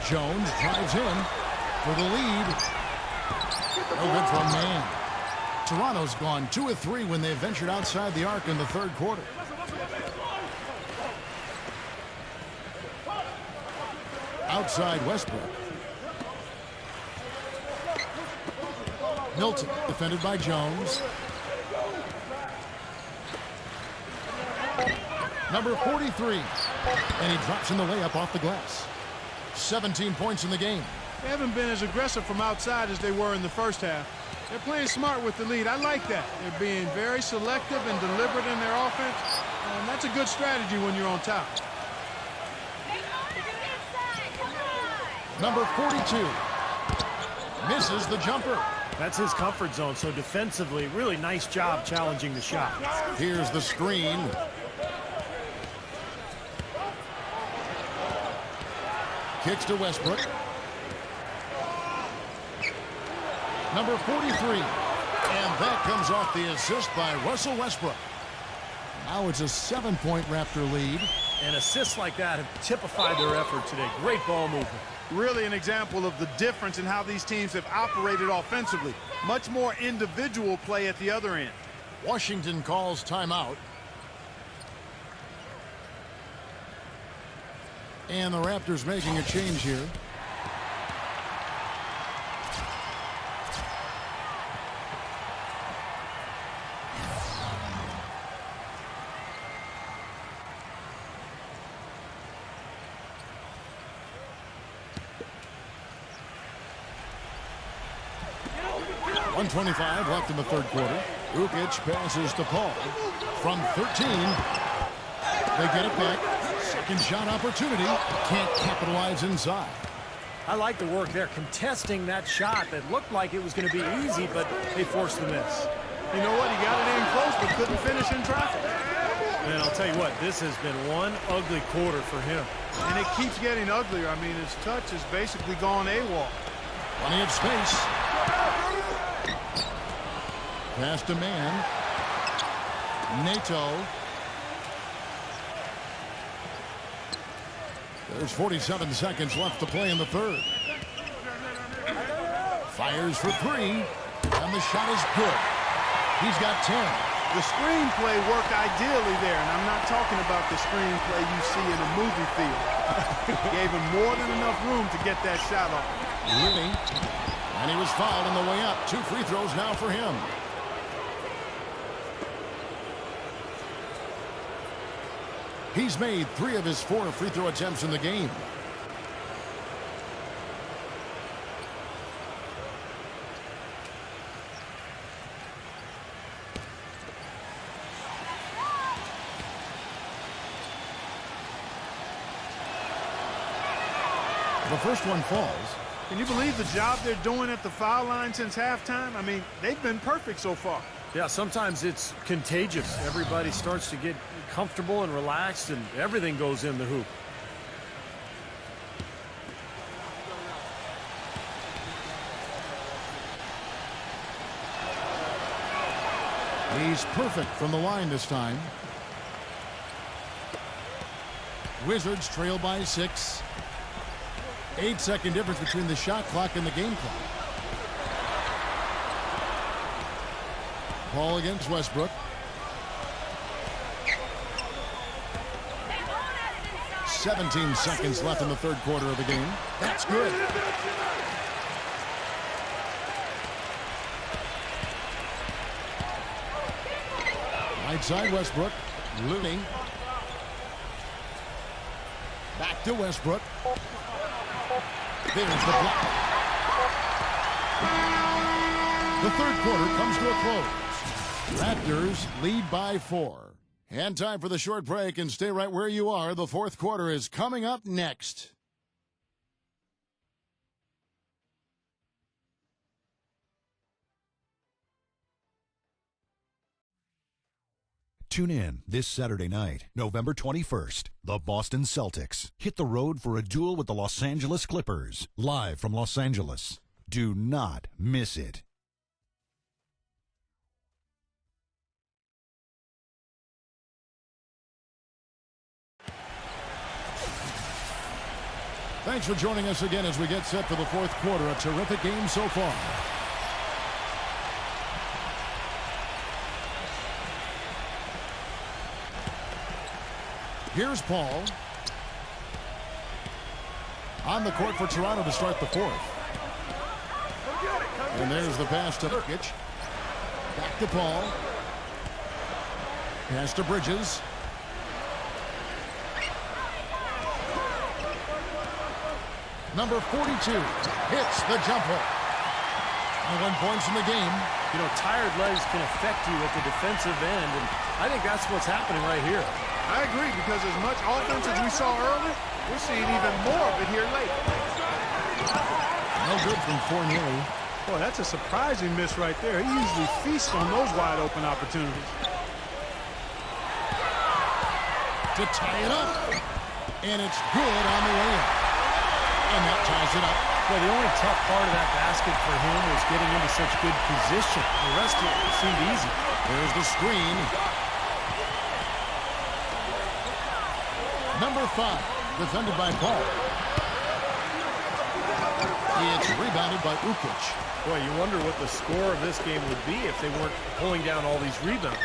Jones drives in for the lead. No good from Mann. Toronto's gone 2 of 3 when they ventured outside the arc in the third quarter. Outside Westbrook. Milton, defended by Jones. Number 43. And he drops in the layup off the glass. 17 points in the game. They haven't been as aggressive from outside as they were in the first half. They're playing smart with the lead. I like that. They're being very selective and deliberate in their offense. And that's a good strategy when you're on top. Number 42 misses the jumper. That's his comfort zone, so defensively, really nice job challenging the shot. Here's the screen. Kicks to Westbrook. Number 43. And that comes off the assist by Russell Westbrook. Now it's a 7-point Raptor lead. And assists like that have typified their effort today. Great ball movement. Really an example of the difference in how these teams have operated offensively. Much more individual play at the other end. Washington calls timeout. And the Raptors making a change here. .125 left in the third quarter. Ukic passes to Paul. From 13, they get it back. Second shot opportunity. Can't capitalize inside. I like the work there, contesting that shot that looked like it was going to be easy, but they forced the miss. You know what? He got it in close, but couldn't finish in traffic. And I'll tell you what, this has been one ugly quarter for him. And it keeps getting uglier. I mean, his touch has basically gone AWOL. Plenty of space. Pass to man. Nato. There's 47 seconds left to play in the third. Fires for three. And the shot is good. He's got 10. The screenplay worked ideally there, and I'm not talking about the screenplay you see in a movie theater. Gave him more than enough room to get that shot off. Living. And he was fouled on the way up. 2 free throws now for him. He's made 3 of his 4 free throw attempts in the game. The first one falls. Can you believe the job they're doing at the foul line since halftime? I mean, they've been perfect so far. Yeah, sometimes it's contagious. Everybody starts to get comfortable and relaxed, and everything goes in the hoop. He's perfect from the line this time. Wizards trail by 6. 8-second difference between the shot clock and the game clock. Ball against Westbrook. 17 seconds left in the third quarter of the game. That's good. Right side Westbrook. Looney. Back to Westbrook. There's the block. The third quarter comes to a close. Raptors lead by 4. And time for the short break, and stay right where you are. The fourth quarter is coming up next. Tune in this Saturday night, November 21st. The Boston Celtics hit the road for a duel with the Los Angeles Clippers, live from Los Angeles. Do not miss it. Thanks for joining us again as we get set for the fourth quarter. A terrific game so far. Here's Paul. On the court for Toronto to start the fourth. And there's the pass to Nurkic. Back to Paul. Pass to Bridges. Number 42 hits the jumper. And 1 point in the game. You know, tired legs can affect you at the defensive end, and I think that's what's happening right here. I agree, because as much offense as we saw early, we're seeing even more of it here late. No good from Fournier. Boy, that's a surprising miss right there. He usually feasts on those wide open opportunities. To tie it up. And it's good on the way up. And that ties it up. Well, the only tough part of that basket for him was getting into such good position. The rest of it seemed easy. There's the screen. Number 5, defended by Paul. It's rebounded by Ukic. Boy, you wonder what the score of this game would be if they weren't pulling down all these rebounds.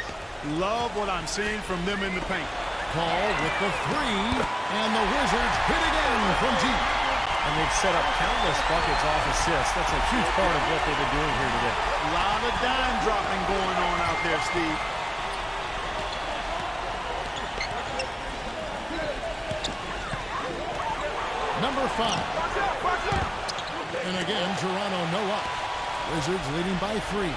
Love what I'm seeing from them in the paint. Paul with the 3, and the Wizards hit again from deep. And they've set up countless buckets off assists. That's a huge part of what they've been doing here today. A lot of dime dropping going on out there, Steve. Number 5. And again, Toronto no up. Wizards leading by 3.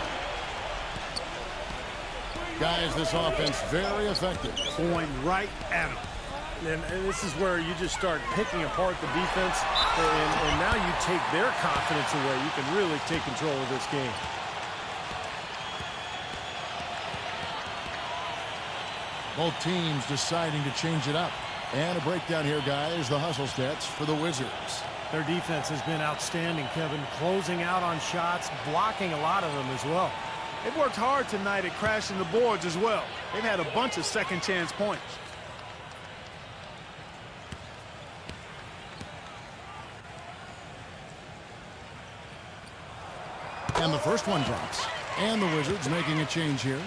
Guys, this offense very effective. Going right at them. And this is where you just start picking apart the defense, and now you take their confidence away. You can really take control of this game. Both teams deciding to change it up. And a breakdown here, guys. The hustle stats for the Wizards. Their defense has been outstanding, Kevin. Closing out on shots, blocking a lot of them as well. They've worked hard tonight at crashing the boards as well. They've had a bunch of second chance points. And the first one drops. And the Wizards making a change here.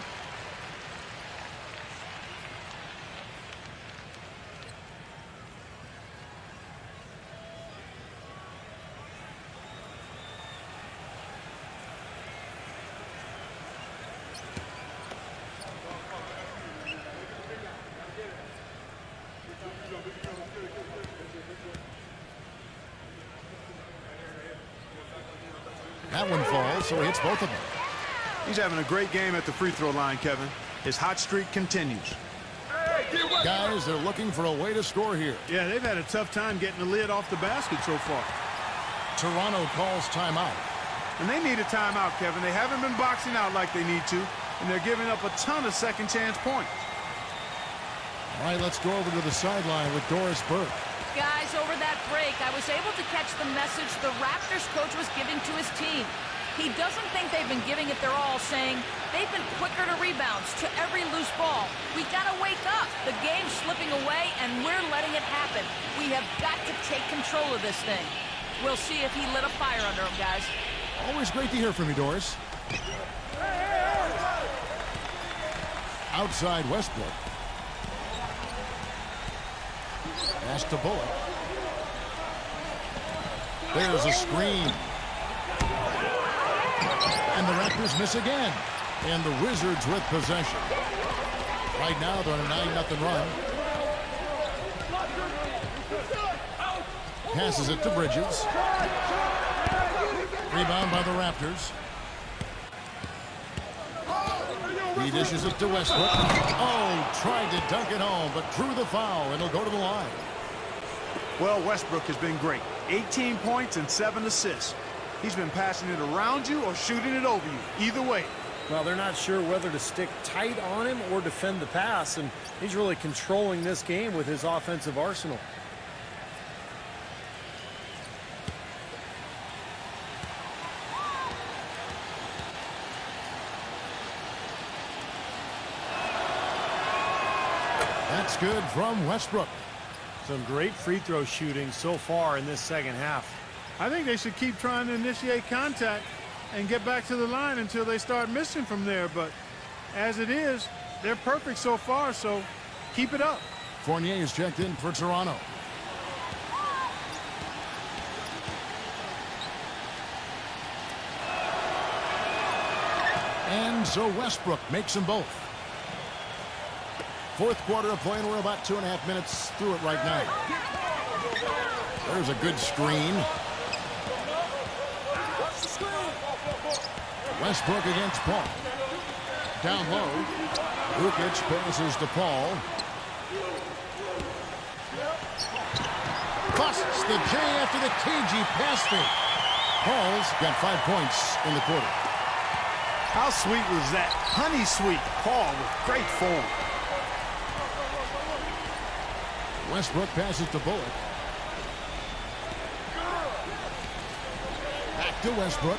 That one falls, so he hits both of them. He's having a great game at the free throw line, Kevin. His hot streak continues. Guys, they're looking for a way to score here. Yeah, they've had a tough time getting the lid off the basket so far. Toronto calls timeout. And they need a timeout, Kevin. They haven't been boxing out like they need to, and they're giving up a ton of second chance points. All right, let's go over to the sideline with Doris Burke. Guys, over that break, I was able to catch the message the Raptors coach was giving to his team. He doesn't think they've been giving it their all, saying they've been quicker to rebounds, to every loose ball. We gotta wake up. The game's slipping away, and we're letting it happen. We have got to take control of this thing. We'll see if he lit a fire under him, guys. Always great to hear from you, Doris. Outside Westbrook. Pass to Bullock. There's a screen. And the Raptors miss again. And the Wizards with possession. Right now they're on a 9-0 run. Passes it to Bridges. Rebound by the Raptors. He dishes it to Westbrook. Oh, tried to dunk it home, but drew the foul. It'll go to the line. Well, Westbrook has been great. 18 points and 7 assists. He's been passing it around you or shooting it over you. Either way. Well, they're not sure whether to stick tight on him or defend the pass, and he's really controlling this game with his offensive arsenal. That's good from Westbrook. Some great free throw shooting so far in this second half. I think they should keep trying to initiate contact and get back to the line until they start missing from there. But as it is, they're perfect so far, so keep it up. Fournier is checked in for Toronto. And so Westbrook makes them both. Fourth quarter of play, and we're about 2.5 minutes through it right now. There's a good screen. Westbrook against Paul. Down low. Ukic passes to Paul. Busts the J after the cagey pass fake. Paul's got 5 points in the quarter. How sweet was that? Honey sweet. Paul with great form. Westbrook passes to Bullock. Back to Westbrook.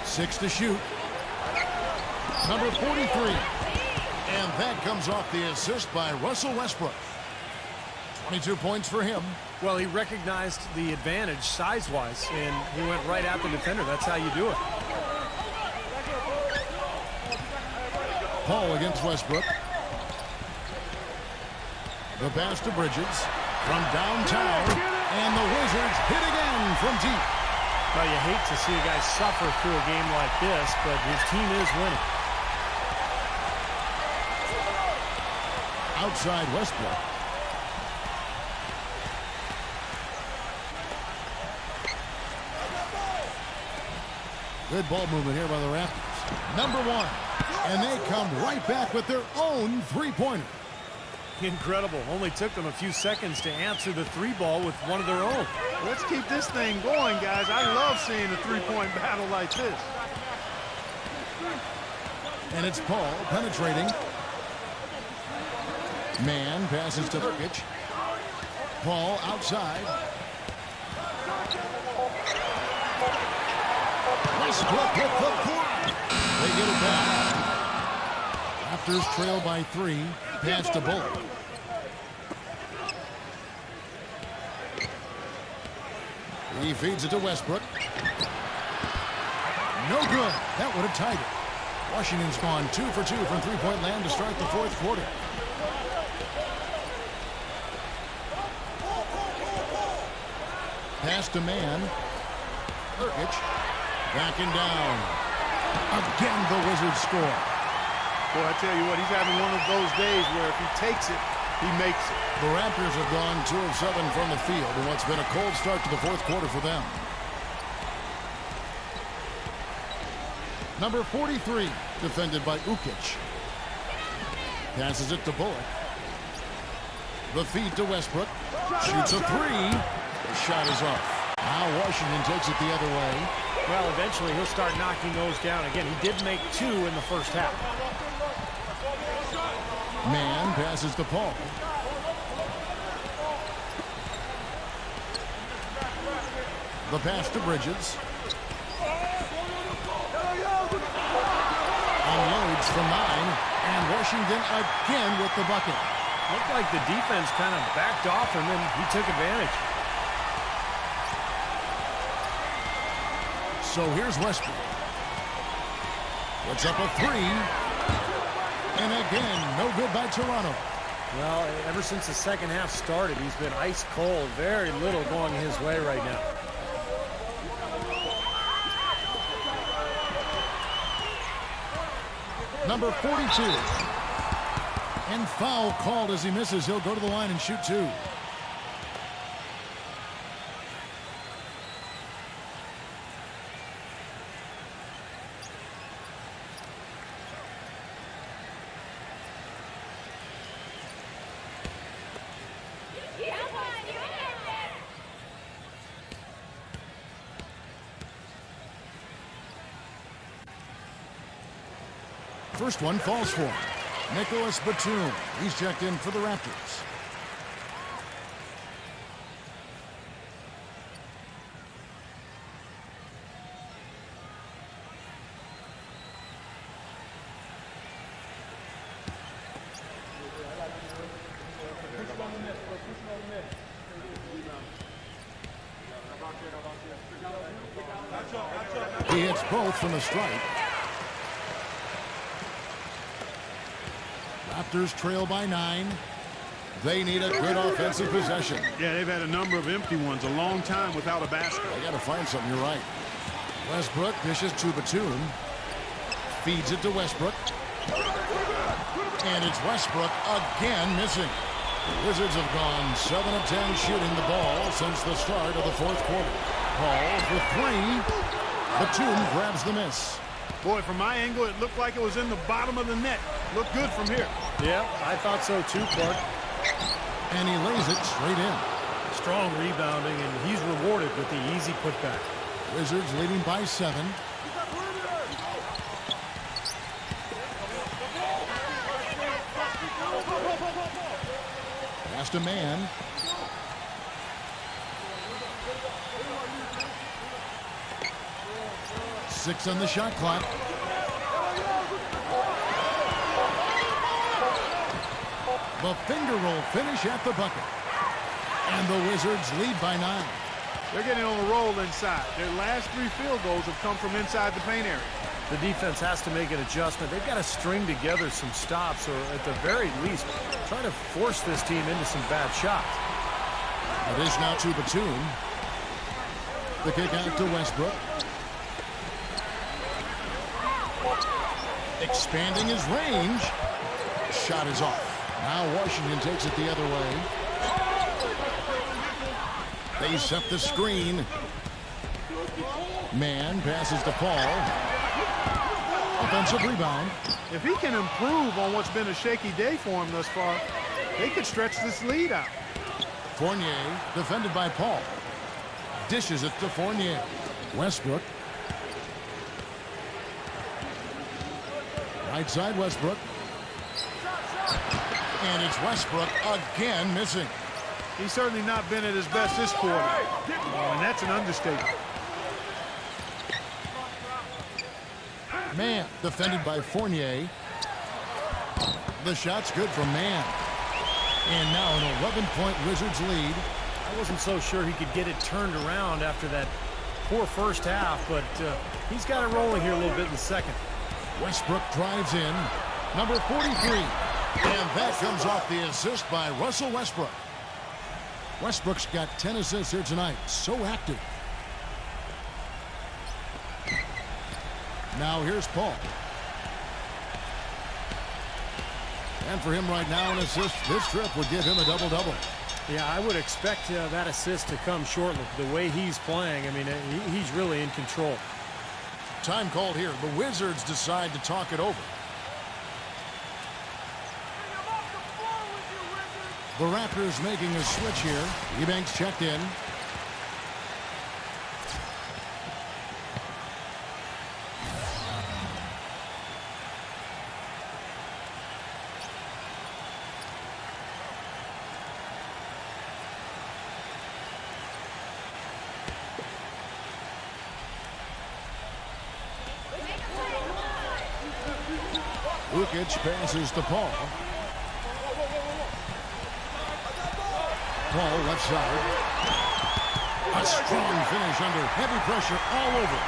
6 to shoot. Number 43. And that comes off the assist by Russell Westbrook. 22 points for him. Well, he recognized the advantage size-wise, and he went right at the defender. That's how you do it. Paul against Westbrook. The pass to Bridges from downtown, and the Wizards hit again from deep. Well, you hate to see a guy suffer through a game like this, but his team is winning. Outside Westbrook. Good ball movement here by the Raptors. Number 1. And they come right back with their own three-pointer. Incredible. Only took them a few seconds to answer the three ball with one of their own. Let's keep this thing going, guys. I love seeing a three-point battle like this. And it's Paul penetrating. Man passes to Ukic. Paul outside. Westbrook with the block. They get it back. Raptors trail by 3. Pass to Bullock. He feeds it to Westbrook. No good. That would have tied it. Washington's gone 2 for 2 from three-point land to start the fourth quarter. Pass to Man. Ukic. Backing down. Again, the Wizards score. Boy, I tell you what, he's having one of those days where if he takes it, he makes it. The Raptors have gone 2 of 7 from the field in what's been a cold start to the fourth quarter for them. Number 43, defended by Ukic. Passes it to Bullock. The feed to Westbrook. Shoots a 3. The shot is off. Now Washington takes it the other way. Well, eventually he'll start knocking those down again. He did make 2 in the first half. Man passes to Paul. The pass to Bridges. Unloads from 9. And Washington again with the bucket. Looked like the defense kind of backed off him, and he took advantage. So here's Westbrook. Puts up a 3. And again, no good by Toronto. Well, ever since the second half started, he's been ice cold. Very little going his way right now. Number 42. And foul called as he misses. He'll go to the line and shoot 2. First one falls for him. Nicholas Batum. He's checked in for the Raptors. He hits both from the stripe. Raptors trail by 9. They need a good offensive possession. Yeah, they've had a number of empty ones, a long time without a basket. They got to find something, you're right. Westbrook dishes to Batum. Feeds it to Westbrook. And it's Westbrook again missing. The Wizards have gone 7 of 10 shooting the ball since the start of the fourth quarter. Paul for three. Batum grabs the miss. Boy, from my angle, it looked like it was in the bottom of the net. Looked good from here. Yeah, I thought so too, Clark. And he lays it straight in. Strong rebounding, and he's rewarded with the easy putback. Wizards leading by 7. Pass to man. Six on the shot clock. The finger roll finish at the bucket. And the Wizards lead by 9. They're getting on a roll inside. Their last 3 field goals have come from inside the paint area. The defense has to make an adjustment. They've got to string together some stops, or at the very least, try to force this team into some bad shots. It is now to Batum. The kick out to Westbrook. Expanding his range. Shot is off. Now Washington takes it the other way. They set the screen. Man passes to Paul. Offensive rebound. If he can improve on what's been a shaky day for him thus far, they could stretch this lead out. Fournier defended by Paul. Dishes it to Fournier. Westbrook. Right side Westbrook. And it's Westbrook again missing. He's certainly not been at his best this quarter. And that's an understatement. Man defended by Fournier. The shot's good from Man. And now an 11-point Wizards lead. I wasn't so sure he could get it turned around after that poor first half, but he's got it rolling here a little bit in the second. Westbrook drives in. Number 43. And that comes off the assist by Russell Westbrook. Westbrook's got 10 assists here tonight. So active. Now here's Paul. And for him right now, an assist this trip would give him a double-double. Yeah, I would expect that assist to come shortly. The way he's playing, I mean, he's really in control. Time called here. The Wizards decide to talk it over. The Raptors making a switch here. Eubanks checked in. Ukic passes to Paul. Paul left side. A strong finish under heavy pressure all over.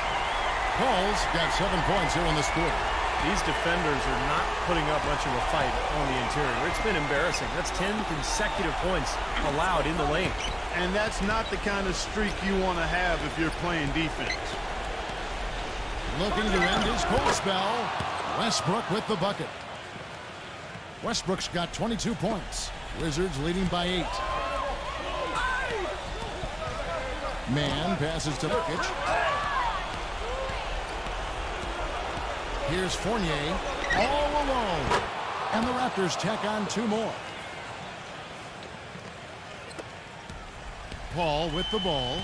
Paul's got 7 points here in this quarter. These defenders are not putting up much of a fight on the interior. It's been embarrassing. That's 10 consecutive points allowed in the lane. And that's not the kind of streak you want to have if you're playing defense. Looking to end his cold spell. Westbrook with the bucket. Westbrook's got 22 points. Wizards leading by 8. Man passes to Ukic. Here's Fournier all alone. And the Raptors tack on 2 more. Paul with the ball.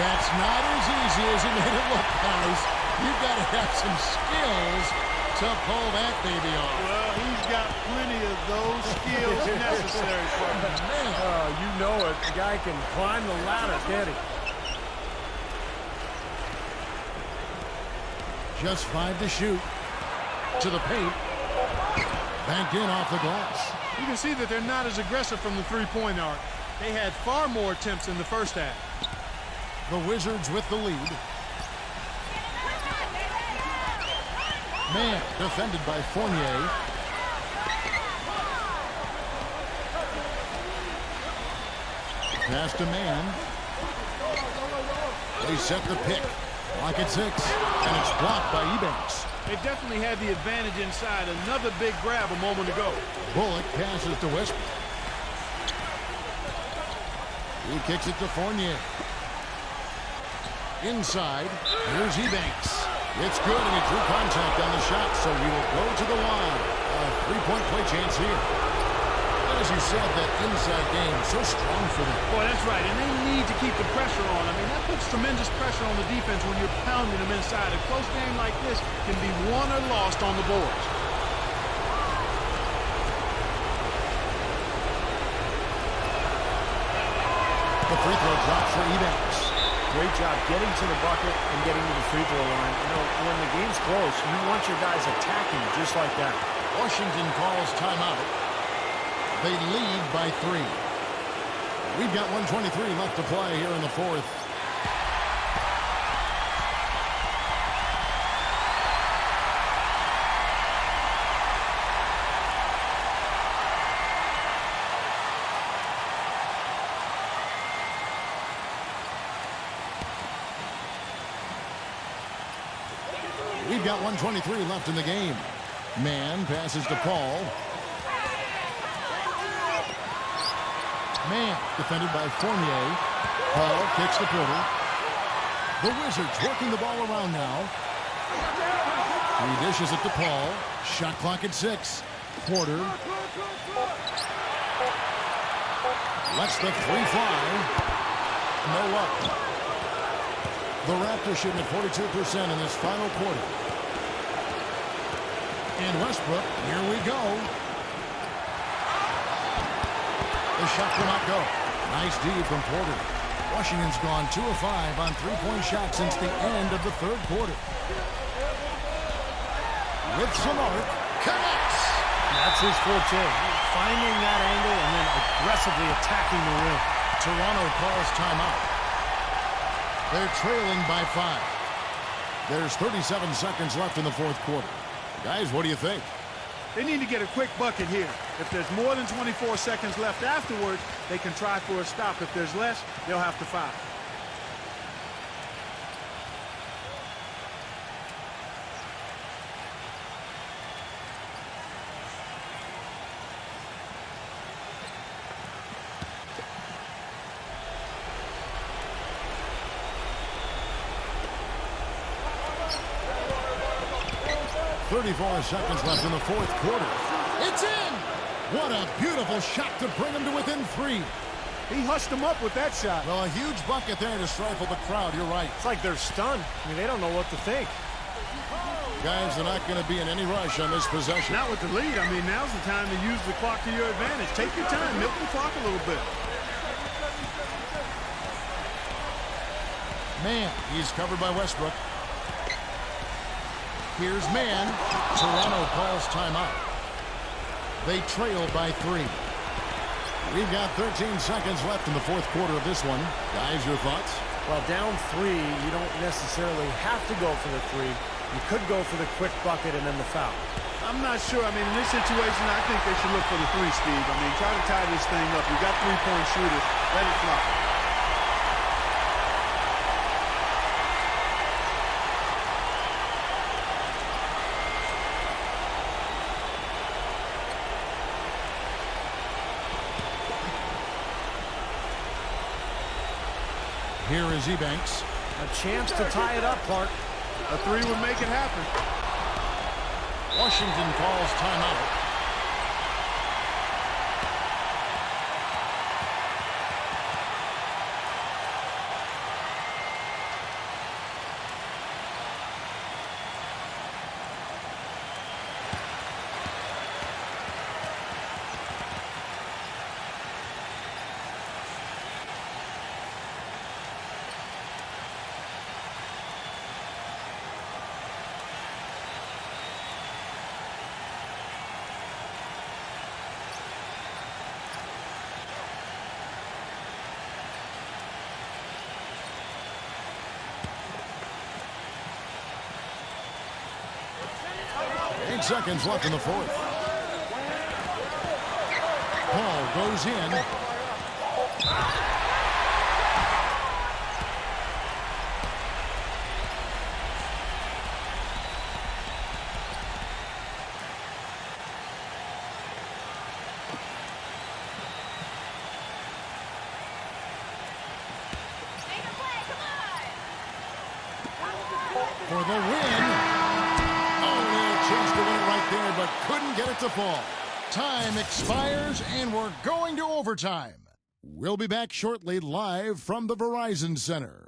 That's not as easy as he made it look, guys. You've got to have some skills to pull that baby off. Well, he's got plenty of those skills necessary for him. Man. Oh, you know it. The guy can climb the ladder, can't he? Just 5 to shoot. To the paint. Banked in off the glass. You can see that they're not as aggressive from the three-point arc. They had far more attempts in the first half. The Wizards with the lead. Man defended by Fournier. Pass to Man. They set the pick. Clock at 6, and it's blocked by Ebanks. They definitely had the advantage inside. Another big grab a moment ago. Bullock passes to Westbrook. He kicks it to Fournier. Inside, here's Ebanks. It's good, and he drew contact on the shot, so he will go to the line. A three-point play chance here. As you said, that inside game so strong for them. Boy, that's right, and they need to keep the pressure on. I mean, that puts tremendous pressure on the defense when you're pounding them inside. A close game like this can be won or lost on the boards. The free throw drops for Ebanks. Great job getting to the bucket and getting to the free throw line. You know, when the game's close, you want your guys attacking just like that. Washington calls timeout. They lead by 3. We've got 1:23 left to play here in the fourth. We've got 1:23 left in the game. Mann passes to Paul. Mann defended by Fournier. Paul kicks the portal. The Wizards working the ball around now. He dishes it to Paul. Shot clock at 6. Porter lets the three fly. No luck. The Raptors shooting at 42% in this final quarter. And Westbrook, here we go. The shot will not go. Nice D from Porter. Washington's gone 2 of 5 on three-point shots since the end of the third quarter. With some arc, connects. That's his forte. Finding that angle and then aggressively attacking the rim. Toronto calls timeout. They're trailing by 5. There's 37 seconds left in the fourth quarter. Guys, what do you think? They need to get a quick bucket here. If there's more than 24 seconds left afterwards, they can try for a stop. If there's less, they'll have to foul. .34 seconds left in the fourth quarter. It's in! What a beautiful shot to bring them to within 3. He hushed them up with that shot. Well, a huge bucket there to stifle the crowd. You're right. It's like they're stunned. I mean, they don't know what to think. Guys, they're not going to be in any rush on this possession. Not with the lead. I mean, now's the time to use the clock to your advantage. Take your time. Milk the clock a little bit. Mann, he's covered by Westbrook. Here's Mann. Toronto calls timeout. They trail by 3. We've got 13 seconds left in the fourth quarter of this one. Guys, your thoughts? Well, down 3, you don't necessarily have to go for the 3. You could go for the quick bucket and then the foul. I'm not sure. I mean, in this situation, I think they should look for the 3, Steve. I mean, try to tie this thing up. You got three-point shooters. Let it fly. Here is Ebanks. A chance to tie it up, Clark. A 3 would make it happen. Washington calls timeout. Seconds left in the fourth. Paul goes in. for the win. Oh, they had a chance to win it right there, but couldn't get it to fall. Time expires, and we're going to overtime. We'll be back shortly, live from the Verizon Center.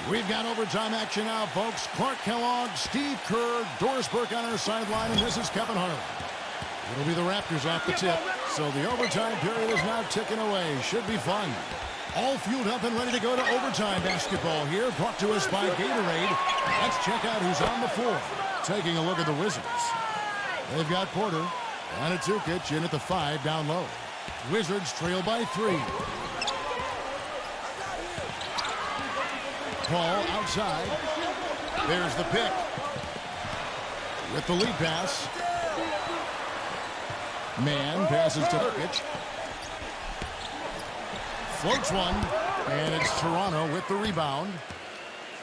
We've got overtime action now, folks. Clark Kellogg, Steve Kerr, Doris Burke on our sideline, and this is Kevin Harlan. It'll be the Raptors off the tip, so the overtime period is now ticking away. Should be fun. All fueled up and ready to go to overtime basketball here, brought to us by Gatorade. Let's check out who's on the floor. Taking a look at the Wizards. They've got Porter and a Tukic in at the 5 down low. Wizards trail by 3. Paul outside. There's the pick. With the lead pass. Man passes to Tukic. Floats one. And it's Toronto with the rebound.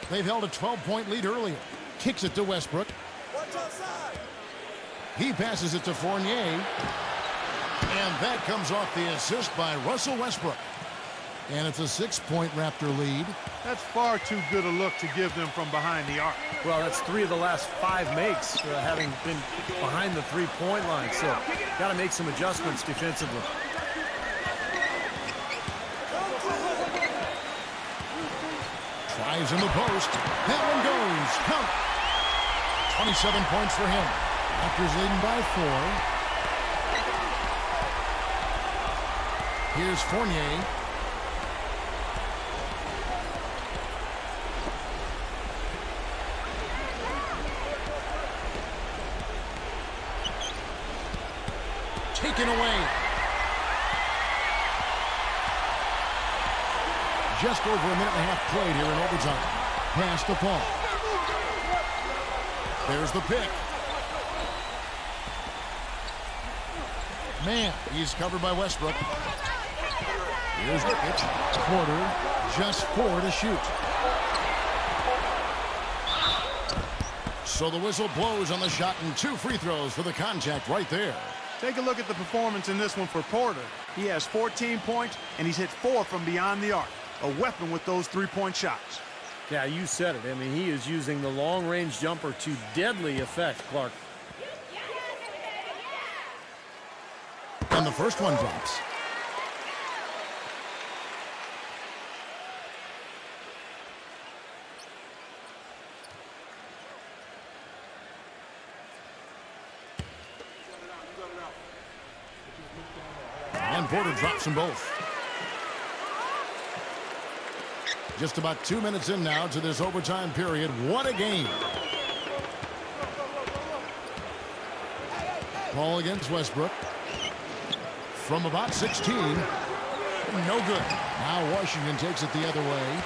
They've held a 12-point lead earlier. Kicks it to Westbrook. He passes it to Fournier. And that comes off the assist by Russell Westbrook. And it's a 6-point Raptor lead. That's far too good a look to give them from behind the arc. Well, that's 3 of the last 5 makes, having been behind the 3-point line. So, got to make some adjustments defensively. Tries in the post. That one goes. Count. 27 points for him. Raptors leading by 4. Here's Fournier. Taken away. Just over a minute and a half played here in overtime. Pass to Paul. There's the pick. Man, he's covered by Westbrook. Here's the pitch. Porter, just 4 to shoot. So the whistle blows on the shot and 2 free throws for the contact right there. Take a look at the performance in this one for Porter. He has 14 points, and he's hit 4 from beyond the arc. A weapon with those 3-point shots. Yeah, you said it. I mean, he is using the long-range jumper to deadly effect, Clark. And the first one drops. And Porter drops them both. Just about 2 minutes in now to this overtime period. What a game. Paul against Westbrook. From about 16. No good. Now Washington takes it the other way.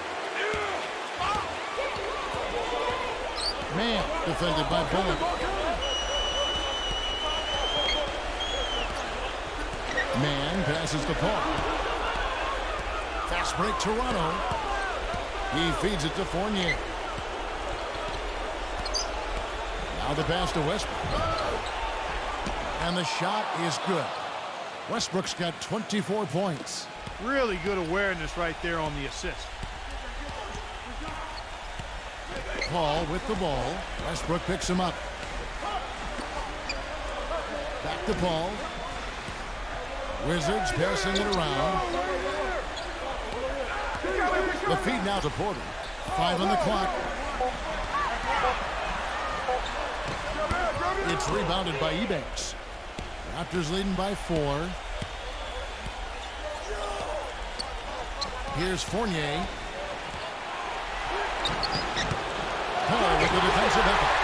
Man, defended by Bullock. Man passes to Paul. Fast break Toronto. He feeds it to Fournier. Now the pass to Westbrook. And the shot is good. Westbrook's got 24 points. Really good awareness right there on the assist. Paul with the ball. Westbrook picks him up. Back to Paul. Wizards passing it around. The feed now to Porter. 5 on the clock. It's rebounded by Ebanks. Raptors leading by 4. Here's Fournier. Paul with the defensive effort.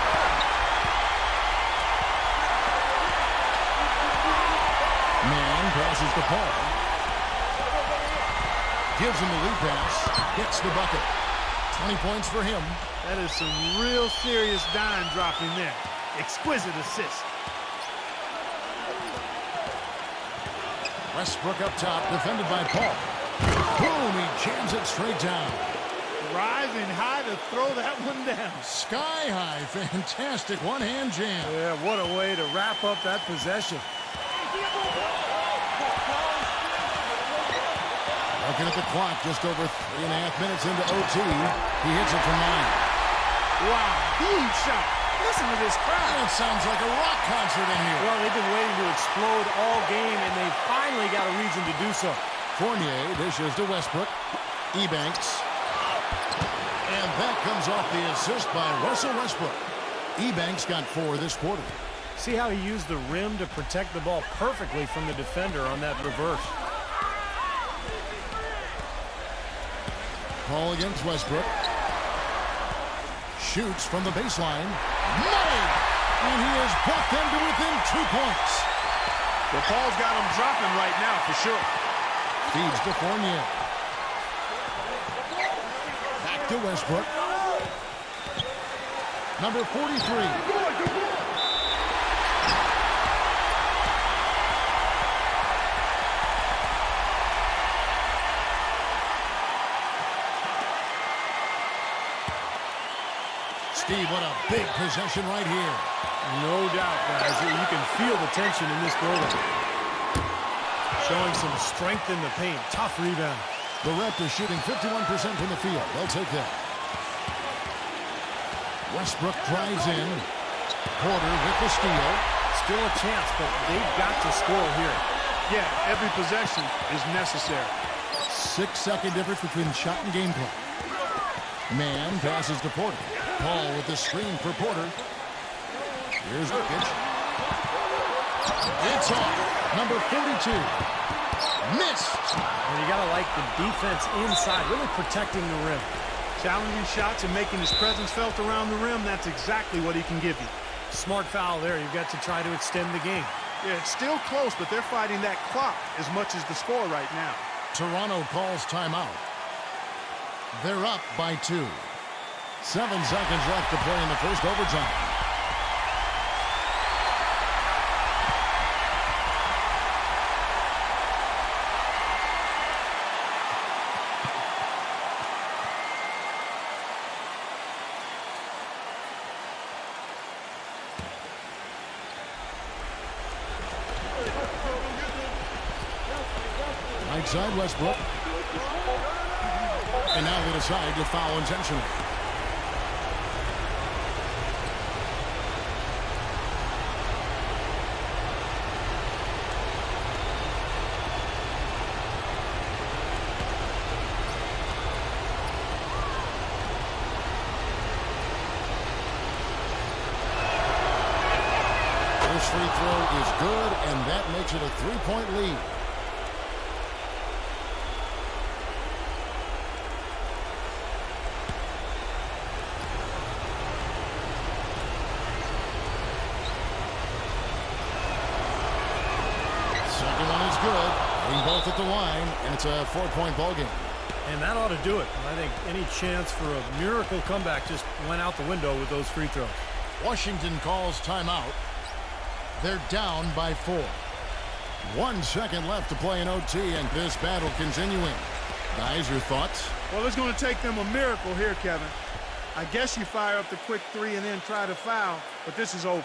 Man passes to Paul. Gives him the lead pass. Gets the bucket. 20 points for him. That is some real serious dime dropping there. Exquisite assist. Westbrook up top, defended by Paul. Boom, he jams it straight down. Rising high to throw that one down. Sky high. Fantastic one-hand jam. Yeah, what a way to wrap up that possession. Looking at the clock, just over 3.5 minutes into OT. He hits it from 9. Wow, huge shot. Listen to this crowd. It sounds like a rock concert in here. Well, they've been waiting to explode all game, and they finally got a reason to do so. Fournier dishes to Westbrook. Ebanks. And that comes off the assist by Russell Westbrook. Ebanks got 4 this quarter. See how he used the rim to protect the ball perfectly from the defender on that reverse. Paul against Westbrook. Shoots from the baseline. Money! And he has brought them to within 2 points. Well, Paul's got him dropping right now for sure. Feeds to Fournier. Back to Westbrook. Number 43. Steve, what a big possession right here. No doubt, guys. You can feel the tension in this building. Showing some strength in the paint. Tough rebound. The Raptors shooting 51% from the field. They'll take that. Westbrook drives in. Porter with the steal. Still a chance, but they've got to score here. Yeah, every possession is necessary. 6-second difference between shot and game clock. Man passes to Porter. Paul with the screen for Porter. Here's Jokic. It's off. Number 42. Missed. And you got to like the defense inside, really protecting the rim. Challenging shots and making his presence felt around the rim, that's exactly what he can give you. Smart foul there. You've got to try to extend the game. Yeah, it's still close, but they're fighting that clock as much as the score right now. Toronto calls timeout. They're up by 2. 7 seconds left to play in the first overtime. Right side, Westbrook. And now they decide to foul intentionally. This free throw is good, and that makes it a 3-point lead. Second one is good. Hitting both at the line, and it's a 4-point ball game. And that ought to do it. I think any chance for a miracle comeback just went out the window with those free throws. Washington calls timeout. They're down by 4. 1 second left to play in OT, and this battle continuing. Guys, your thoughts? Well, it's going to take them a miracle here, Kevin. I guess you fire up the quick 3 and then try to foul, but this is over.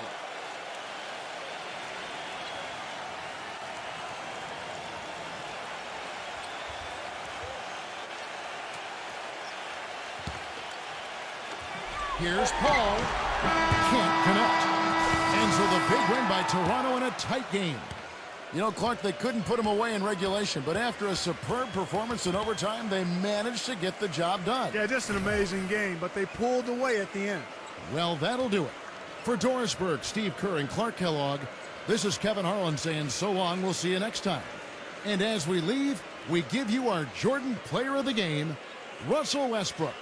Here's Paul. Can't connect. And so the big win by Toronto in a tight game. You know, Clark, they couldn't put him away in regulation, but after a superb performance in overtime, they managed to get the job done. Yeah, just an amazing game, but they pulled away at the end. Well, that'll do it. For Doris Burke, Steve Kerr, and Clark Kellogg, this is Kevin Harlan saying so long. We'll see you next time. And as we leave, we give you our Jordan Player of the Game, Russell Westbrook.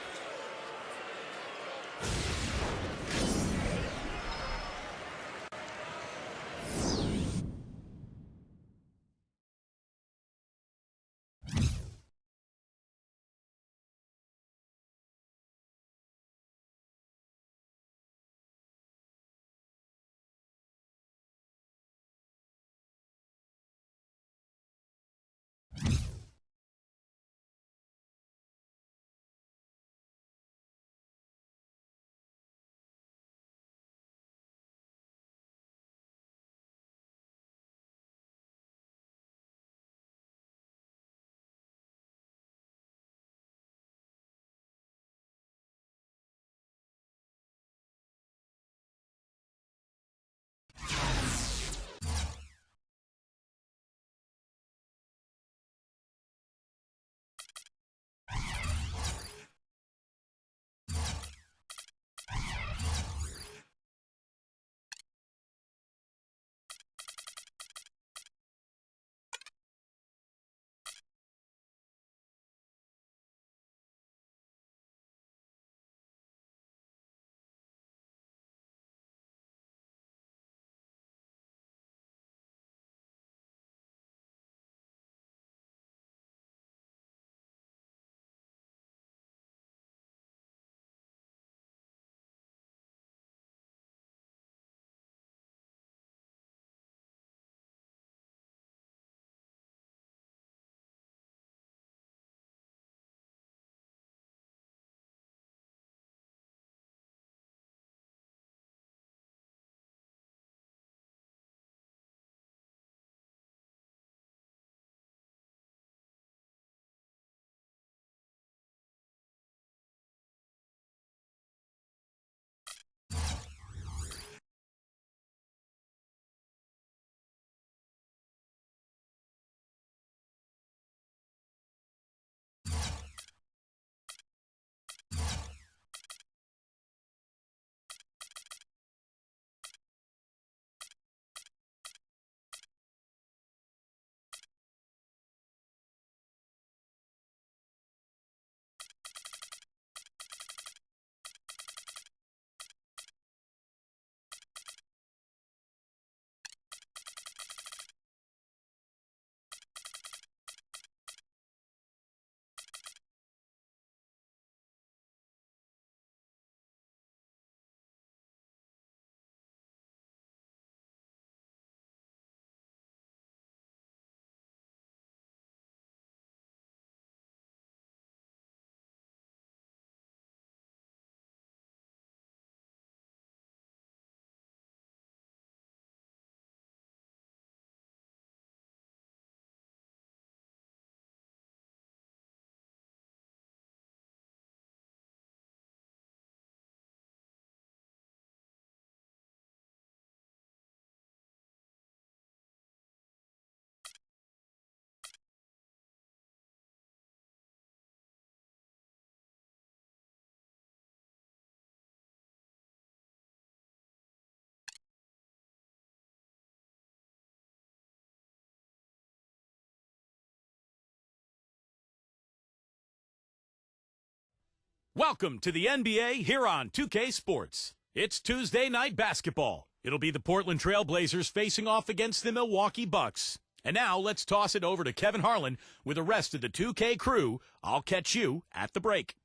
Welcome to the NBA here on 2K Sports. It's Tuesday night basketball. It'll be the Portland Trail Blazers facing off against the Milwaukee Bucks. And now let's toss it over to Kevin Harlan with the rest of the 2K crew. I'll catch you at the break.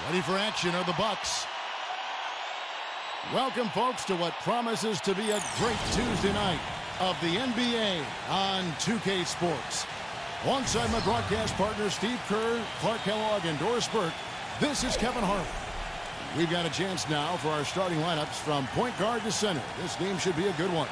Ready for action are the Bucks. Welcome, folks, to what promises to be a great Tuesday night of the NBA on 2K Sports. Alongside my broadcast partners Steve Kerr, Clark Kellogg, and Doris Burke, this is Kevin Harlan. We've got a chance now for our starting lineups from point guard to center. This game should be a good one.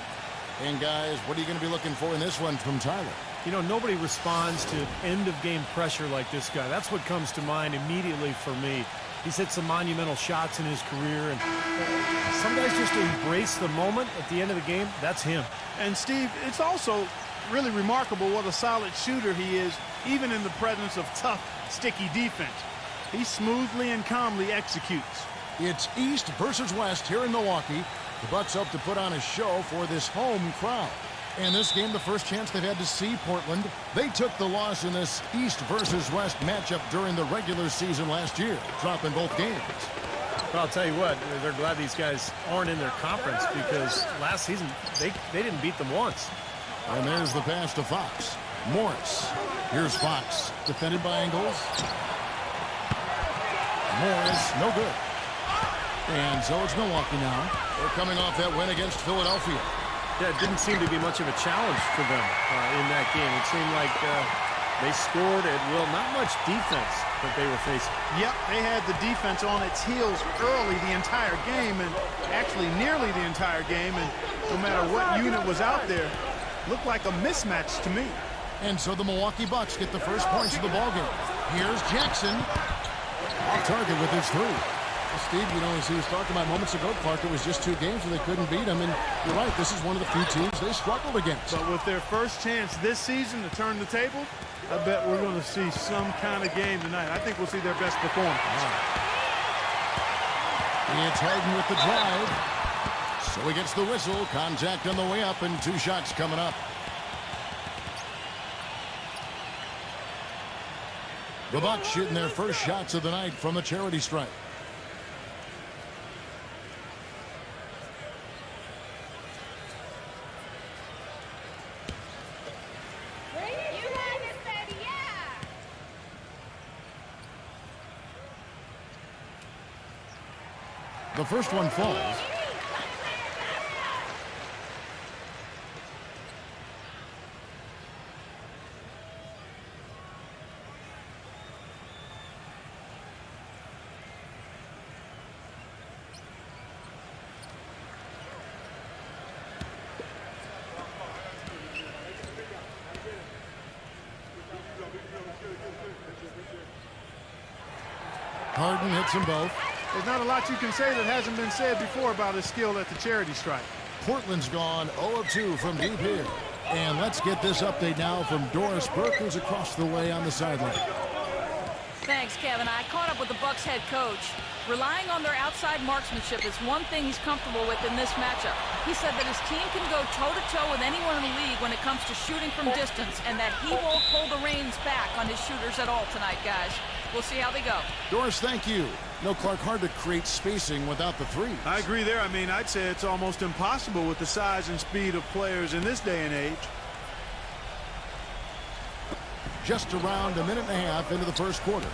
And, guys, what are you going to be looking for in this one from Tyler? You know, nobody responds to end-of-game pressure like this guy. That's what comes to mind immediately for me. He's hit some monumental shots in his career, and some guys just embrace the moment at the end of the game. That's him. And, Steve, it's also really remarkable what a solid shooter he is, even in the presence of tough, sticky defense. He smoothly and calmly executes. It's East versus West here in Milwaukee. The Bucks hope to put on a show for this home crowd. And this game, the first chance they've had to see Portland. They took the loss in this East versus West matchup during the regular season last year, dropping both games. Well, I'll tell you what, they're glad these guys aren't in their conference because last season they didn't beat them once. And there's the pass to Fox. Morris. Here's Fox. Defended by Ingles. Morris, no good. And so it's Milwaukee now. They're coming off that win against Philadelphia. Yeah, it didn't seem to be much of a challenge for them in that game. It seemed like they scored at will. Not much defense that they were facing. Yep, they had the defense on its heels early the entire game, and actually nearly the entire game. And no matter what unit was out there, looked like a mismatch to me. And so the Milwaukee Bucks get the first points of the ballgame. Here's Jackson. Off target with his three. Steve, you know, as he was talking about moments ago, Clark, it was just 2 games where they couldn't beat him. And you're right, this is one of the few teams they struggled against. But with their first chance this season to turn the table, I bet we're going to see some kind of game tonight. I think we'll see their best performance. It's Harden with the drive. So he gets the whistle. Contact on the way up, and 2 shots coming up. The Bucks shooting their first shots of the night from the charity stripe. The first one falls. Harden hits them both. There's not a lot you can say that hasn't been said before about his skill at the charity stripe. Portland's gone 0 of 2 from deep here. And let's get this update now from Doris Burke, who's across the way on the sideline. Thanks, Kevin. I caught up with the Bucks head coach. Relying on their outside marksmanship is one thing he's comfortable with in this matchup. He said that his team can go toe-to-toe with anyone in the league when it comes to shooting from distance, and that he won't pull the reins back on his shooters at all tonight, guys. We'll see how they go. Doris, thank you. No, Clark, hard to create spacing without the threes. I agree there. I mean, I'd say it's almost impossible with the size and speed of players in this day and age. Just around 1.5 minutes into the first quarter.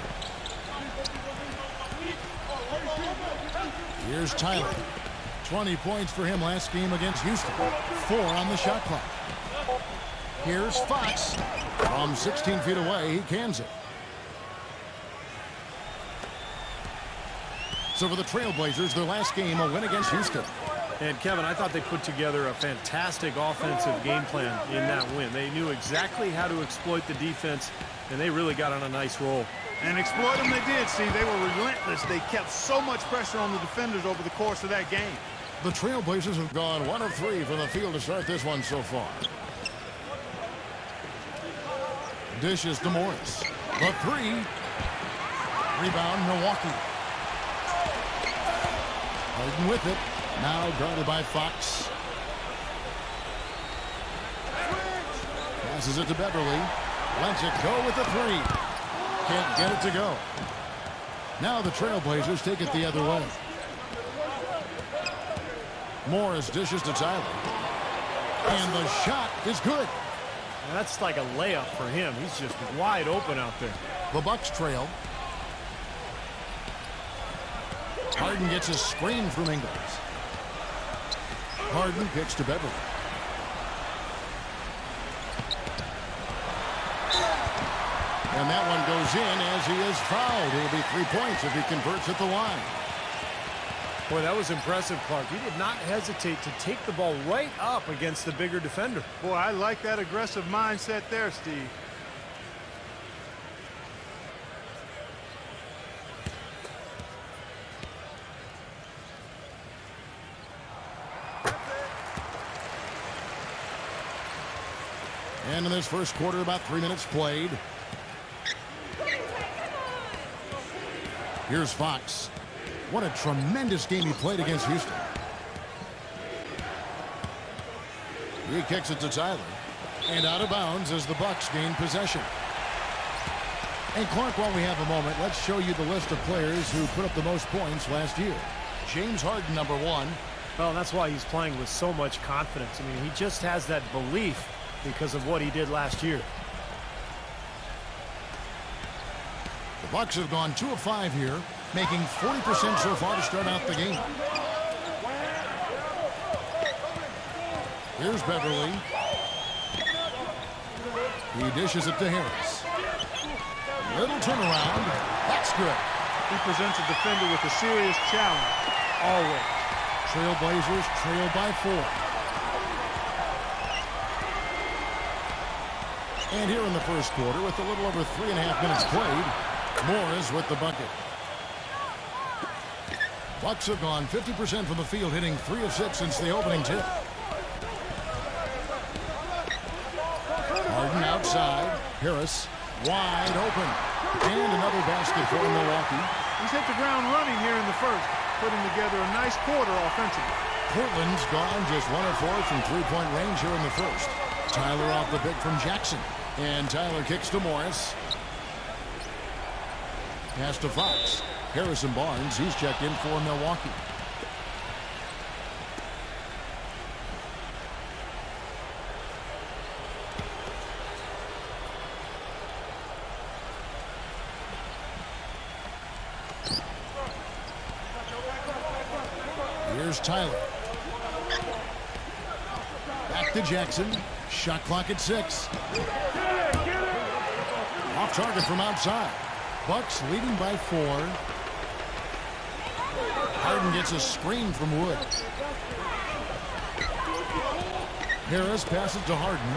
Here's Tyler. 20 points for him last game against Houston. 4 on the shot clock. Here's Fox. From 16 feet away, he cans it. So for the Trailblazers, their last game, a win against Houston. And, Kevin, I thought they put together a fantastic offensive game plan in that win. They knew exactly how to exploit the defense, and they really got on a nice roll. And exploit them they did, Steve. They were relentless. They kept so much pressure on the defenders over the course of that game. The Trailblazers have gone 1 of 3 from the field to start this one so far. Dishes to Morris. The 3. Rebound, Milwaukee. Harden with it. Now guarded by Fox. Passes it to Beverly. Lets it go with the three. Can't get it to go. Now the Trailblazers take it the other way. Morris dishes to Tyler. And the shot is good. Now that's like a layup for him. He's just wide open out there. The Bucks trail. Harden gets a screen from Ingles. Harden kicks to Beverly. And that one goes in as he is fouled. It'll be 3 points if he converts at the line. Boy, that was impressive, Clark. He did not hesitate to take the ball right up against the bigger defender. Boy, I like that aggressive mindset there, Steve. And in this first quarter, about 3 minutes played. Here's Fox. What a tremendous game he played against Houston. He kicks it to Tyler. And out of bounds as the Bucks gain possession. And Clark, while we have a moment, let's show you the list of players who put up the most points last year. James Harden, number 1. Well, that's why he's playing with so much confidence. I mean, he just has that belief because of what he did last year. The Bucks have gone 2 of 5 here, making 40% so far to start out the game. Here's Beverly. He dishes it to Harris. Little turnaround. That's good. He presents a defender with a serious challenge. Always. Trailblazers trail by 4. And here in the first quarter, with a little over 3.5 minutes played, Morris with the bucket. Bucks have gone 50% from the field, hitting 3 of 6 since the opening tip. Harden outside. Harris wide open. And another basket for Milwaukee. He's hit the ground running here in the first, putting together a nice quarter offensively. Portland's gone just 1 of 4 from three-point range here in the first. Tyler off the pick from Jackson. And Tyler kicks to Morris. Pass to Fox. Harrison Barnes, he's checked in for Milwaukee. Here's Tyler. Back to Jackson. Shot clock at 6. Off target from outside. Bucks leading by 4. Harden gets a screen from Wood. Harris passes to Harden.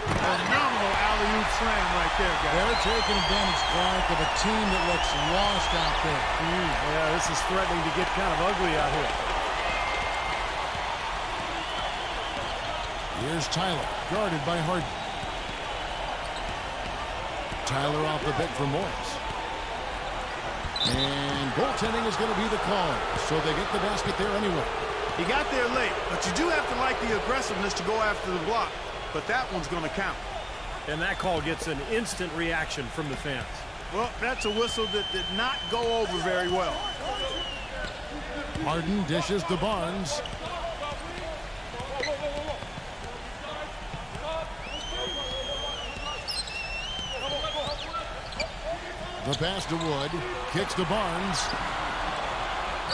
Phenomenal alley-oop slam right there, guys. They're taking advantage, Clark, of a team that looks lost out there. Yeah, this is threatening to get kind of ugly out here. Here's Tyler, guarded by Harden. Tyler off the pick for Morris. And goaltending is going to be the call, so they get the basket there anyway. He got there late, but you do have to like the aggressiveness to go after the block. But that one's going to count. And that call gets an instant reaction from the fans. Well, that's a whistle that did not go over very well. Harden dishes to Barnes. The pass to Wood. Kicks to Barnes.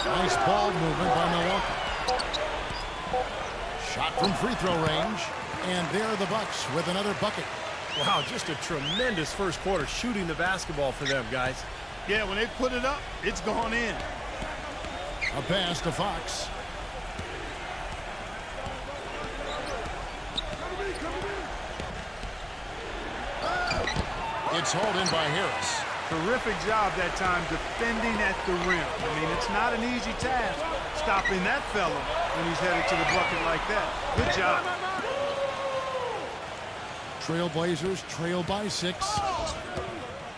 Nice ball movement by Milwaukee. Shot from free throw range. And there are the Bucks with another bucket. Wow, just a tremendous first quarter shooting the basketball for them, guys. Yeah, when they put it up, it's gone in. A pass to Fox. It's hauled in by Harris. Terrific job that time defending at the rim. I mean, it's not an easy task stopping that fella when he's headed to the bucket like that. Good job. Trailblazers trail by 6.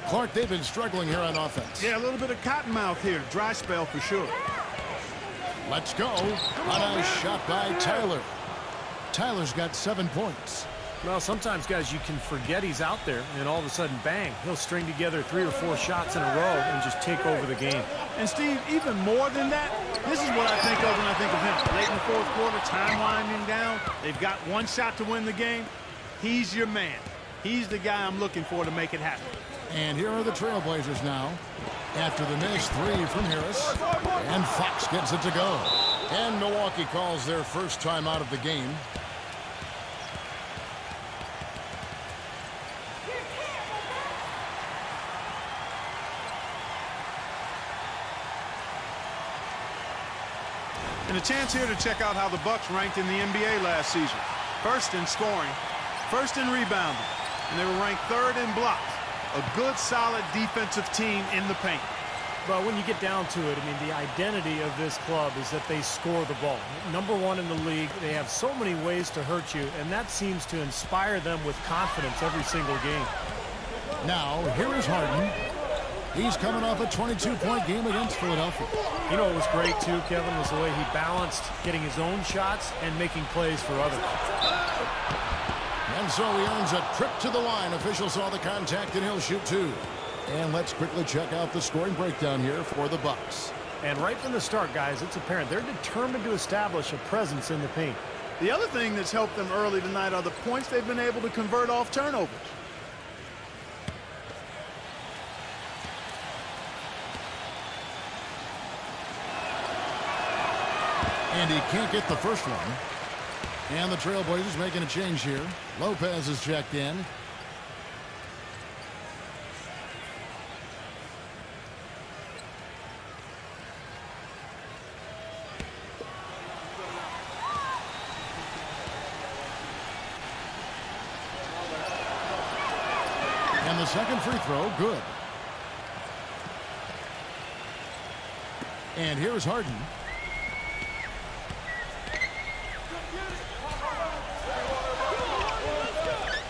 Clark, they've been struggling here on offense. Yeah, a little bit of cottonmouth here. Dry spell for sure. Let's go. On a shot by Tyler. Tyler's got 7 points. Well, sometimes, guys, you can forget he's out there, and all of a sudden, bang, he'll string together 3 or 4 shots in a row and just take over the game. And, Steve, even more than that, this is what I think of when I think of him. Late in the fourth quarter, time winding down. They've got one shot to win the game. He's your man. He's the guy I'm looking for to make it happen. And here are the Trailblazers now. After the miss, 3 from Harris. And Fox gets it to go. And Milwaukee calls their first time out of the game. And a chance here to check out how the Bucks ranked in the NBA last season. First in scoring, first in rebounding, and they were ranked 3rd in blocks. A good, solid defensive team in the paint. But when you get down to it, I mean, the identity of this club is that they score the ball. #1 in the league. They have so many ways to hurt you, and that seems to inspire them with confidence every single game. Now, here is Harden. He's coming off a 22-point game against Philadelphia. You know what was great, too, Kevin, was the way he balanced getting his own shots and making plays for others. And so he earns a trip to the line. Official saw the contact, and he'll shoot 2. And let's quickly check out the scoring breakdown here for the Bucks. And right from the start, guys, it's apparent they're determined to establish a presence in the paint. The other thing that's helped them early tonight are the points they've been able to convert off turnovers. And he can't get the first one. And the Trailblazers making a change here. Lopez is checked in. And the second free throw, good. And here's Harden.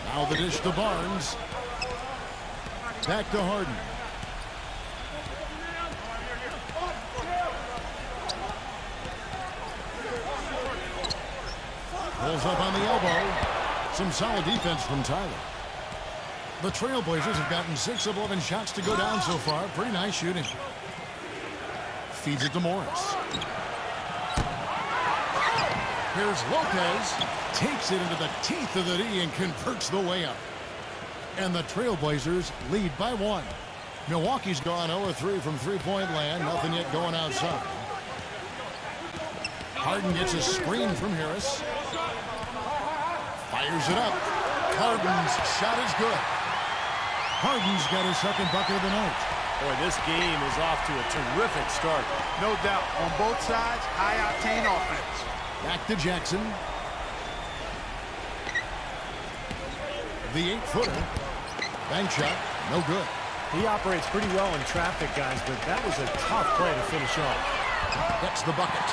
Now the dish to Barnes. Back to Harden. Pulls up on the elbow. Some solid defense from Tyler. The Trailblazers have gotten 6 of 11 shots to go down so far. Pretty nice shooting. Feeds it to Morris. Here's Lopez. Takes it into the teeth of the D and converts the layup. And the Trailblazers lead by 1. Milwaukee's gone 0-3 from three-point land. Nothing yet going outside. Harden gets a screen from Harris. Fires it up. Harden's shot is good. Harden's got his second bucket of the night. Boy, this game is off to a terrific start. No doubt. On both sides, high-octane offense. Back to Jackson. The 8-footer. Bank shot. No good. He operates pretty well in traffic, guys, but that was a tough play to finish off. Gets the bucket.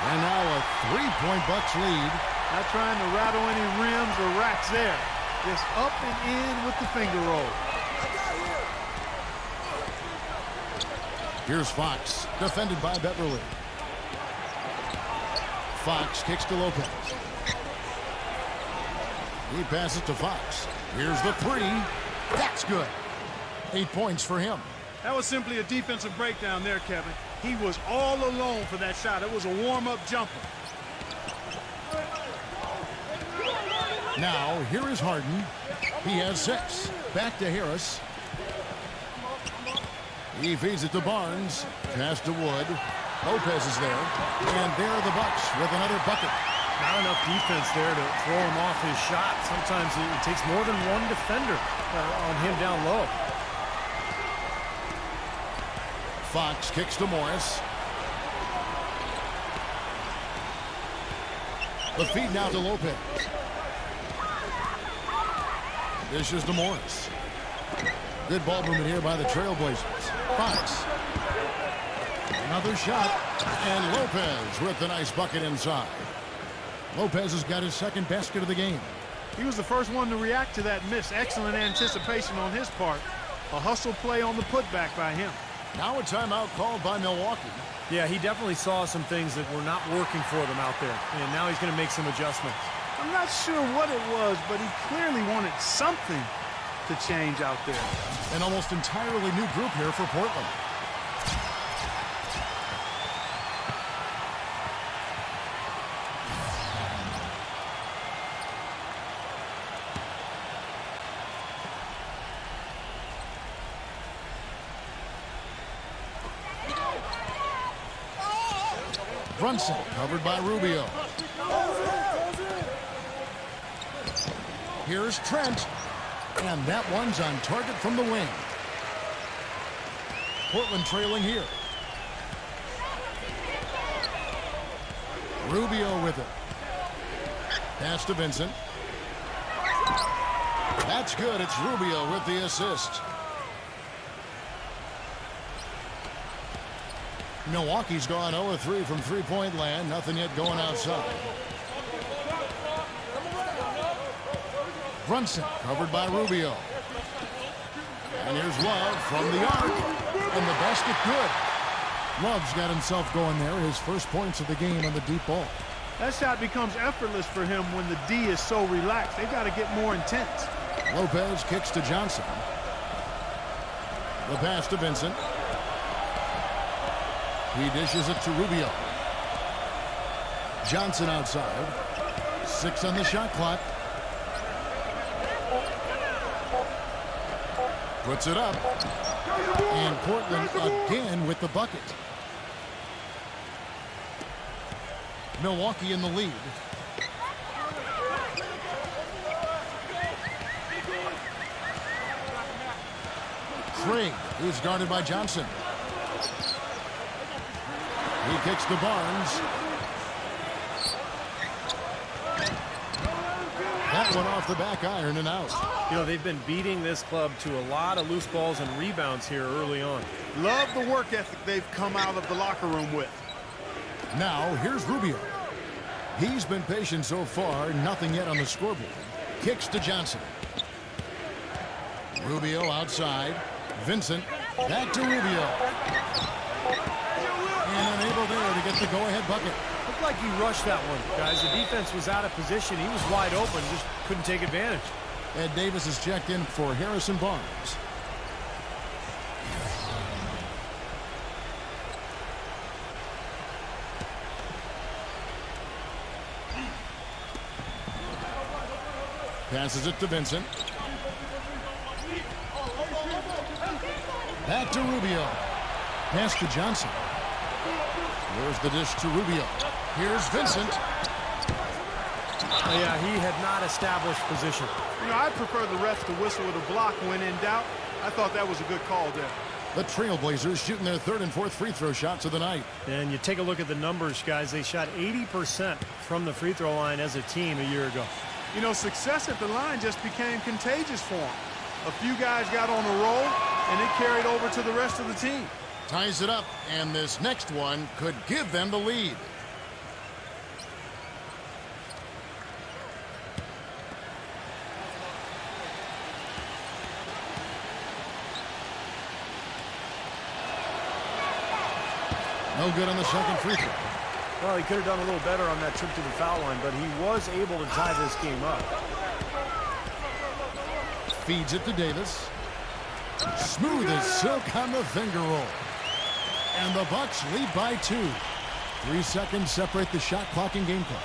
And now a 3-point Bucks lead. Not trying to rattle any rims or racks there. Just up and in with the finger roll. Here's Fox, defended by Beverly. Fox kicks to Lopez. He passes to Fox. Here's the 3. That's good. 8 points for him. That was simply a defensive breakdown there, Kevin. He was all alone for that shot. It was a warm-up jumper. Now, here is Harden. He has 6. Back to Harris. He feeds it to Barnes. Pass to Wood. Lopez is there. And there are the Bucks with another bucket. Not enough defense there to throw him off his shot. Sometimes it takes more than one defender on him down low. Fox kicks to Morris. The feed now to Lopez. This is to Morris. Good ball movement here by the Trailblazers. Fox. Another shot. And Lopez with the nice bucket inside. Lopez has got his second basket of the game. He was the first one to react to that miss. Excellent anticipation on his part. A hustle play on the putback by him. Now a timeout called by Milwaukee. Yeah, he definitely saw some things that were not working for them out there. And now he's going to make some adjustments. Let I'm not sure what it was, but he clearly wanted something to change out there. An almost entirely new group here for Portland. Brunson covered by Rubio. Here's Trent. And that one's on target from the wing. Portland trailing here. Rubio with it. Pass to Vincent. That's good. It's Rubio with the assist. Milwaukee's gone 0-3 from three-point land. Nothing yet going outside. Brunson covered by Rubio. And here's Love from the arc. And the basket good. Love's got himself going there. His first points of the game on the deep ball. That shot becomes effortless for him when the D is so relaxed. They've got to get more intense. Lopez kicks to Johnson. The pass to Vincent. He dishes it to Rubio. Johnson outside. 6 on the shot clock. Puts it up. And Portland again with the bucket. Milwaukee in the lead. Craig, who's guarded by Johnson. He kicks to Barnes. That one off the back iron and out. You know, they've been beating this club to a lot of loose balls and rebounds here early on. Love the work ethic they've come out of the locker room with. Now, here's Rubio. He's been patient so far. Nothing yet on the scoreboard. Kicks to Johnson. Rubio outside. Vincent. Back to Rubio. And unable there to get the go-ahead bucket. Looked like he rushed that one, guys. The defense was out of position. He was wide open, just couldn't take advantage. Ed Davis is checked in for Harrison Barnes. Passes it to Vincent. Back to Rubio. Pass to Johnson. There's the dish to Rubio. Here's Vincent. Yeah, he had not established position. You know, I prefer the refs to whistle with a block when in doubt. I thought that was a good call there. The Trailblazers shooting their third and fourth free throw shots of the night. And you take a look at the numbers, guys. They shot 80% from the free throw line as a team a year ago. You know, success at the line just became contagious for them. A few guys got on a roll, and it carried over to the rest of the team. Ties it up, and this next one could give them the lead. No good on the second free throw. Well, he could have done a little better on that trip to the foul line, but he was able to tie this game up. Feeds it to Davis. Smooth as silk on the finger roll. And the Bucks lead by 2. 3 seconds separate the shot clock and game clock.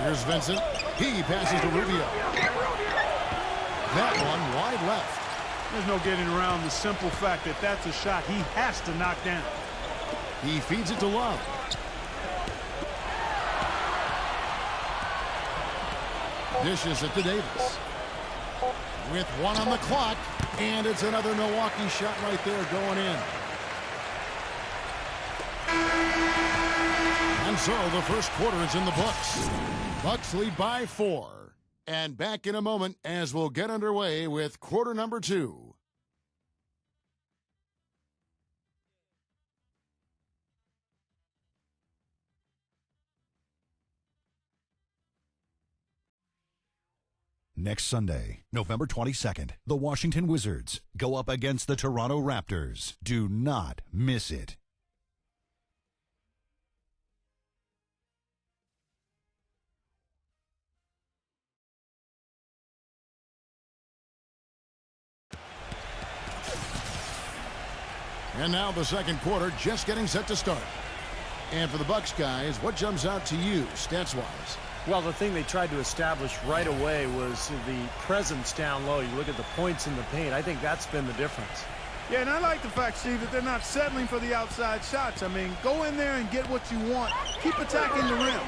Here's Vincent. He passes to Rubio. That one wide left. There's no getting around the simple fact that that's a shot he has to knock down. He feeds it to Love. Dishes it to Davis. With 1 on the clock, and it's another Milwaukee shot right there going in. And so the first quarter is in the books. Bucks lead by 4. And back in a moment as we'll get underway with quarter number 2. Next Sunday, November 22nd, the Washington Wizards go up against the Toronto Raptors. Do not miss it. And now the second quarter just getting set to start. And for the Bucks guys, what jumps out to you stats-wise? Well, the thing they tried to establish right away was the presence down low. You look at the points in the paint. I think that's been the difference. Yeah, and I like the fact, Steve, that they're not settling for the outside shots. I mean, go in there and get what you want. Keep attacking the rim.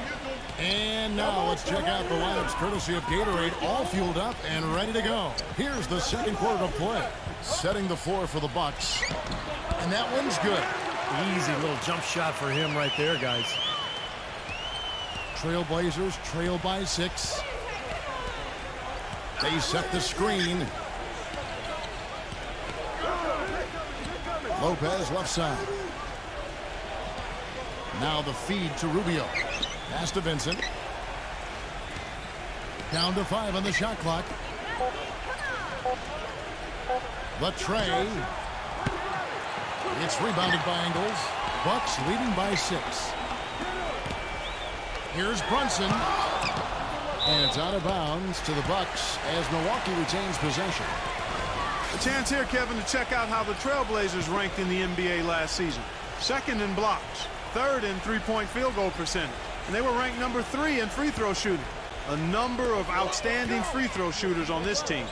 And now let's check out the lineups courtesy of Gatorade, all fueled up and ready to go. Here's the second quarter of play. Setting the floor for the Bucks. And that one's good. Easy little jump shot for him right there, guys. Trailblazers trail by 6. They set the screen. Lopez left side. Now the feed to Rubio. Pass to Vincent. Down to 5 on the shot clock. The tray. It's rebounded by Ingles. Bucks leading by 6. Here's Brunson. And it's out of bounds to the Bucks as Milwaukee retains possession. A chance here, Kevin, to check out how the Trailblazers ranked in the NBA last season. Second in blocks, third in three-point field goal percentage, and they were ranked number 3 in free throw shooting. A number of outstanding free throw shooters on this team.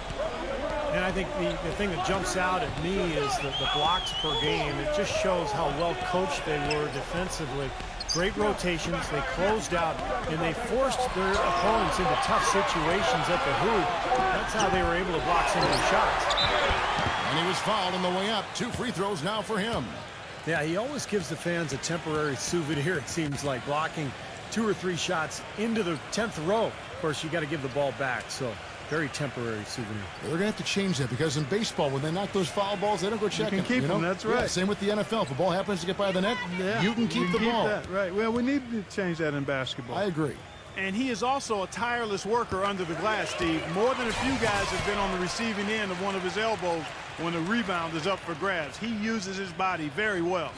And I think the thing that jumps out at me is the blocks per game. It just shows how well coached they were defensively. Great rotations. They closed out, and they forced their opponents into tough situations at the hoop. That's how they were able to block some of the shots. And he was fouled on the way up. 2 free throws now for him. Yeah, he always gives the fans a temporary souvenir, it seems like, blocking 2 or 3 shots into the 10th row. Of course, you got to give the ball back, so very temporary souvenir. They're going to have to change that because in baseball, when they knock those foul balls, they don't go checking. You can keep them, that's right. Yeah, same with the NFL. If the ball happens to get by the net, Yeah, you can keep the ball. That, right. Well, we need to change that in basketball. I agree. And he is also a tireless worker under the glass, Steve. More than a few guys have been on the receiving end of one of his elbows when the rebound is up for grabs. He uses his body very well.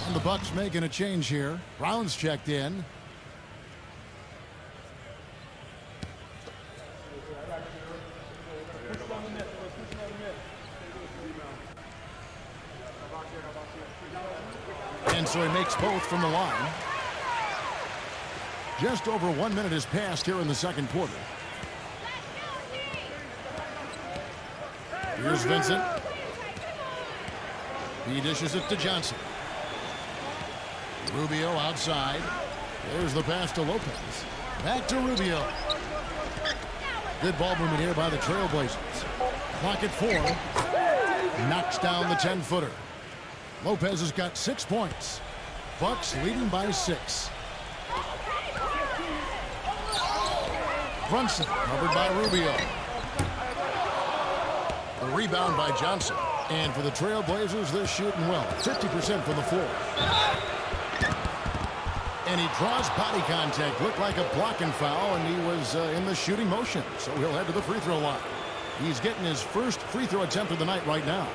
And the Bucks making a change here. Brown's checked in. And so he makes both from the line. Just over 1 minute has passed here in the second quarter. Here's Vincent. He dishes it to Johnson. Rubio outside. There's the pass to Lopez. Back to Rubio. Good ball movement here by the Trailblazers. Clock at 4. Knocks down the 10-footer. Lopez has got 6 points. Bucks leading by 6. Brunson covered by Rubio. A rebound by Johnson. And for the Trailblazers, they're shooting well. 50% from the floor. And he draws body contact. Looked like a blocking foul, and he was in the shooting motion. So he'll head to the free throw line. He's getting his first free throw attempt of the night right now.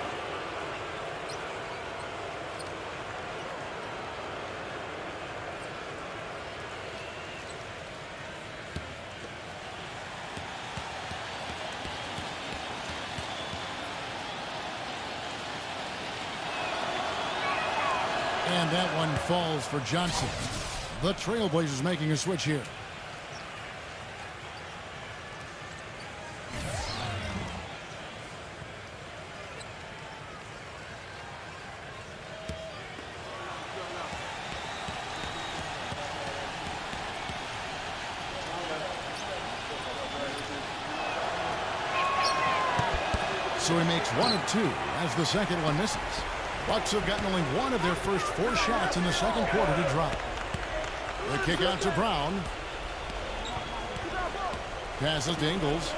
And that one falls for Johnson. The Trailblazers making a switch here. So he makes 1 of 2 as the second one misses. Bucks have gotten only 1 of their first 4 shots in the second quarter to drop. The kick out to Brown. Passes to Ingles.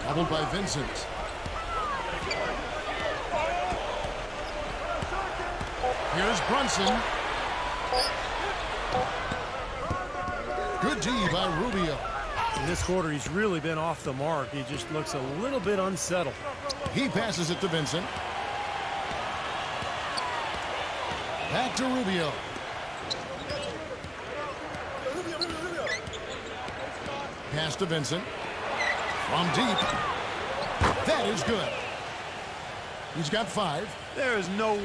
Doubled by Vincent. Here's Brunson. Good D by Rubio. In this quarter, he's really been off the mark. He just looks a little bit unsettled. He passes it to Vincent. Back to Rubio. Pass to Vincent. From deep. That is good. He's got 5. There is no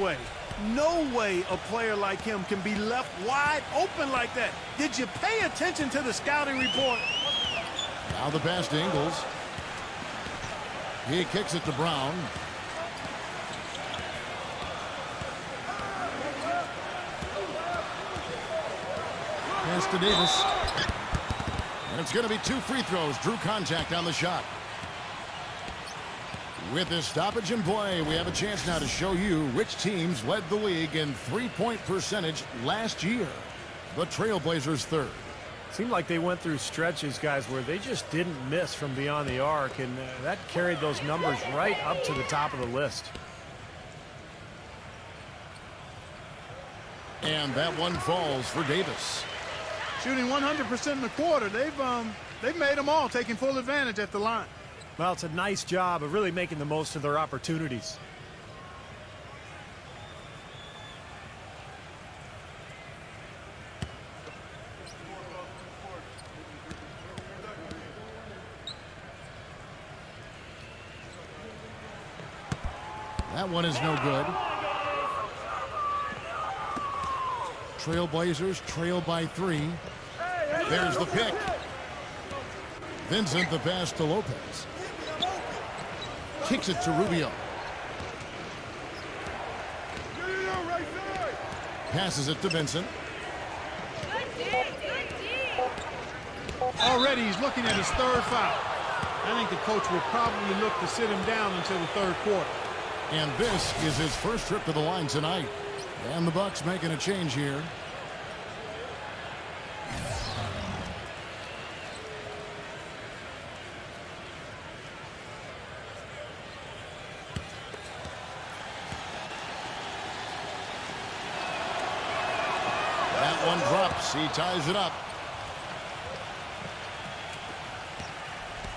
way a player like him can be left wide open like that. Did you pay attention to the scouting report? Now the pass to Ingles. He kicks it to Brown. Pass to Davis. And it's going to be 2 free throws. Drew contact on the shot. With this stoppage in play, we have a chance now to show you which teams led the league in three-point percentage last year. The Trailblazers third. Seemed like they went through stretches, guys, where they just didn't miss from beyond the arc, and that carried those numbers right up to the top of the list. And that one falls for Davis. Shooting 100% in the quarter. They've made them all, taking full advantage at the line. Well, it's a nice job of really making the most of their opportunities. That one is no good. Trailblazers trail by 3. There's the pick. Vincent the pass to Lopez. Kicks it to Rubio. Passes it to Vincent. Already he's looking at his 3rd foul. I think the coach will probably look to sit him down until the 3rd quarter. And this is his first trip to the line tonight. And the Bucks making a change here. That one drops. He ties it up.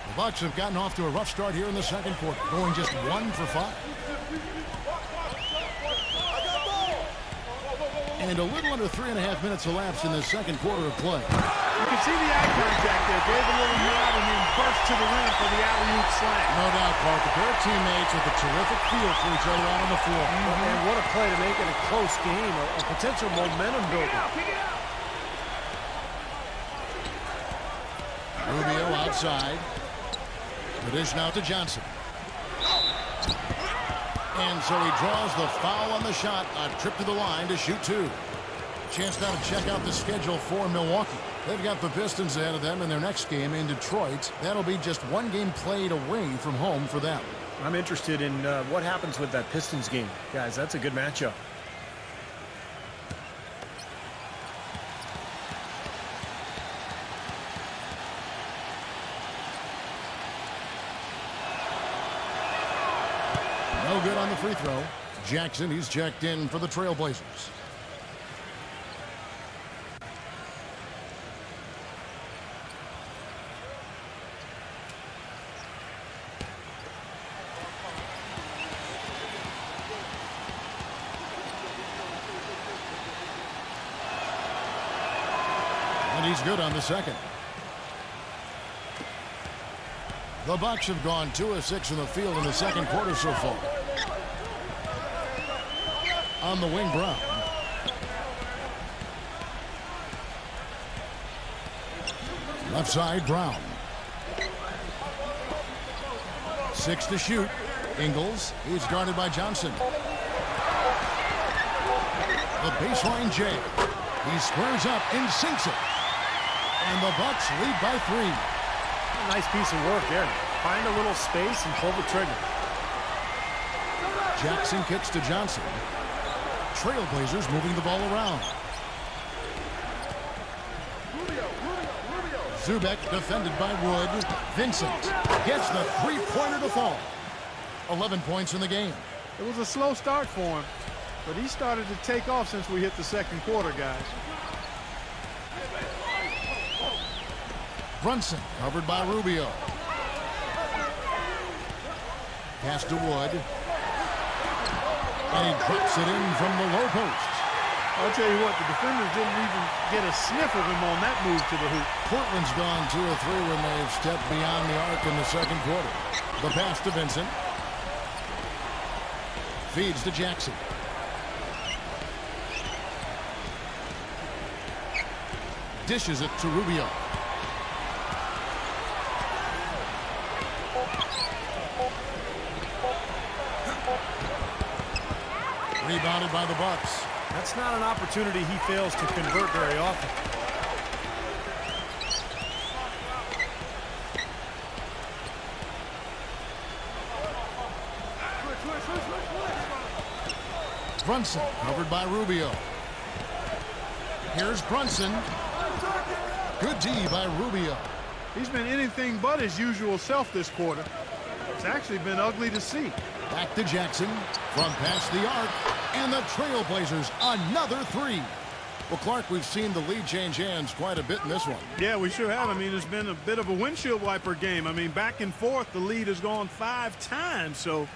The Bucks have gotten off to a rough start here in the second quarter, going just 1 for 5. And a little under 3.5 minutes elapsed in the second quarter of play. You can see the eye contact there. Gave a little nod and then burst to the rim for the alley-oop slam. No doubt, Clark. A pair of teammates with a terrific feel for each other out on the floor. And what a play to make it a close game, a potential momentum builder. Rubio outside. The dish now to Johnson. And so he draws the foul on the shot. A trip to the line to shoot 2. Chance now to check out the schedule for Milwaukee. They've got the Pistons ahead of them in their next game in Detroit. That'll be just 1 game played away from home for them. I'm interested in what happens with that Pistons game. Guys, that's a good matchup. No good on the free throw. Jackson, he's checked in for the Trailblazers. And he's good on the second. The Bucks have gone 2 of 6 in the field in the second quarter so far. On the wing, Brown. Left side, Brown. 6 to shoot. Ingles. He's guarded by Johnson. The baseline J. He squares up and sinks it. And the Bucks lead by 3. A nice piece of work there. Find a little space and pull the trigger. Jackson kicks to Johnson. Trailblazers moving the ball around. Zubek defended by Wood. Vincent gets the 3-pointer to fall. 11 points in the game. It was a slow start for him, but he started to take off since we hit the second quarter, guys. Brunson covered by Rubio. Pass to Wood. And he drops it in from the low post. I'll tell you what, the defenders didn't even get a sniff of him on that move to the hoop. Portland's gone 2 of 3 when they've stepped beyond the arc in the second quarter. The pass to Vincent. Feeds to Jackson. Dishes it to Rubio. Rebounded by the Bucks. That's not an opportunity he fails to convert very often. Brunson covered by Rubio. Here's Brunson. Good D by Rubio. He's been anything but his usual self this quarter. It's actually been ugly to see. Back to Jackson from past the arc, and the Trailblazers another three. Well, Clark, we've seen the lead change hands quite a bit in this one. Yeah, we sure have. I mean, it's been a bit of a windshield wiper game. I mean, back and forth, the lead has gone 5 times, so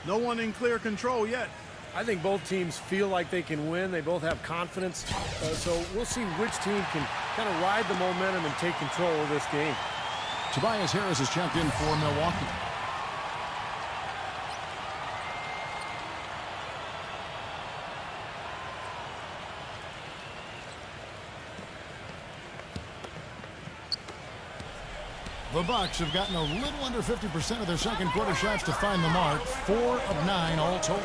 no one in clear control yet. I think both teams feel like they can win. They both have confidence. So we'll see which team can kind of ride the momentum and take control of this game. Tobias Harris has checked in for Milwaukee. The Bucks have gotten a little under 50% of their second quarter shots to find the mark. 4 of 9 all told.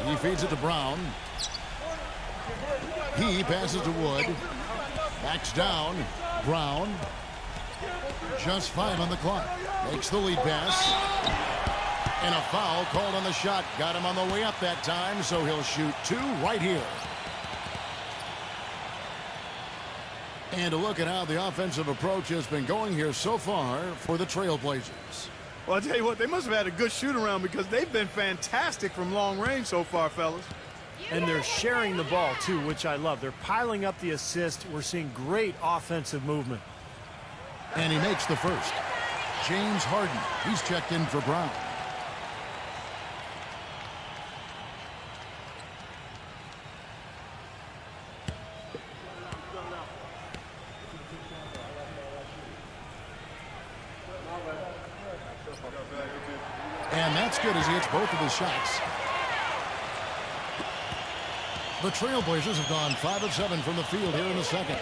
He feeds it to Brown. He passes to Wood. Backs down. Brown. Just 5 on the clock. Makes the lead pass. And a foul called on the shot. Got him on the way up that time, so he'll shoot 2 right here. And a look at how the offensive approach has been going here so far for the Trailblazers. Well, I'll tell you what, they must have had a good shoot-around because they've been fantastic from long range so far, fellas. And they're sharing the ball, too, which I love. They're piling up the assist. We're seeing great offensive movement. And he makes the first. James Harden. He's checked in for Brown. And that's good as he hits both of his shots. The Trailblazers have gone 5 of 7 from the field here in the second.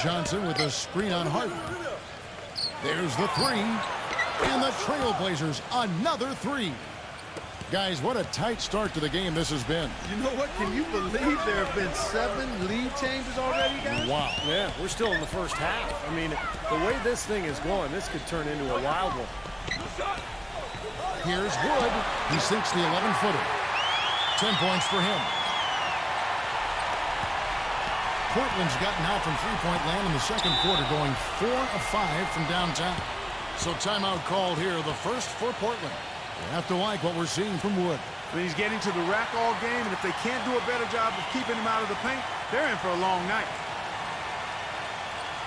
Johnson with a screen on Harden. There's the 3. And the Trailblazers another 3. Guys, what a tight start to the game this has been. You know what? Can you believe there have been 7 lead changes already, guys? Wow. Yeah, we're still in the first half. I mean, the way this thing is going, this could turn into a wild one. Here's Wood. He sinks the 11-footer. 10 points for him. Portland's gotten out from three-point land in the second quarter, going 4 of 5 from downtown. So timeout called here, the first for Portland. You have to like what we're seeing from Wood. I mean, he's getting to the rack all game, and if they can't do a better job of keeping him out of the paint, they're in for a long night.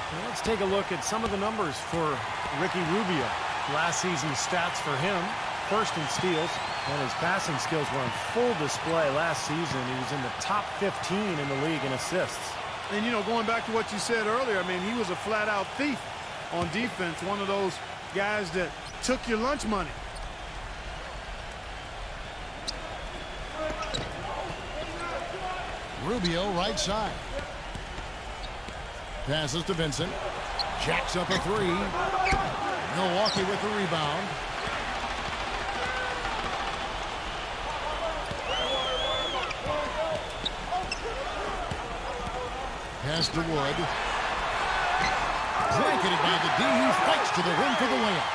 Well, let's take a look at some of the numbers for Ricky Rubio. Last season's stats for him: first in steals, and his passing skills were on full display last season. He was in the top 15 in the league in assists. And, you know, going back to what you said earlier, I mean, he was a flat-out thief on defense, one of those guys that took your lunch money. Rubio right side. Passes to Vincent. Jacks up a 3. Milwaukee with the rebound. Pass to Wood. Blanketed by the D. He fights to the rim for the layup.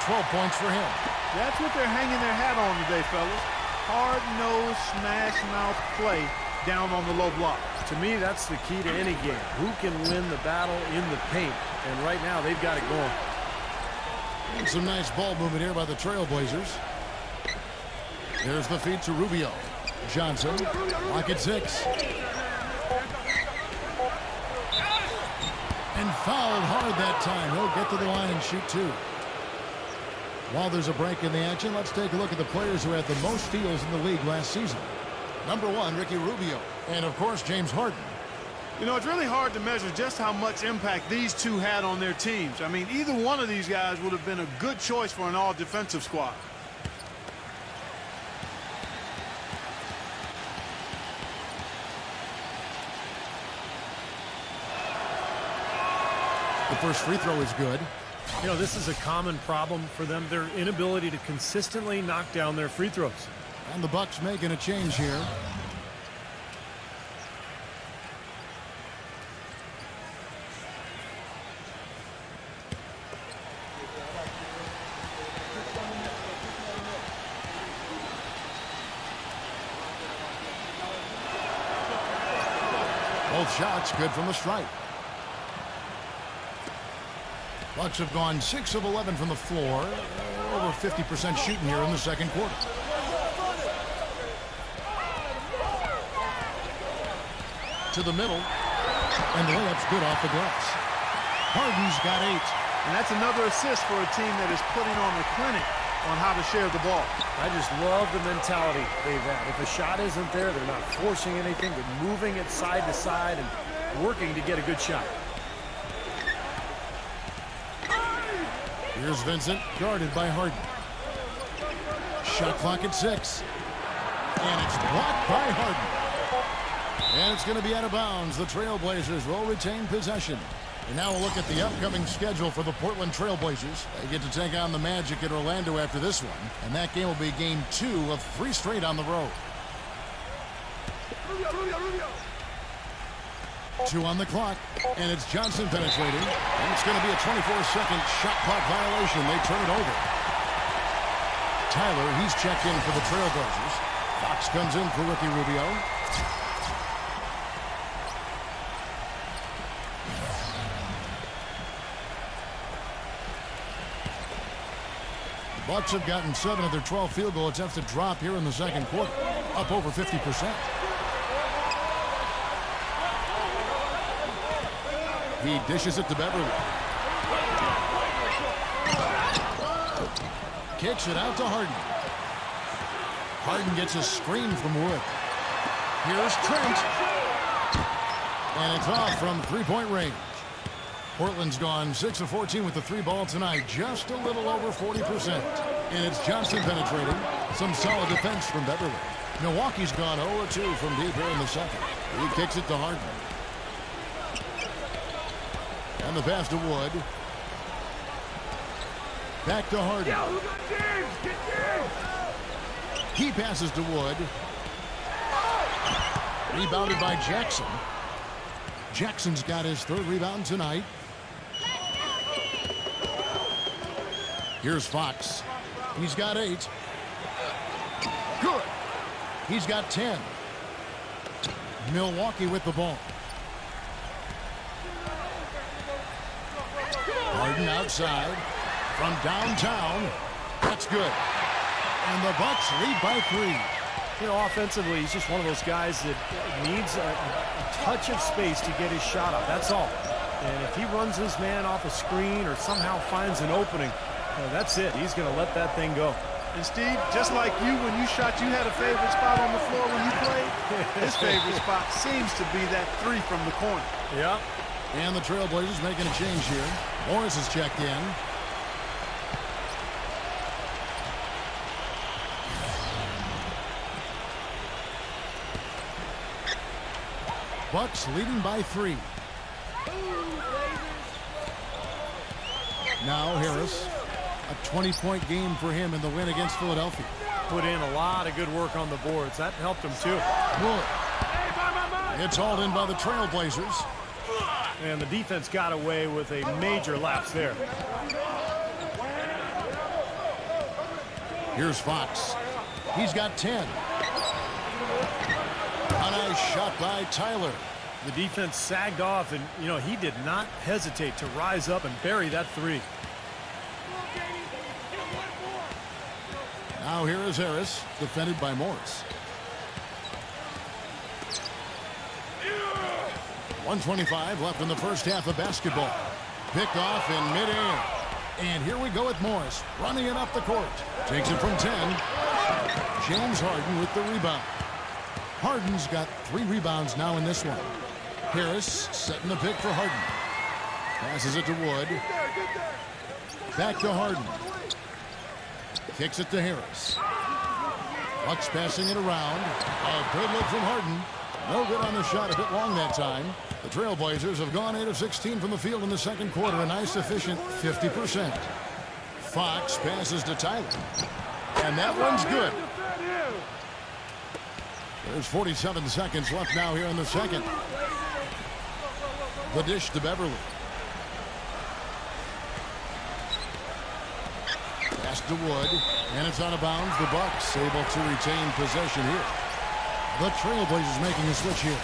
12 points for him. That's what they're hanging their hat on today, fellas. Hard-nosed, smash-mouth play down on the low block. To me, that's the key to any game. Who can win the battle in the paint? And right now, they've got it going. And some nice ball movement here by the Trailblazers. There's the feed to Rubio. Johnson, lock at 6. And fouled hard that time. He'll get to the line and shoot 2. While there's a break in the action, let's take a look at the players who had the most steals in the league last season. Number 1, Ricky Rubio. And, of course, James Harden. You know, it's really hard to measure just how much impact these two had on their teams. I mean, either one of these guys would have been a good choice for an all-defensive squad. The first free throw is good. You know, this is a common problem for them, their inability to consistently knock down their free throws. And the Bucks making a change here. Both shots good from the stripe. Bucks have gone 6 of 11 from the floor. Over 50% shooting here in the second quarter. To the middle. And the layup's good off the glass. Harden's got 8. And that's another assist for a team that is putting on a clinic on how to share the ball. I just love the mentality they've had. If a shot isn't there, they're not forcing anything. They're moving it side to side and working to get a good shot. Here's Vincent, guarded by Harden. Shot clock at 6. And it's blocked by Harden. And it's going to be out of bounds. The Trailblazers will retain possession. And now we'll look at the upcoming schedule for the Portland Trailblazers. They get to take on the Magic at Orlando after this one. And that game will be game 2 of 3 straight on the road. 2 on the clock. And it's Johnson penetrating. And it's going to be a 24-second shot clock violation. They turn it over. Tyler, he's checked in for the Trailblazers. Fox comes in for Ricky Rubio. Bucks have gotten 7 of their 12 field goal attempts to drop here in the second quarter, up over 50%. He dishes it to Beverly. Kicks it out to Harden. Harden gets a screen from Wood. Here's Trent. And it's off from three-point range. Portland's gone 6 of 14 with the 3 ball tonight, just a little over 40%. And it's Johnson penetrating. Some solid defense from Beverly. Milwaukee's gone 0 of 2 from deep here in the second. He kicks it to Harden. And the pass to Wood. Back to Harden. He passes to Wood. Rebounded by Jackson. Jackson's got his 3rd rebound tonight. Here's Fox. He's got 8. Good. He's got 10. Milwaukee with the ball. Harden outside. From downtown. That's good. And the Bucks lead by 3. You know, offensively, he's just one of those guys that needs a touch of space to get his shot up. That's all. And if he runs his man off a screen or somehow finds an opening, that's it. He's going to let that thing go. And Steve, just like you, when you shot, you had a favorite spot on the floor when you played. His favorite spot seems to be that 3 from the corner. Yeah. And the Trailblazers making a change here. Morris is checked in. Bucks leading by 3. Now Harris. A 20-point game for him in the win against Philadelphia. Put in a lot of good work on the boards. That helped him too. Wood. It's hauled in by the Trailblazers. And the defense got away with a major lapse there. Here's Fox. He's got 10. A nice shot by Tyler. The defense sagged off, and, you know, he did not hesitate to rise up and bury that 3. Now here is Harris, defended by Morris. 1:25 left in the first half of basketball. Picked off in midair. And here we go with Morris, running it up the court. Takes it from 10. James Harden with the rebound. Harden's got 3 rebounds now in this one. Harris setting the pick for Harden. Passes it to Wood. Back to Harden. Kicks it to Harris. Bucks passing it around. A good look from Harden. No good on the shot, a bit long that time. The Trailblazers have gone 8 of 16 from the field in the second quarter. A nice, efficient 50%. Fox passes to Tyler. And that one's good. There's 47 seconds left now here in the second. The dish to Beverly. Pass to Wood. And it's out of bounds. The Bucks able to retain possession here. The Trailblazers making a switch here.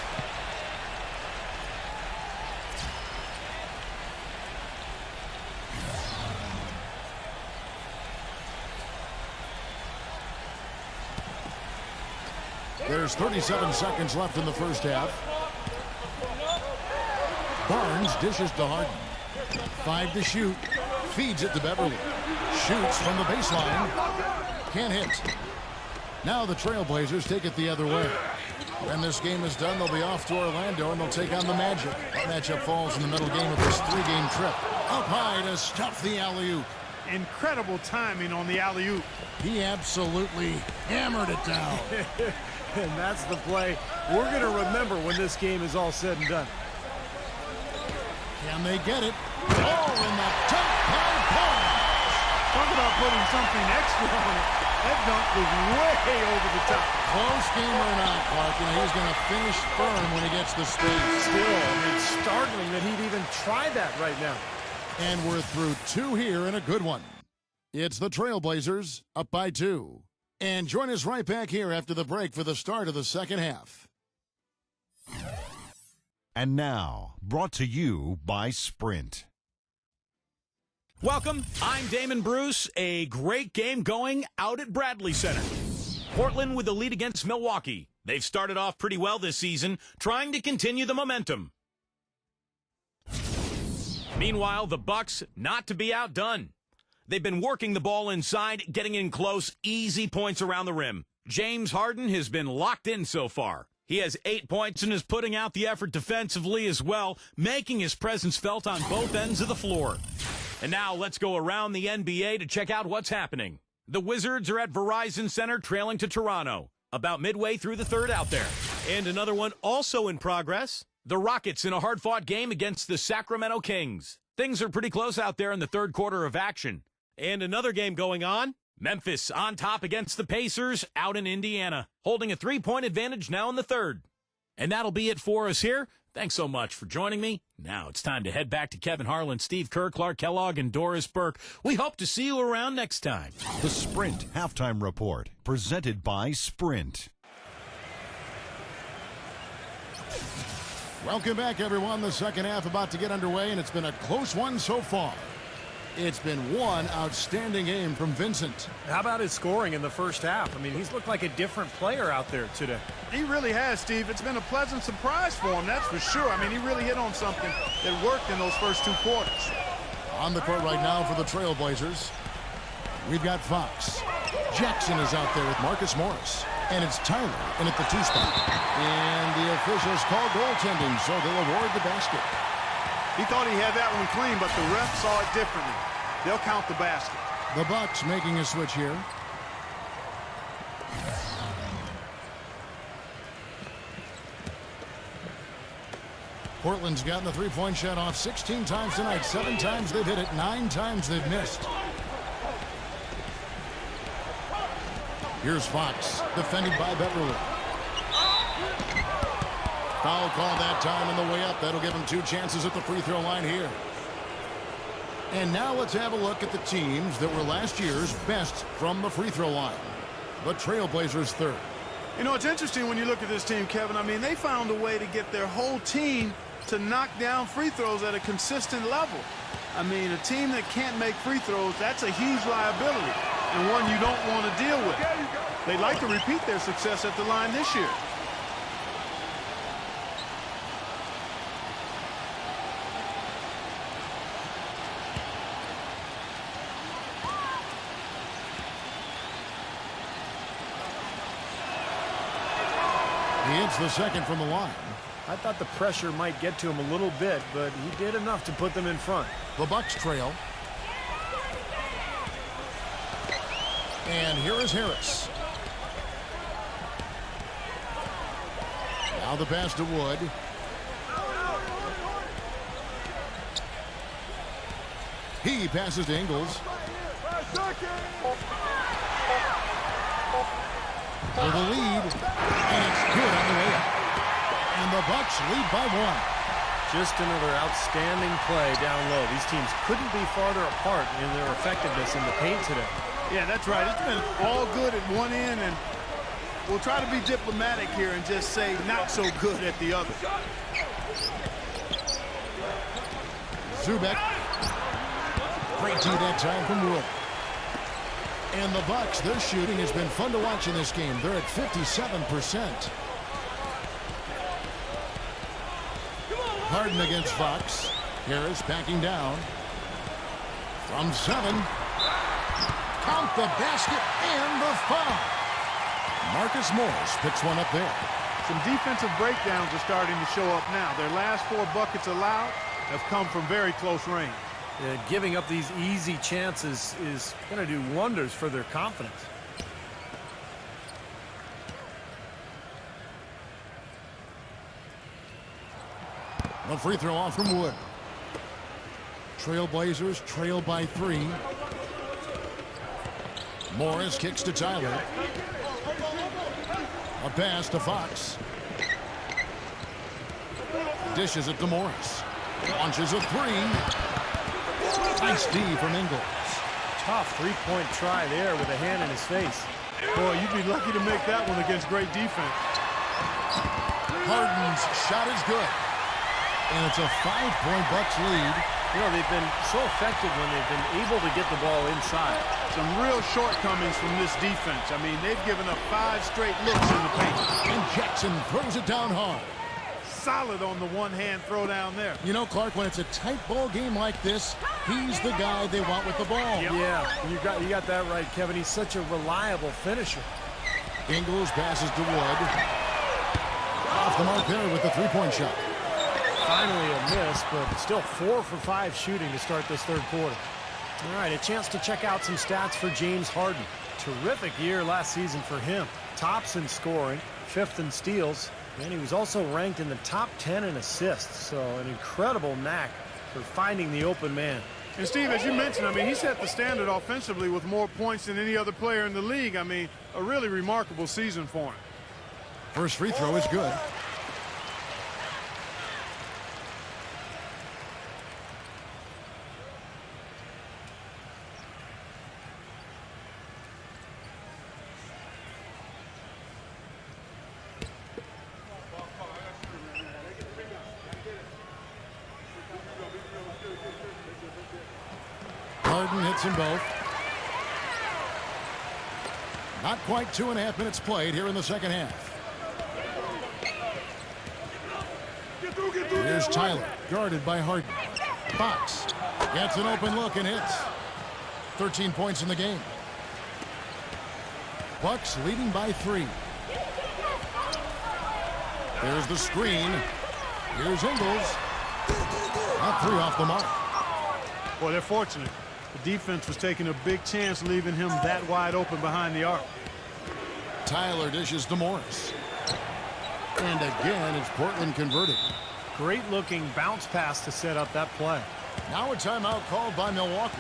There's 37 seconds left in the first half. Barnes dishes to Harden. 5 to shoot. Feeds it to Beverly. Shoots from the baseline. Can't hit. Now the Trailblazers take it the other way. When this game is done, they'll be off to Orlando, and they'll take on the Magic. That matchup falls in the middle game of this 3-game trip. Up high to stuff the alley-oop. Incredible timing on the alley-oop. He absolutely hammered it down. And that's the play we're going to remember when this game is all said and done. Can they get it? Oh, in the top punch. Talk about putting something extra on it. That dunk was way over the top. Close game or not, Clark, and he's going to finish firm when he gets the space. Still, I mean, it's startling that he'd even try that right now. And we're through 2 here and a good one. It's the Trailblazers up by 2. And join us right back here after the break for the start of the second half. And now, brought to you by Sprint. Welcome, I'm Damon Bruce. A great game going out at Bradley Center. Portland with the lead against Milwaukee. They've started off pretty well this season, trying to continue the momentum. Meanwhile, the Bucks not to be outdone. They've been working the ball inside, getting in close, easy points around the rim. James Harden has been locked in so far. He has 8 points and is putting out the effort defensively as well, making his presence felt on both ends of the floor. And now let's go around the NBA to check out what's happening. The Wizards are at Verizon Center trailing to Toronto, about midway through the third out there. And another one also in progress, the Rockets in a hard-fought game against the Sacramento Kings. Things are pretty close out there in the third quarter of action. And another game going on, Memphis on top against the Pacers out in Indiana, holding a 3-point advantage now in the third. And that'll be it for us here. Thanks so much for joining me. Now it's time to head back to Kevin Harlan, Steve Kerr, Clark Kellogg, and Doris Burke. We hope to see you around next time. The Sprint Halftime Report, presented by Sprint. Welcome back, everyone. The second half about to get underway, and it's been a close one so far. It's been one outstanding game from Vincent. How about his scoring in the first half? I mean, he's looked like a different player out there today. He really has, Steve. It's been a pleasant surprise for him, that's for sure. I mean, he really hit on something that worked in those first 2 quarters. On the court right now for the Trailblazers, we've got Fox. Jackson is out there with Marcus Morris. And it's Tyler in at the 2 spot. And the officials call goaltending, so they'll award the basket. He thought he had that one clean, but the ref saw it differently. They'll count the basket. The Bucks making a switch here. Portland's gotten the 3-point shot off 16 times tonight. 7 times they've hit it, 9 times they've missed. Here's Fox, defended by Beverly. Foul call that time on the way up. That'll give him 2 chances at the free throw line here. And now let's have a look at the teams that were last year's best from the free throw line. The Trailblazers third. You know, it's interesting when you look at this team, Kevin. I mean, they found a way to get their whole team to knock down free throws at a consistent level. I mean, a team that can't make free throws, that's a huge liability and one you don't want to deal with. They'd like to repeat their success at the line this year. He hits the second from the line. I thought the pressure might get to him a little bit, but he did enough to put them in front. The Bucks trail. And here is Harris. Now the pass to Wood. He passes to Ingles. For the lead, and it's good on the way up. And the Bucks lead by 1. Just another outstanding play down low. These teams couldn't be farther apart in their effectiveness in the paint today. Yeah, that's right. It's been all good at one end, and we'll try to be diplomatic here and just say not so good at the other. Zubek. Great D that time from Wood. And the Bucks, their shooting has been fun to watch in this game. They're at 57%. Harden against Fox. Harris backing down. From 7. Count the basket and the foul. Marcus Morris picks one up there. Some defensive breakdowns are starting to show up now. Their last 4 buckets allowed have come from very close range. Giving up these easy chances is going to do wonders for their confidence. A free throw off from Wood. Trailblazers trail by 3. Morris kicks to Tyler. A pass to Fox. Dishes it to Morris. Launches a 3. Nice D from Ingles. Tough three-point try there with a hand in his face. Boy, you'd be lucky to make that one against great defense. Harden's shot is good. And it's a 5-point Bucks lead. You know, they've been so effective when they've been able to get the ball inside. Some real shortcomings from this defense. I mean, they've given up 5 straight looks in the paint. And Jackson throws it down hard. Solid on the one-hand throw down there. You know, Clark, when it's a tight ball game like this, he's the guy they want with the ball. Yep. Yeah, you got that right, Kevin. He's such a reliable finisher. Ingles passes to Wood. Off the mark there with the three-point shot. Finally a miss, but still 4 for 5 shooting to start this third quarter. All right, a chance to check out some stats for James Harden. Terrific year last season for him. Tops in scoring, 5th in steals, and he was also ranked in the top 10 in assists. So an incredible knack for finding the open man. And Steve, as you mentioned, I mean, he set the standard offensively with more points than any other player in the league. I mean, a really remarkable season for him. First free throw is good. Harden hits them both. Not quite 2.5 minutes played here in the second half. Here's Tyler, guarded by Harden. Fox gets an open look and hits. 13 points in the game. Bucks leading by 3. There's the screen. Here's Ingles. Not 3 off the mark. Boy, they're fortunate. The defense was taking a big chance leaving him that wide open behind the arc. Tyler dishes to Morris. And again, it's Portland converted. Great looking bounce pass to set up that play. Now a timeout called by Milwaukee.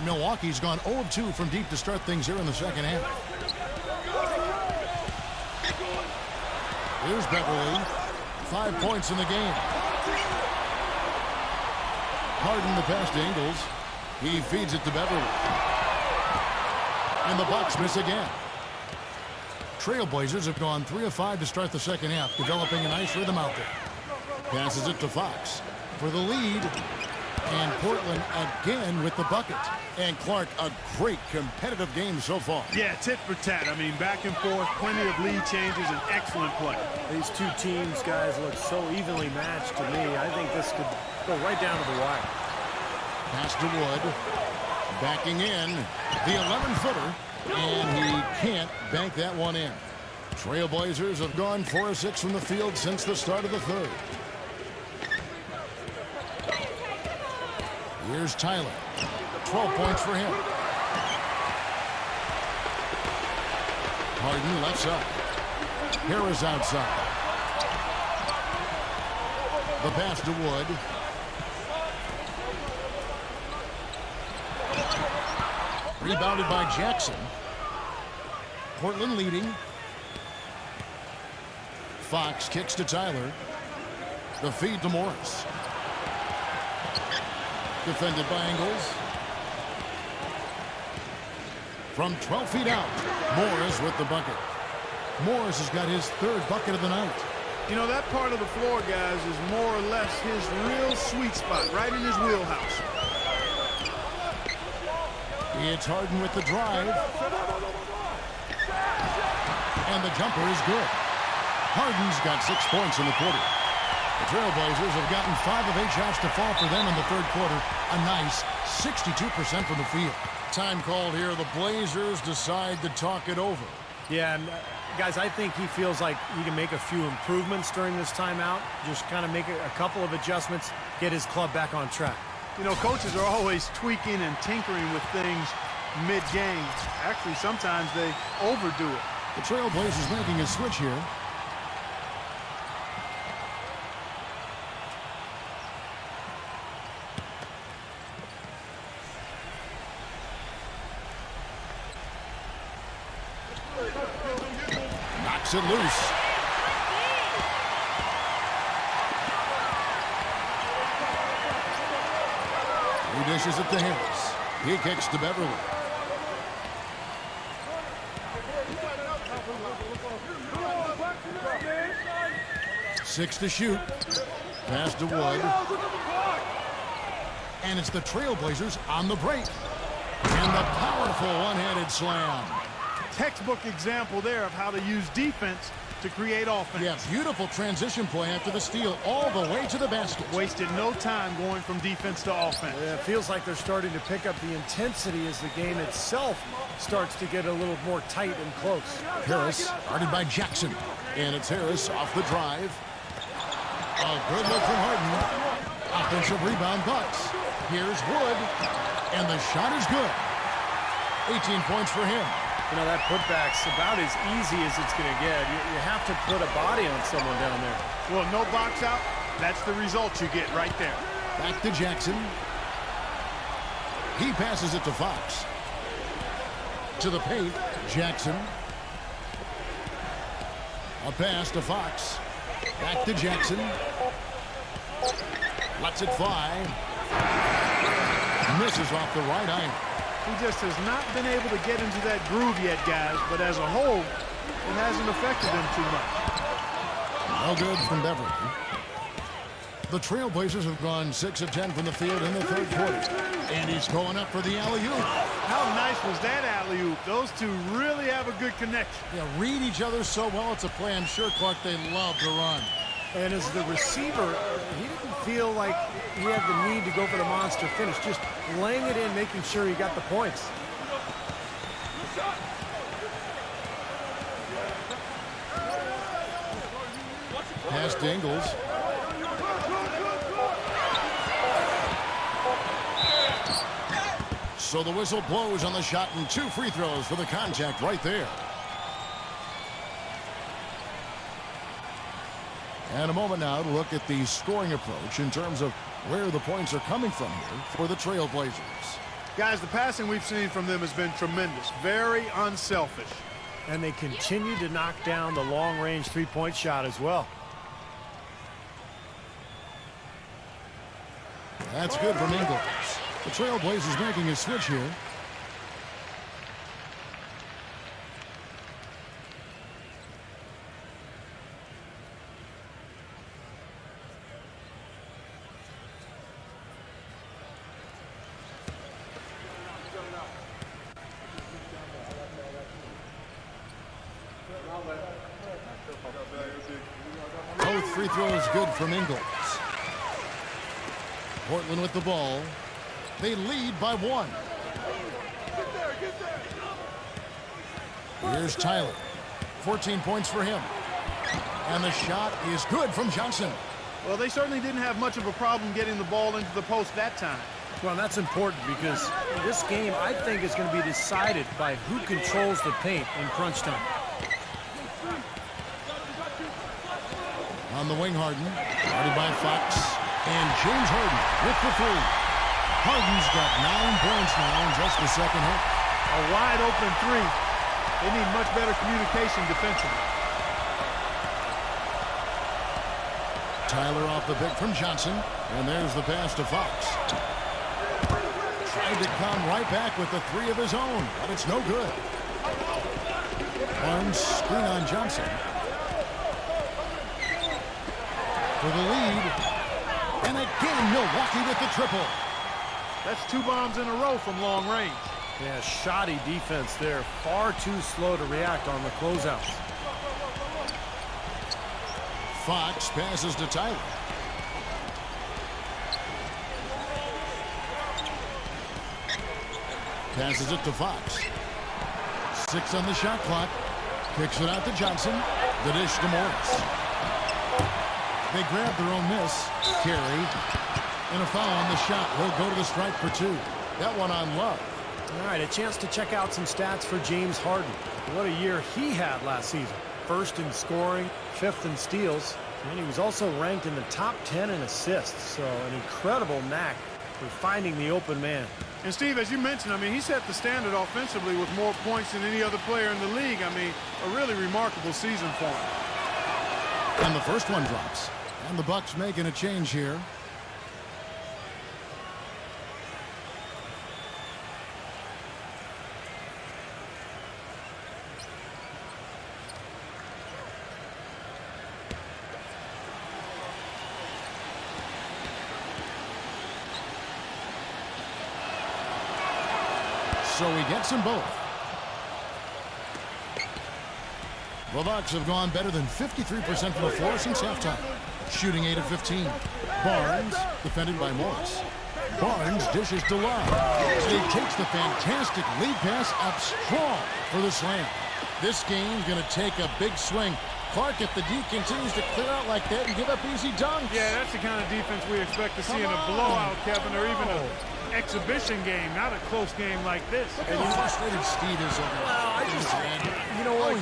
Milwaukee's gone 0 of 2 from deep to start things here in the second half. Here's Beverly. 5 points in the game. Harden the pass to Ingles. He feeds it to Beverly. And the Bucks miss again. Trailblazers have gone 3 of 5 to start the second half, developing a nice rhythm out there. Passes it to Fox for the lead. And Portland again with the bucket. And Clark, a great competitive game so far. Yeah, tit for tat. I mean, back and forth, plenty of lead changes, and excellent play. These two teams, guys, look so evenly matched to me. I think this could go right down to the wire. Pass to Wood. Backing in. The 11-footer. And he can't bank that one in. Trailblazers have gone 4 of 6 from the field since the start of the third. Here's Tyler. 12 points for him. Harden left side. Harris outside. The pass to Wood. Rebounded by Jackson. Portland leading. Fox kicks to Tyler. The feed to Morris. Defended by Ingles. From 12 feet out, Morris with the bucket. Morris has got his 3rd bucket of the night. You know, that part of the floor, guys, is more or less his real sweet spot, right in his wheelhouse. It's Harden with the drive. And the jumper is good. Harden's got 6 points in the quarter. The Trailblazers have gotten 5 of 8 shots to fall for them in the third quarter. A nice 62% from the field. Time called here. The Blazers decide to talk it over. Yeah, and guys, I think he feels like he can make a few improvements during this timeout. Just kind of make a couple of adjustments, get his club back on track. You know, coaches are always tweaking and tinkering with things mid-game. Actually, sometimes they overdo it. The Trailblazers making a switch here. Knocks it loose. He dishes it to Harris. He kicks to Beverly. Six to shoot. Pass to Wood. And it's the Trailblazers on the break. And the powerful one-handed slam. Textbook example there of how to use defense to create offense. Yeah, beautiful transition play after the steal all the way to the basket. Wasted no time going from defense to offense. Yeah, it feels like they're starting to pick up the intensity as the game itself starts to get a little more tight and close. Harris guarded by Jackson. And it's Harris off the drive. A good look from Harden. Offensive rebound Bucks. Here's Wood. And the shot is good. 18 points for him. You know, that putback's about as easy as it's going to get. You have to put a body on someone down there. Well, no box out. That's the result you get right there. Back to Jackson. He passes it to Fox. To the paint, Jackson. A pass to Fox. Back to Jackson. Lets it fly. Misses off the right iron. He just has not been able to get into that groove yet, guys. But as a whole, it hasn't affected him too much. No good from Beverly. The Trailblazers have gone 6 of 10 from the field in the third quarter. And he's going up for the alley-oop. How nice was that alley-oop? Those two really have a good connection. Yeah, read each other so well. It's a play I'm sure, Clark, they love to run. And as the receiver, he didn't feel like he had the need to go for the monster finish. Just laying it in, making sure he got the points. Pass to Ingles. So the whistle blows on the shot and 2 free throws for the contact right there. And a moment now to look at the scoring approach in terms of where the points are coming from here for the Trailblazers. Guys, the passing we've seen from them has been tremendous. Very unselfish. And they continue to knock down the long-range three-point shot as well. That's good from Ingles. The Trailblazers making a switch here. free throw is good from Ingles. Portland with the ball. They lead by 1. Here's Tyler. 14 points for him. And the shot is good from Johnson. Well, they certainly didn't have much of a problem getting the ball into the post that time. Well, that's important because this game, I think, is going to be decided by who controls the paint in crunch time. On the wing, Harden. Guarded by Fox. And James Harden with the 3. Harden's got 9 points now in just the second half. A wide open 3. They need much better communication defensively. Tyler off the pick from Johnson. And there's the pass to Fox. Tried to come right back with the 3 of his own, but it's no good. Barnes screen on Johnson. For the lead. And again, Milwaukee with the triple. That's 2 bombs in a row from long range. Yeah, shoddy defense there. Far too slow to react on the closeouts. Fox passes to Tyler. Passes it to Fox. 6 on the shot clock. Kicks it out to Johnson. The dish to Morris. They grab their own miss. Carey. And a foul on the shot. He'll go to the stripe for 2. That one on Love. All right, a chance to check out some stats for James Harden. What a year he had last season. 1st in scoring, 5th in steals, and he was also ranked in the top 10 in assists. So an incredible knack for finding the open man. And Steve, as you mentioned, I mean, he set the standard offensively with more points than any other player in the league. I mean, a really remarkable season for him. And the first one drops. And the Bucks making a change here. So he gets them both. The Bucks have gone better than 53% from the floor since halftime. Shooting 8 of 15. Barnes, defended by Morris. Barnes dishes to Love. He takes the fantastic lead pass up strong for the slam. This game's going to take a big swing. Clark, if the D continues to clear out like that and give up easy dunks. Yeah, that's the kind of defense we expect to see in a blowout, Kevin, or even an exhibition game, not a close game like this. Look how frustrated Steve is over Well, you know what,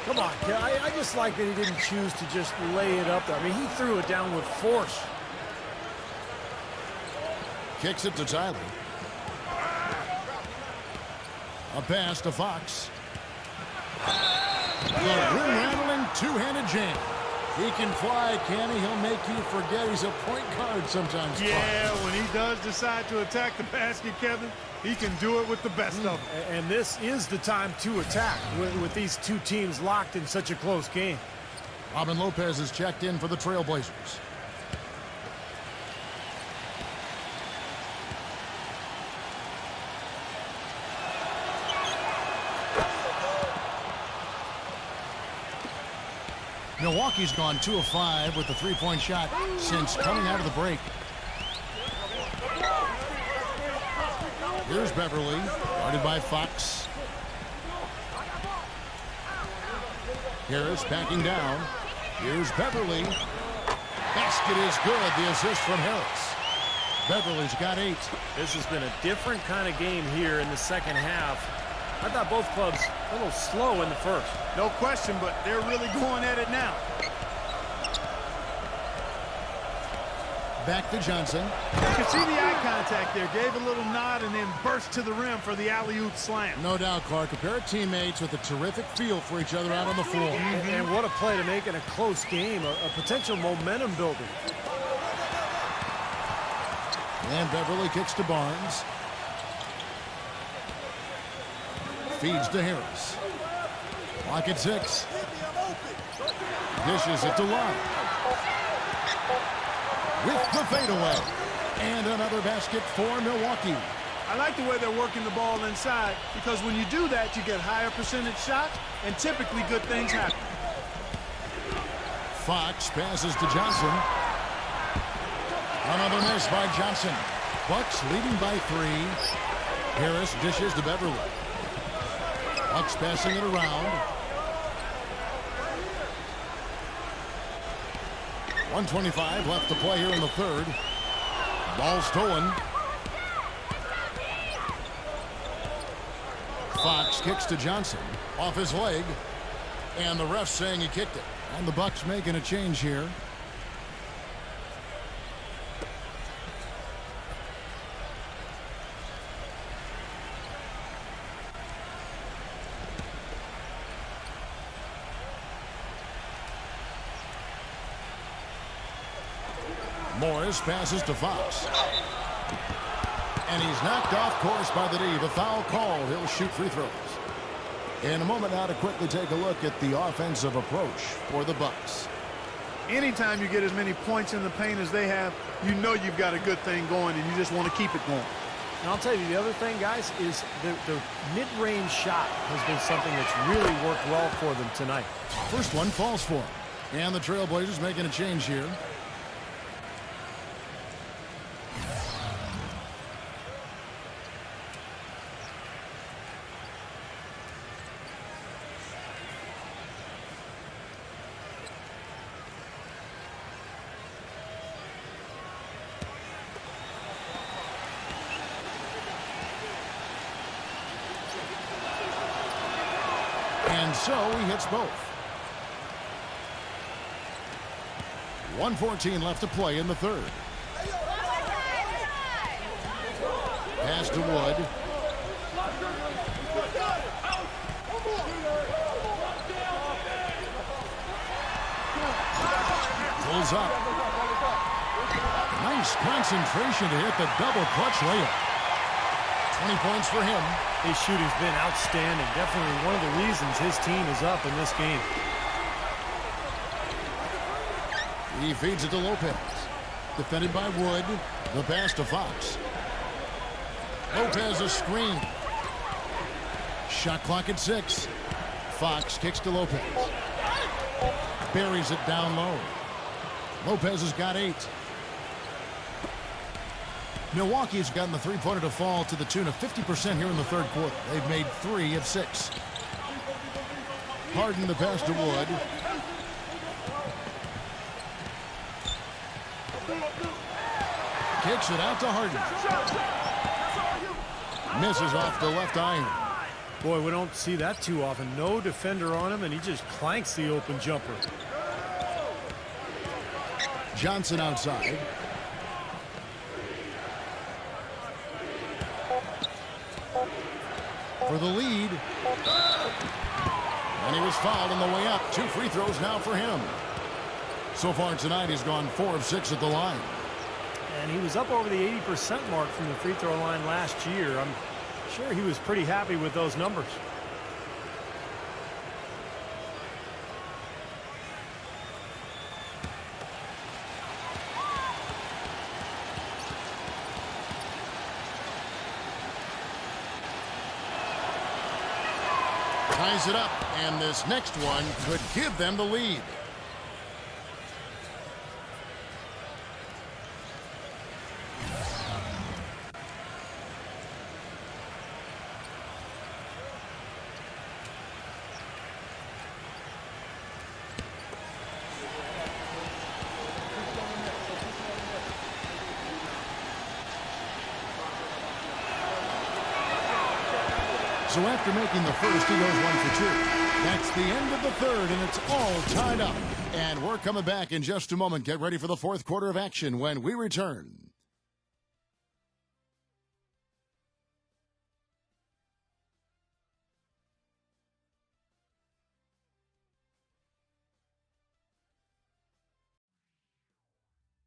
come on, I just like that he didn't choose to just lay it up there. I mean, he threw it down with force. Kicks it to Tyler. A pass to Fox. The rim-rattling two-handed jam. He can fly, can he? He'll make you forget he's a point guard sometimes. Yeah, when he does decide to attack the basket, Kevin, he can do it with the best of them. And this is the time to attack with these two teams locked in such a close game. Robin Lopez is checked in for the Trailblazers. Milwaukee's gone 2 of 5 with the three-point shot since coming out of the break. Here's Beverly, guarded by Fox. Harris backing down. Here's Beverly. Basket is good. The assist from Harris. Beverly's got 8. This has been a different kind of game here in the second half. I thought both clubs a little slow in the first. No question, but they're really going at it now. Back to Johnson. You can see the eye contact there. Gave a little nod and then burst to the rim for the alley-oop slam. No doubt, Clark. A pair of teammates with a terrific feel for each other out on the floor. And what a play to make in a close game. A potential momentum builder. And Beverly kicks to Barnes. Feeds to Harris. Clock at 6. Dishes it to Love. With the fadeaway. And another basket for Milwaukee. I like the way they're working the ball inside because when you do that, you get higher percentage shots and typically good things happen. Fox passes to Johnson. Another miss by Johnson. Bucks leading by 3. Harris dishes to Beverly. Bucks passing it around. 1:25 left to play here in the third. Ball stolen. Fox kicks to Johnson. Off his leg. And the ref saying he kicked it. And the Bucks making a change here. Morris passes to Fox. And he's knocked off course by the D. The foul call. He'll shoot free throws. In a moment now to quickly take a look at the offensive approach for the Bucks. Anytime you get as many points in the paint as they have, you know you've got a good thing going, and you just want to keep it going. And I'll tell you, the other thing, guys, is the mid-range shot has been something that's really worked well for them tonight. First one falls for him. And the Trailblazers making a change here. And so he hits both. 1:14 left to play in the third. Pass to Wood. Pulls up. Nice concentration to hit the double clutch layup. 20 points for him. His shooting's been outstanding. Definitely one of the reasons his team is up in this game. He feeds it to Lopez. Defended by Wood. The pass to Fox. Lopez a screen. Shot clock at 6. Fox kicks to Lopez. Buries it down low. Lopez has got 8. Milwaukee has gotten the three-pointer to fall to the tune of 50% here in the third quarter. They've made 3 of 6. Harden the pass to Wood. Kicks it out to Harden. Misses off the left iron. Boy, we don't see that too often. No defender on him, and he just clanks the open jumper. Johnson outside. For the lead. And he was fouled on the way up. 2 free throws now for him. So far tonight, he's gone 4 of 6 at the line. And he was up over the 80% mark from the free throw line last year. I'm sure he was pretty happy with those numbers. Ties it up, and this next one could give them the lead. So after making the first, he goes 1 for 2. That's the end of the third, and it's all tied up. And we're coming back in just a moment. Get ready for the fourth quarter of action when we return.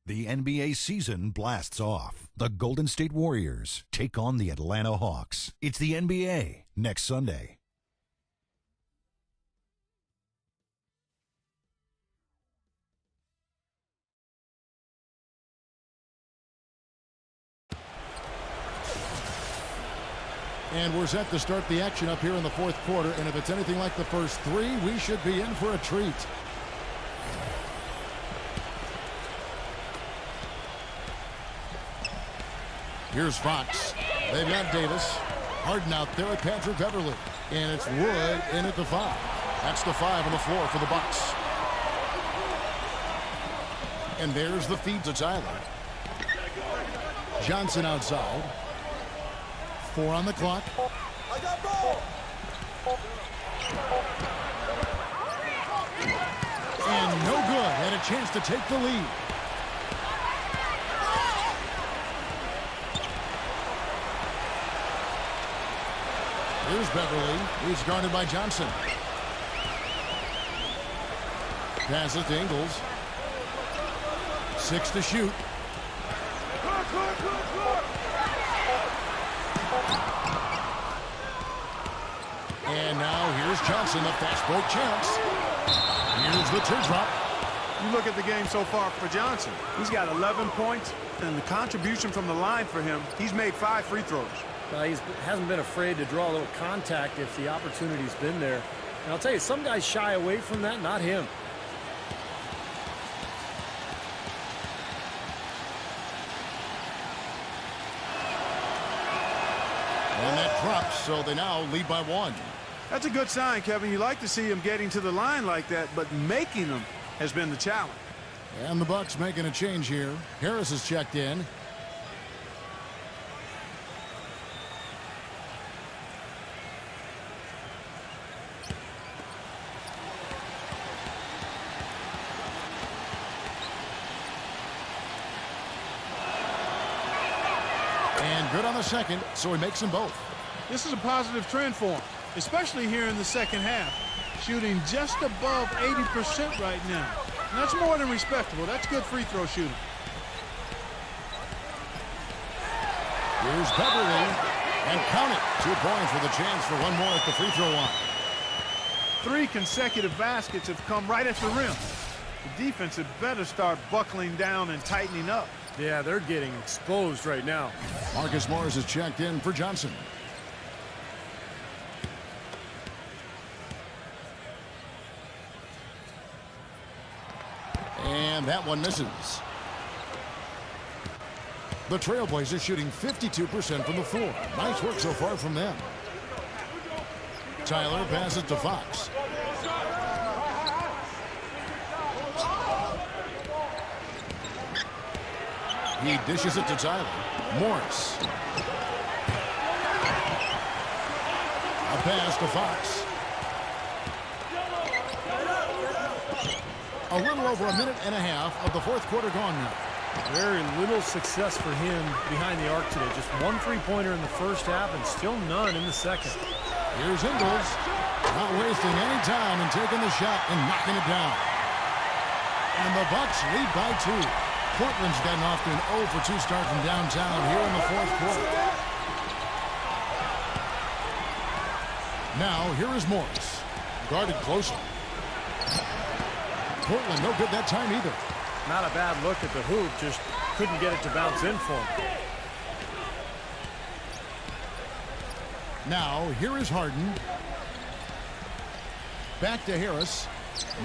The NBA season blasts off. The Golden State Warriors take on the Atlanta Hawks. It's the NBA next Sunday. And we're set to start the action up here in the fourth quarter. And if it's anything like the first 3, we should be in for a treat. Here's Fox. They've got Davis. Harden out there at Patrick Beverly. And it's Wood in at the 5. That's the 5 on the floor for the Bucks. And there's the feed to Tyler. Johnson outside. 4 on the clock. I got ball. And no good. And a chance to take the lead. Here's Beverly. He's guarded by Johnson. Pass it to Ingles. 6 to shoot. And now here's Johnson, the fast break chance. Here's the teardrop. You look at the game so far for Johnson. He's got 11 points, and the contribution from the line for him, he's made 5 free throws. He hasn't been afraid to draw a little contact if the opportunity's been there. And I'll tell you, some guys shy away from that, not him. And that drops, so they now lead by 1. That's a good sign, Kevin. You like to see him getting to the line like that, but making them has been the challenge. And the Bucks making a change here. Harris is checked in. And good on the second, so he makes them both. This is a positive trend for him, especially here in the second half. Shooting just above 80% right now. And that's more than respectable. That's good free throw shooting. Here's Beverly. And count it. 2 points with a chance for one more at the free throw line. 3 consecutive baskets have come right at the rim. The defense had better start buckling down and tightening up. Yeah, they're getting exposed right now. Marcus Morris is checked in for Johnson. And that one misses. The Trailblazers shooting 52% from the floor. Nice work so far from them. Tyler passes to Fox. He dishes it to Tyler. Morris. A pass to Fox. A little over a minute and a half of the fourth quarter gone now. Very little success for him behind the arc today. Just 1 3-pointer in the first half and still none in the second. Here's Ingles. Not wasting any time and taking the shot and knocking it down. And the Bucks lead by 2. Portland's gotten off to an 0 for 2 start from downtown here in the fourth quarter. Now, here is Morris. Guarded closer. Portland no good that time either. Not a bad look at the hoop, just couldn't get it to bounce in for him. Now, here is Harden. Back to Harris.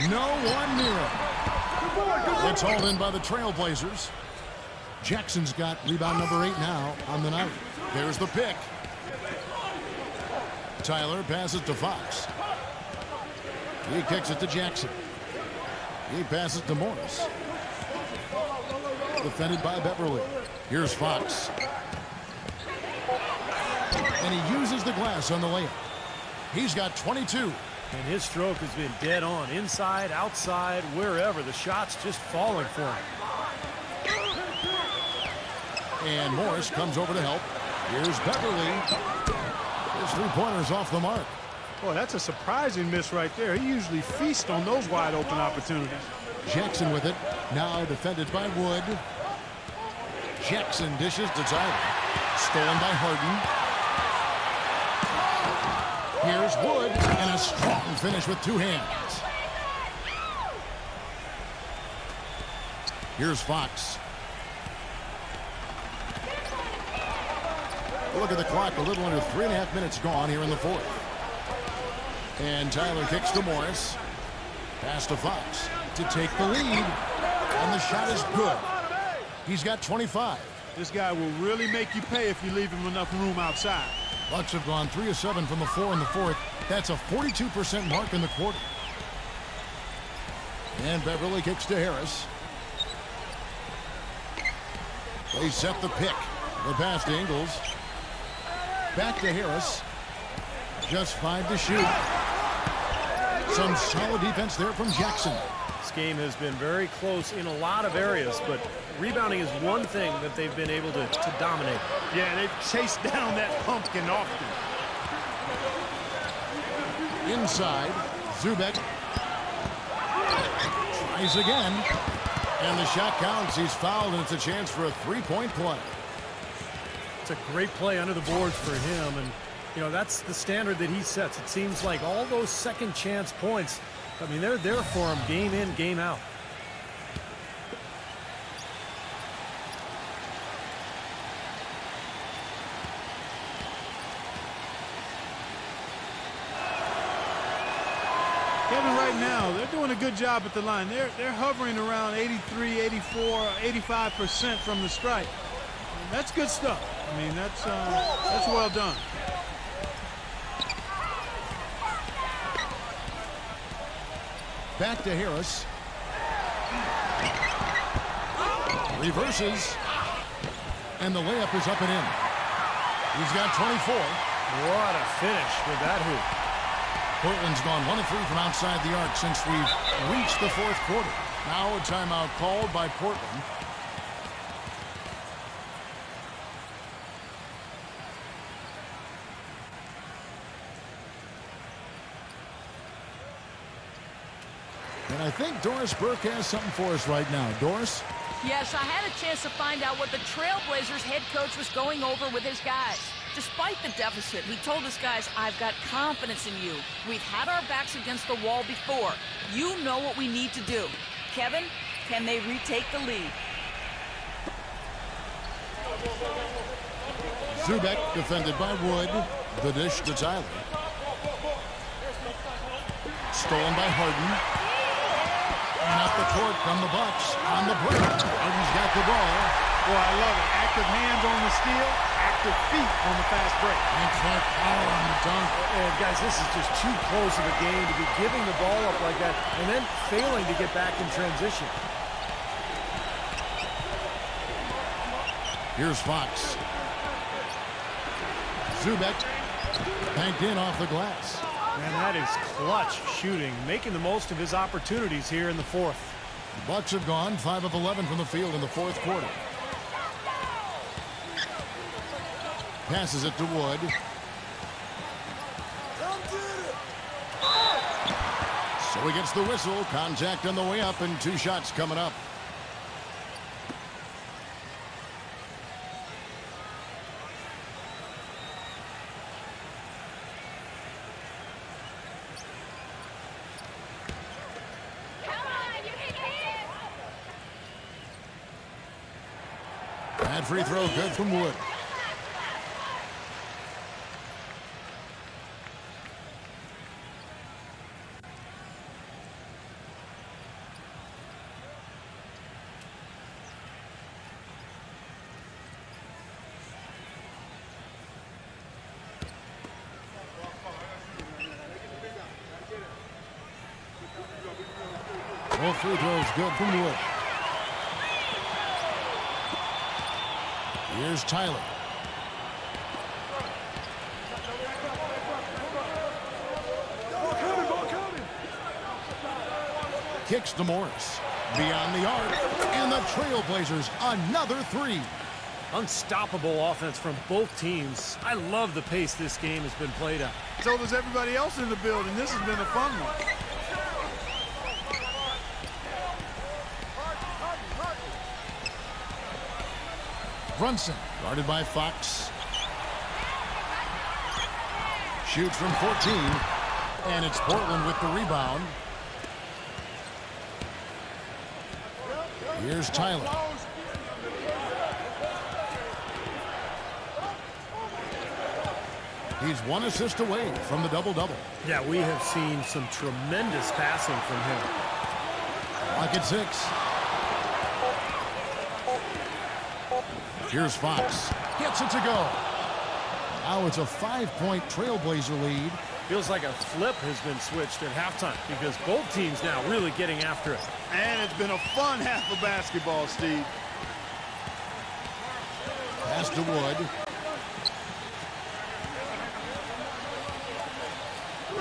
No one near him. It's hauled in by the Trailblazers. Jackson's got rebound number 8 now on the night. There's the pick. Tyler passes to Fox. He kicks it to Jackson. He passes to Morris. Defended by Beverly. Here's Fox. And he uses the glass on the layup. He's got 22. And his stroke has been dead on. Inside, outside, wherever. The shot's just falling for him. And Morris comes over to help. Here's Beverly. His 3-pointer's off the mark. Boy, that's a surprising miss right there. He usually feasts on those wide open opportunities. Jackson with it. Now defended by Wood. Jackson dishes to Tyler. Stolen by Harden. Here's Wood. And a strong finish with 2 hands. Here's Fox. Look at the clock. A little under 3.5 minutes gone here in the fourth. And Tyler kicks to Morris. Pass to Fox to take the lead. And the shot is good. He's got 25. This guy will really make you pay if you leave him enough room outside. Bucks have gone 3 of 7 from the floor in the fourth. That's a 42% mark in the quarter. And Beverly kicks to Harris. They set the pick. The pass to Ingles. Back to Harris. Just 5 to shoot. Some solid defense there from Jackson. This game has been very close in a lot of areas, but rebounding is one thing that they've been able to dominate. Yeah, they've chased down that pumpkin often. Inside, Zubek tries again, and the shot counts. He's fouled, and it's a chance for a three-point play. It's a great play under the boards for him, and you know that's the standard that he sets. It seems like all those second chance points, I mean, they're there for him game in, game out. Kevin, right now, they're doing a good job at the line. They're hovering around 83, 84, 85% from the strike. And that's good stuff. I mean, that's well done. Back to Harris. Reverses. And the layup is up and in. He's got 24. What a finish with that hoop. Portland's gone 1 of 3 from outside the arc since we've reached the fourth quarter. Now a timeout called by Portland. And I think Doris Burke has something for us right now. Doris? Yes, I had a chance to find out what the Trailblazers head coach was going over with his guys. Despite the deficit, he told his guys, I've got confidence in you. We've had our backs against the wall before. You know what we need to do. Kevin, can they retake the lead? Zubek defended by Wood. The dish to Tyler. Stolen by Harden. And up the court from the Bucks on the break. Harden's got the ball. Boy, I love it. Active hands on the steal, active feet on the fast break. And Clark power on the dunk. And guys, this is just too close of a game to be giving the ball up like that and then failing to get back in transition. Here's Fox. Zubek banked in off the glass. Man, that is clutch shooting, making the most of his opportunities here in the fourth. The Bucks have gone 5 of 11 from the field in the fourth quarter. Passes it to Wood. So he gets the whistle. Contact on the way up and 2 shots coming up. That free throw good from Wood. Both free throws good from Wood. Here's Tyler. Kicks to Morris. Beyond the arc. And the Trailblazers, another 3. Unstoppable offense from both teams. I love the pace this game has been played at. So does everybody else in the building. This has been a fun one. Brunson, guarded by Fox. Shoots from 14. And it's Portland with the rebound. Here's Tyler. He's 1 assist away from the double-double. Yeah, we have seen some tremendous passing from him. Clock at 6. Here's Fox. Gets it to go. Now it's a 5-point Trailblazer lead. Feels like a flip has been switched at halftime because both teams now really getting after it. And it's been a fun half of basketball, Steve. Pass to Wood.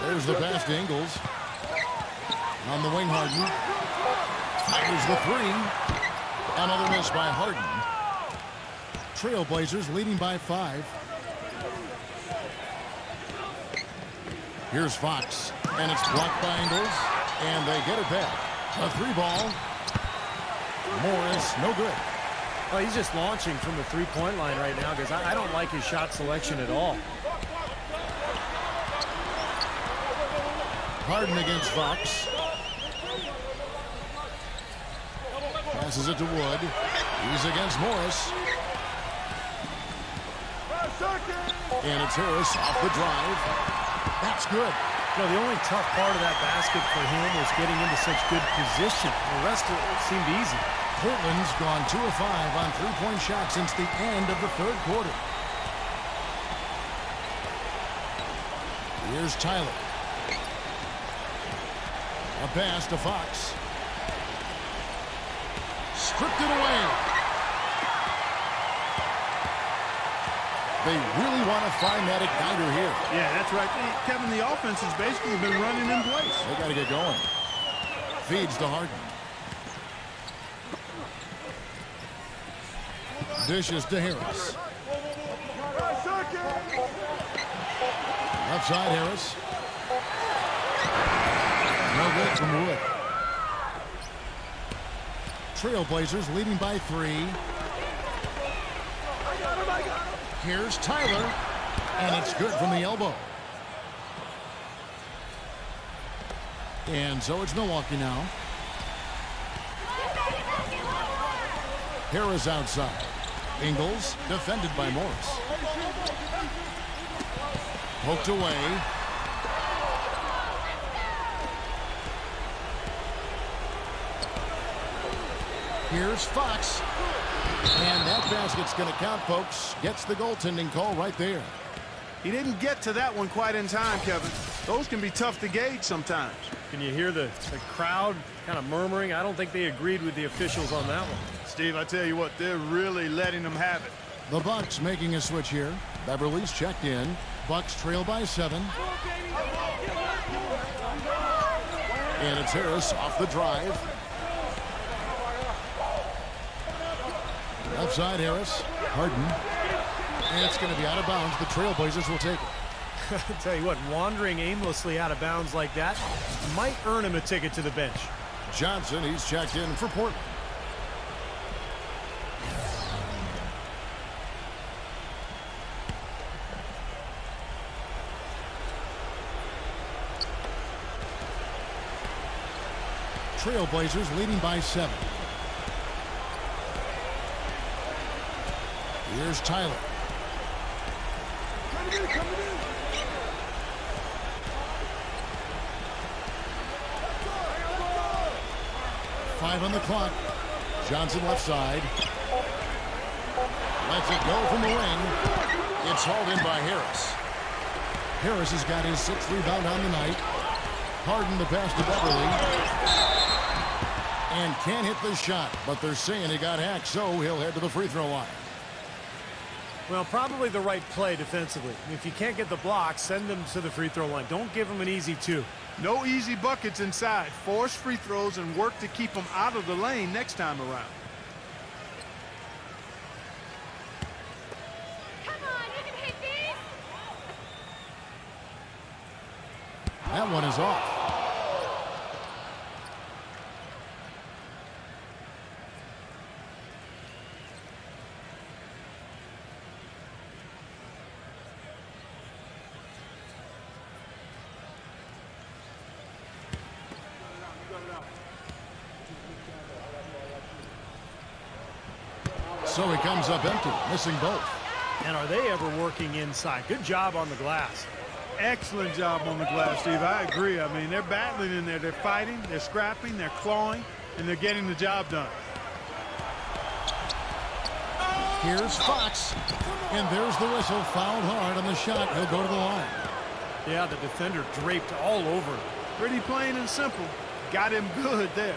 There's the pass to Ingles. On the wing, Harden. Fires the three. Another miss by Harden. Trailblazers leading by 5. Here's Fox. And it's blocked by Ingles. And they get it back. A 3-ball. Morris, no good. Well, he's just launching from the three-point line right now because I don't like his shot selection at all. Harden against Fox. Passes it to Wood. He's against Morris. And it's Harris off the drive. That's good. You know, the only tough part of that basket for him was getting into such good position. The rest of it seemed easy. Portland's gone 2 of 5 on three-point shots since the end of the third quarter. Here's Tyler. A pass to Fox. Stripped it away. They really want to find that igniter here. Yeah, that's right. Kevin, the offense has basically been running in place. They got to get going. Feeds to Harden. Dishes to Harris. Left side, Harris. No good from Wood. Trailblazers leading by 3. Here's Tyler. And it's good from the elbow. And so it's Milwaukee now. Harris outside. Ingles defended by Morris. Poked away. Here's Fox. And that basket's going to count, folks. Gets the goaltending call right there. He didn't get to that one quite in time, Kevin. Those can be tough to gauge sometimes. Can you hear the crowd kind of murmuring? I don't think they agreed with the officials on that one. Steve, I tell you what, they're really letting them have it. The Bucks making a switch here. Beverly's checked in. Bucks trail by 7. And it's Harris off the drive. Left side, Harris. Harden. And it's going to be out of bounds. The Trailblazers will take it. I tell you what, wandering aimlessly out of bounds like that might earn him a ticket to the bench. Johnson, he's checked in for Portland. Trailblazers leading by 7. Here's Tyler. Coming in. 5 on the clock. Johnson left side. Lets it go from the wing. It's hauled in by Harris. Harris has got his 6th rebound on the night. Harden the pass to Beverly. And can't hit the shot, but they're saying he got hacked, so he'll head to the free throw line. Well, probably the right play defensively. If you can't get the block, send them to the free throw line. Don't give them an easy 2. No easy buckets inside. Force free throws and work to keep them out of the lane next time around. Come on, you can hit these. That one is off. So he comes up empty, missing both. And are they ever working inside? Good job on the glass. Excellent job on the glass, Steve. I agree. I mean, they're battling in there. They're fighting, they're scrapping, they're clawing, and they're getting the job done. Here's Fox. And there's the whistle. Fouled hard on the shot. He'll go to the line. Yeah, the defender draped all over him. Pretty plain and simple. Got him good there.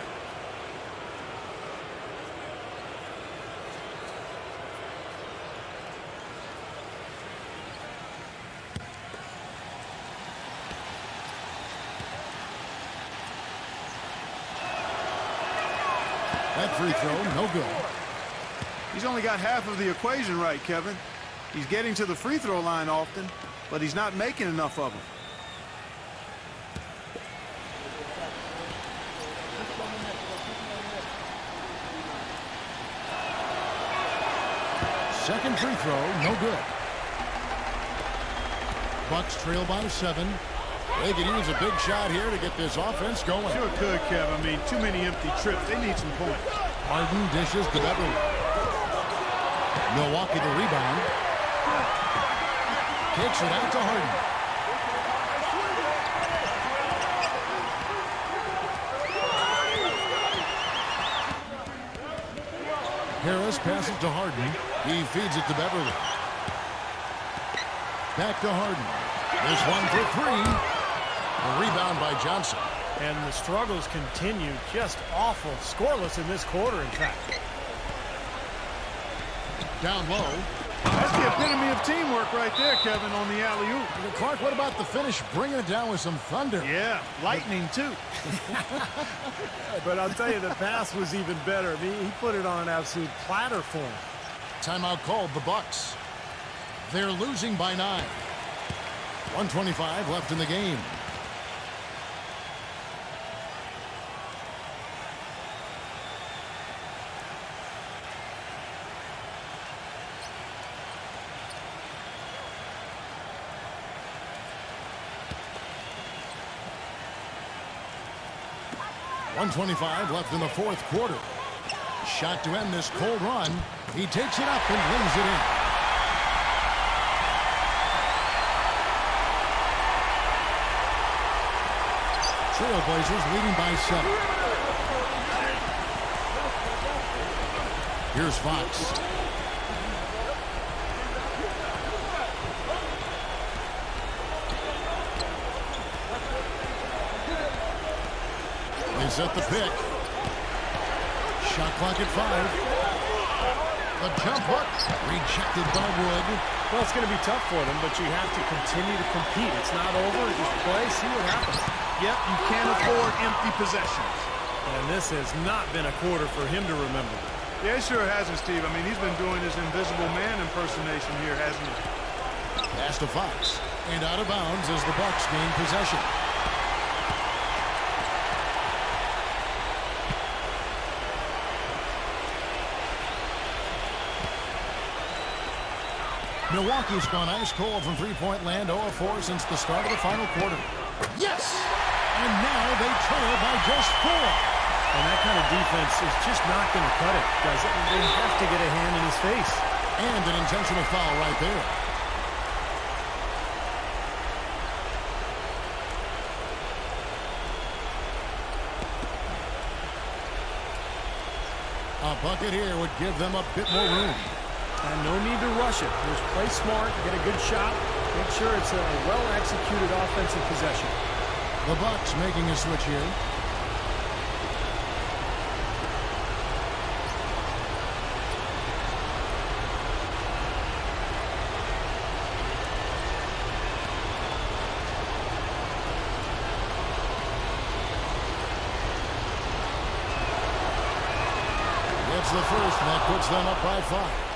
That free throw, no good. He's only got half of the equation right, Kevin. He's getting to the free throw line often, but he's not making enough of them. Second free throw, no good. Bucks trail by 7. They could use a big shot here to get this offense going. Sure could, Kev. I mean, too many empty trips. They need some points. Harden dishes to Beverly. Milwaukee the rebound. Kicks it out to Harden. Harris passes to Harden. He feeds it to Beverly. Back to Harden. This one for 3. A rebound by Johnson. And the struggles continue. Just awful. Scoreless in this quarter, in fact. Down low. That's the epitome of teamwork right there, Kevin, on the alley-oop. Clark, what about the finish? Bringing it down with some thunder. Yeah, lightning, too. But I'll tell you, the pass was even better. I mean, he put it on an absolute platter for him. Timeout called, the Bucks. They're losing by 9. 1:25 left in the game. .125 left in the fourth quarter. Shot to end this cold run. He takes it up and lays it in. Trailblazers leading by 7. Here's Fox. They set the pick. Shot clock at 5. The jump hook rejected by Wood. Well, it's going to be tough for them, but you have to continue to compete. It's not over. Just play, see what happens. Yep, you can't afford empty possessions. And this has not been a quarter for him to remember. Yeah, it sure hasn't, Steve. I mean, he's been doing his invisible man impersonation here, hasn't he? Pass to Fox. And out of bounds as the Bucks gain possession. Milwaukee's gone ice cold from three-point land, 0 of 4 since the start of the final quarter. Yes! And now they trail by just 4. And that kind of defense is just not going to cut it, guys. They have to get a hand in his face. And an intentional foul right there. A bucket here would give them a bit more room. And no need to rush it. Just play smart, get a good shot, make sure it's a well-executed offensive possession. The Bucks making a switch here. It's the first, and that puts them up by 5.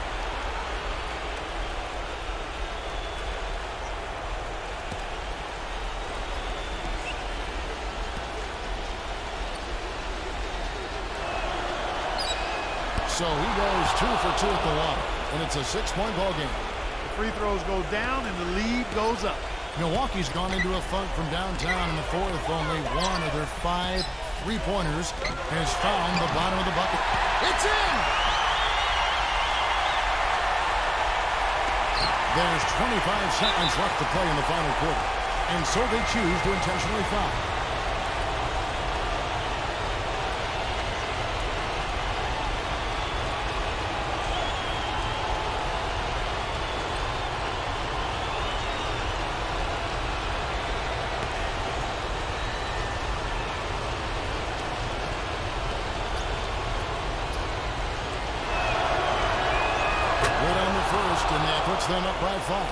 So he goes 2 for 2 at the line, and it's a 6-point ball game. The free throws go down, and the lead goes up. Milwaukee's gone into a funk from downtown in the fourth. Only one of their 5 3-pointers has found the bottom of the bucket. It's in! There's 25 seconds left to play in the final quarter, and so they choose to intentionally foul. and that puts them up by 5.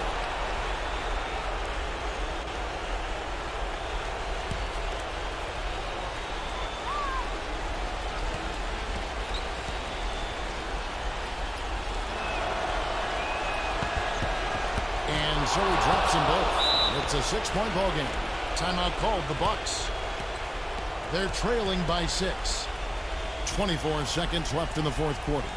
And so he drops them both. It's a 6-point ball game. Timeout called the Bucks. They're trailing by 6. 24 seconds left in the fourth quarter.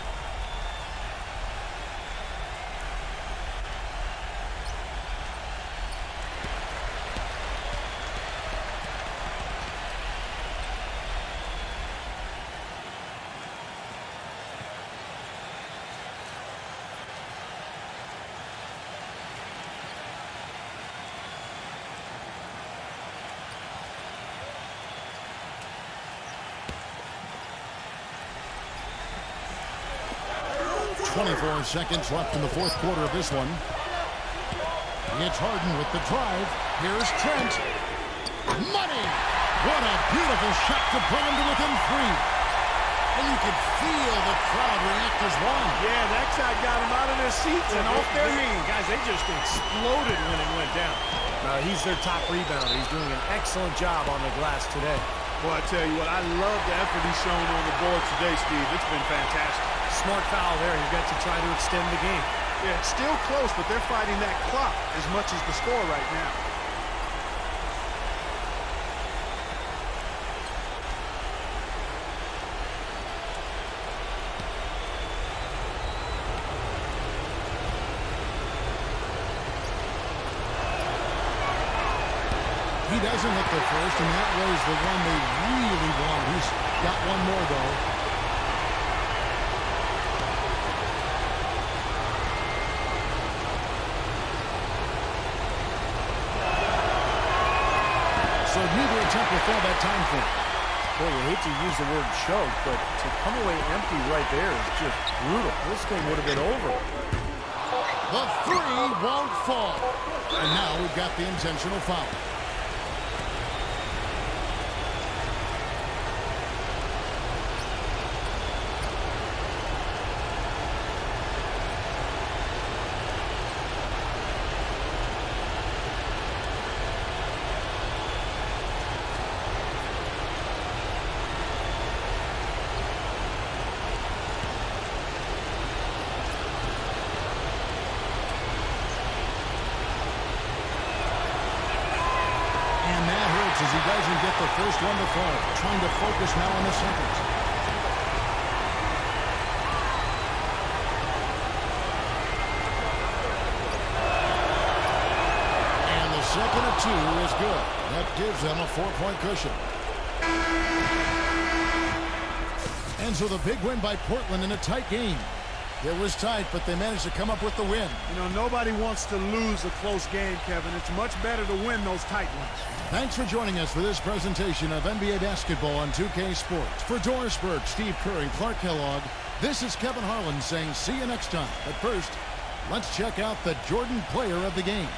Seconds left in the fourth quarter of this one. It's Harden with the drive. Here's Trent. Money! What a beautiful shot to bring him to within 3. And you could feel the crowd react as one. Yeah, that shot got them out of their seats and off their knees. Guys, they just exploded when it went down. He's their top rebounder. He's doing an excellent job on the glass today. Well, I tell you what, I love the effort he's shown on the board today, Steve. It's been fantastic. Smart foul there. You've got to try to extend the game. Yeah, it's still close, but they're fighting that clock as much as the score right now. He doesn't hit the first, and that was the one they really wanted. He's got one more, though. So neither attempt will fall that time for him. Boy, you hate to use the word choke, but to come away empty right there is just brutal. This thing would have been over. The 3 won't fall. And now we've got the intentional foul. As he doesn't get the first one to fall. Trying to focus now on the second. And the second of 2 is good. That gives them a 4-point cushion. And so the big win by Portland in a tight game. It was tight, but they managed to come up with the win. You know, nobody wants to lose a close game, Kevin. It's much better to win those tight ones. Thanks for joining us for this presentation of NBA basketball on 2K Sports. For Doris Burke, Steve Kerr, and Clark Kellogg, this is Kevin Harlan saying see you next time. But first, let's check out the Jordan player of the game.